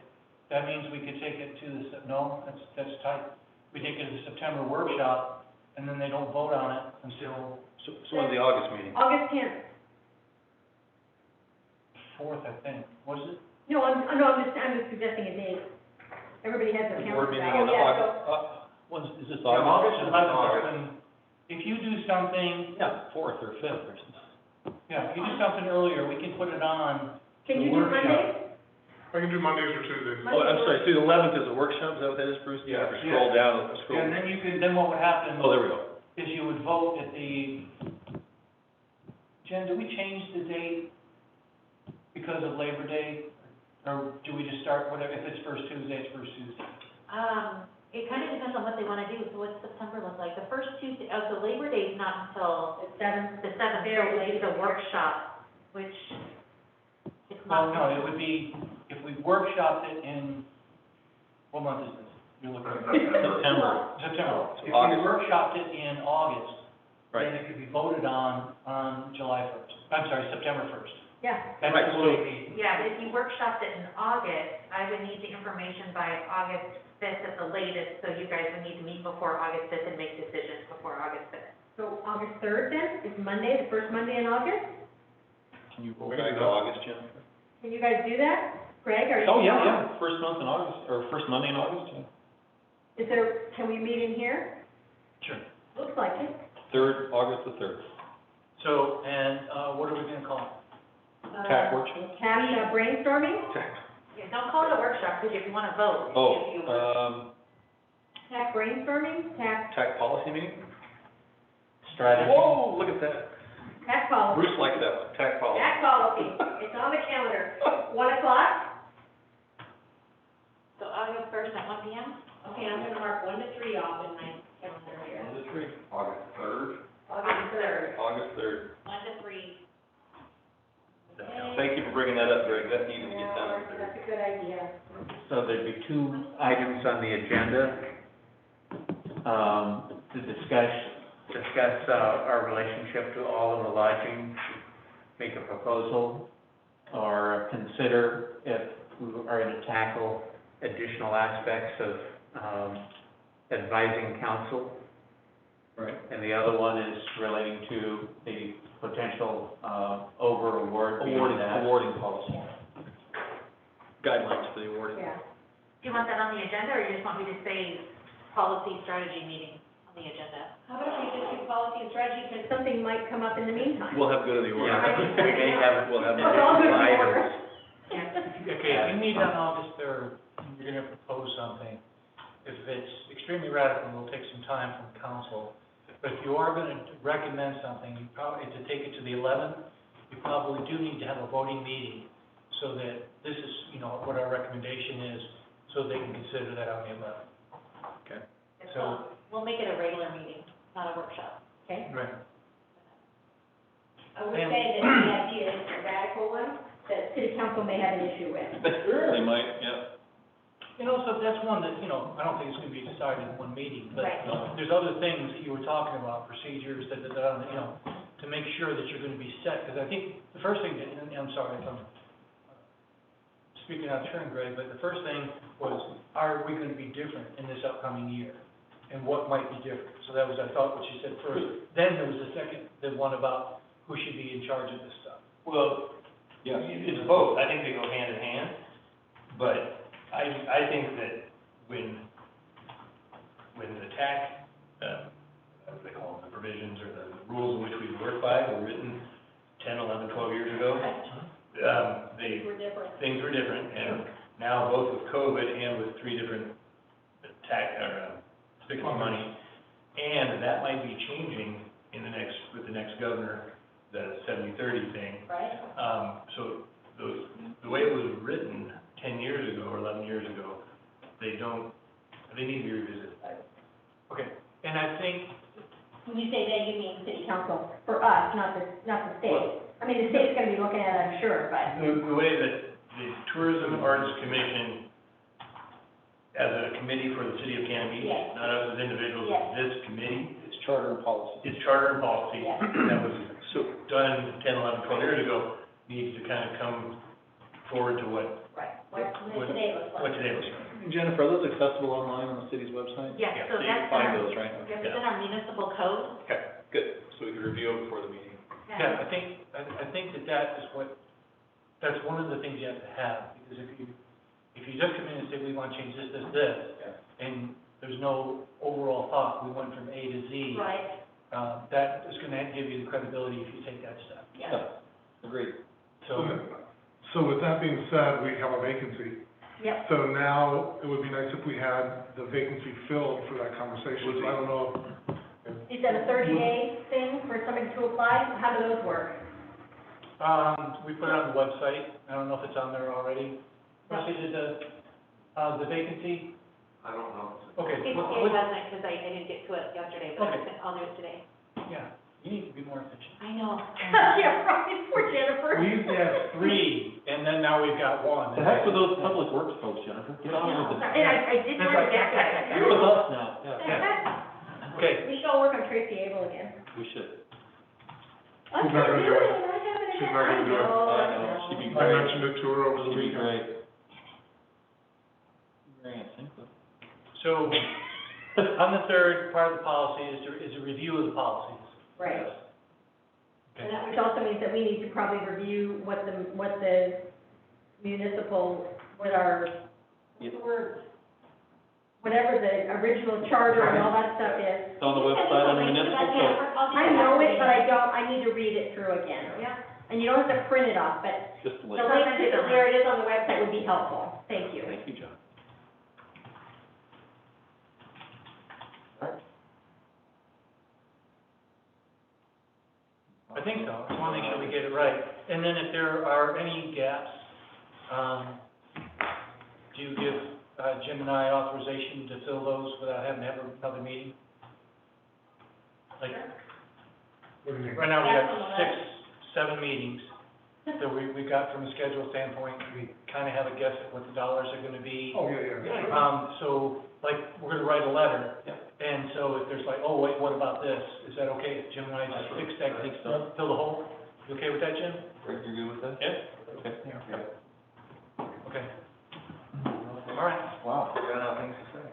That means we could take it to the, no, that's tight. We take it to the September workshop, and then they don't vote on it until So when's the August meeting? August 10th. 4th, I think. What is it? No, I'm just suggesting a date. Everybody has their The board calendars meeting out. in Yeah, August, is this Yeah, August? 11th is when, if you do something, Yeah, 4th or 5th or something. yeah, if you do something earlier, we can put it on Can the you do workshop. Monday? I can do Mondays or Tuesdays. Oh, I'm sorry, so the 11th is a workshop, is that what that is, Bruce? You have to scroll down, scroll. And then you could, then what would happen Oh, there we go. is you would vote at the, Jen, do we change the date because of Labor Day? Or do we just start, whatever, if it's first Tuesday, it's first Tuesday? It kind of depends on what they want to do, so what's September look like? The first Tuesday, the Labor Day is not until The 7th. the 7th, so Very it would late. be the workshop, which it's Well, not. no, it would be, if we workshopped it in, what month is this? You're looking at September. September. If we August. workshopped it in August, Right. then it could be voted on July 1st. I'm sorry, September 1st. Yeah, That's Right, the so- way we- Yeah, but if you workshopped it in August, I would need the information by August fifth at the latest, so you guys would need to meet before August fifth and make decisions before August fifth. so August third then, is Monday, the first Monday in August? Can you roll back to August, Jennifer? Can you guys do that? Greg, are you? Oh, yeah, first month in August, or first Monday in August, yeah. Is there, can we meet in here? Sure. Looks like it. August the third. So, and, what are we gonna call it? TAC workshop? TAC brainstorming, Yeah, don't call it a workshop, because if you want to vote, Oh, if you TAC brainstorming, TAC policy meeting? Strategy. Whoa, look at that. TAC policy. Bruce liked that one, TAC policy. TAC policy, it's on the calendar. 1 o'clock? So August first at 1 p.m.? Okay, I'm gonna mark 1 to 3 off in my calendar here. 1 to 3. August third? August third. August third. 1 to 3. Thank you for bringing that up, Greg, that needed to get Yeah, done. that's a good idea. So there'd be two items on the agenda, to discuss our relationship to all of the lodging, make a proposal, or consider if we are going to tackle additional aspects of, advising council. Right. And the other one is relating to the potential, over-award. Awarding policy. Guidelines for the awarding. Yeah. Do you want that on the agenda, or you just want me to say policy strategy meeting on the agenda? How about we just do policy and strategy, because Something might come up in the meantime. We'll have good of the order. Yeah, we may have, we'll have It's all good additional in order. items. Okay, if you meet on August third, you're gonna propose something. If it's extremely radical, it'll take some time from council. But if you are gonna recommend something, you probably, to take it to the 11th, you probably do need to have a voting meeting so that this is, you know, what our recommendation is, so they can consider that on the 11th. Okay. So- We'll make it a regular meeting, not a workshop. Okay? Right. I would say that the idea is a radical one. That city council may have an issue with. They might, yeah. And also, that's one that, you know, I don't think it's gonna be decided in one meeting, but Right. there's other things that you were talking about, procedures, you know, to make sure that you're gonna be set, because I think the first thing, and I'm sorry if I'm speaking out of turn, Greg, but the first thing was, are we gonna be different in this upcoming year? And what might be different? So that was, I thought, what you said first. Then there was the second, the one about who should be in charge of this stuff. Well, Yes. it's both, I think they go hand in hand, but I think that when the TAC, what do they call them, the provisions or the rules in which we work by were written 10, 11, 12 years ago, We're different. things were different, and now both with COVID and with 3 different spigots of money, and that might be changing with the next governor, the 70-30 thing. Right? So the way it was written 10 years ago or 11 years ago, they need to be revisited. Okay, and I think, When you say they, you mean city council. Council, for us, not the state. I mean, the state's gonna be looking at it, I'm sure, but. The way that the Tourism Arts Commission, as a committee for the city of Canby, Yes. not us as individuals, Yes. this committee, It's charter and policy. its charter and policy, Yes. that was done 10, 11, 12 years ago, needs to kind of come forward to what Right. What today looks like. today looks like. Jennifer, are those accessible online on the city's website? Yes, Yeah, so So you that's can in find our, those, right? yes, it's in our municipal code. Okay, good, so we can review it before the meeting. yeah, I think that is what, that's one of the things you have to have, because if you just come in and say, we want to change this, and there's no overall thought, we went from A to Z. Right, That is gonna give you the credibility if you take that step. yeah. Agreed. So with that being said, we have a vacancy. Yep. So now, it would be nice if we had the vacancy filled for that conversation, so I don't know Is that a 30-day thing for somebody to apply? How do those work? We put it on the website, I don't know if it's on there already. Marcy, did the vacancy? I don't know. Okay, It what- was last night, because I didn't get to it yesterday, but Okay. I'll do it today. yeah, you need to be more efficient. I know. Yeah, right, poor Jennifer. We used to have 3, and then now we've got 1. The heck with those public works folks, Jennifer, get on with it. And I did That's want right. to get that. You're with us now, yeah, Okay, We should all work on Tracy Abel again. we should. I'm Who's not not gonna doing do it? it, I have an She's not gonna do it. I know, she'd be I great. mentioned it to her over the She'd be weekend. great. Grant, think of- So, on the third, part of the policy is a review of the policies. Right. Okay. And that, which also means that we need to probably review what the municipal, what our, what's the word? Whatever the original charter and all that stuff is. It's on the website on the municipal code. I know it, but I need to read it through again. Yeah. And you don't have to print it off, but Just a the link. link to where it is on the website would be helpful. Thank you. Thank you, John. I think so, I just wanna make sure we get it right. And then if there are any gaps, do you give, Jim and I authorization to fill those without having to have another meeting? Like, What do you mean? right now we got 6, 7 meetings that we got from a schedule standpoint. We kinda have a guess at what the dollars are gonna be. Oh, yeah. So, like, we're gonna write a letter. Yep. And so if there's like, oh, wait, what about this? Is that okay? if Jim and I just fix that, I think fill the hole? You okay with that, Jim? Rick, you're good with that? Yeah. Okay. Okay. All right. Wow, I got out things to say.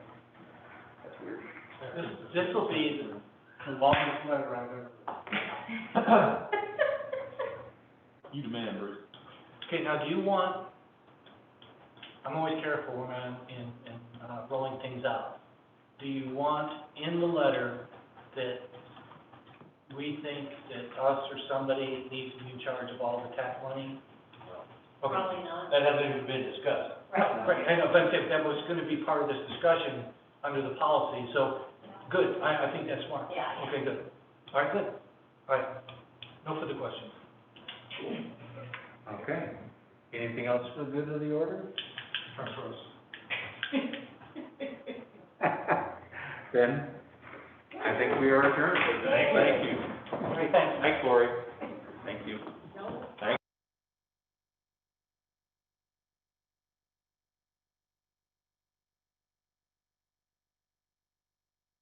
That's weird. This will be the longest letter I've ever. You demand, Bruce. Okay, now do you want, I'm always careful when I'm in rolling things out. Do you want in the letter that we think that us or somebody needs to be in charge of all the tax money? Okay. Probably not. That hasn't even been discussed. Right, I know, but I'm saying that was gonna be part of this discussion under the policy, so, good, I think that's smart. Yeah. Okay, good. All right, good. All right, no further questions. Okay. Anything else for the good of the order? That's for us. Then, I think we are adjourned. Thank you. Thanks. Thanks, Lori. Thank you.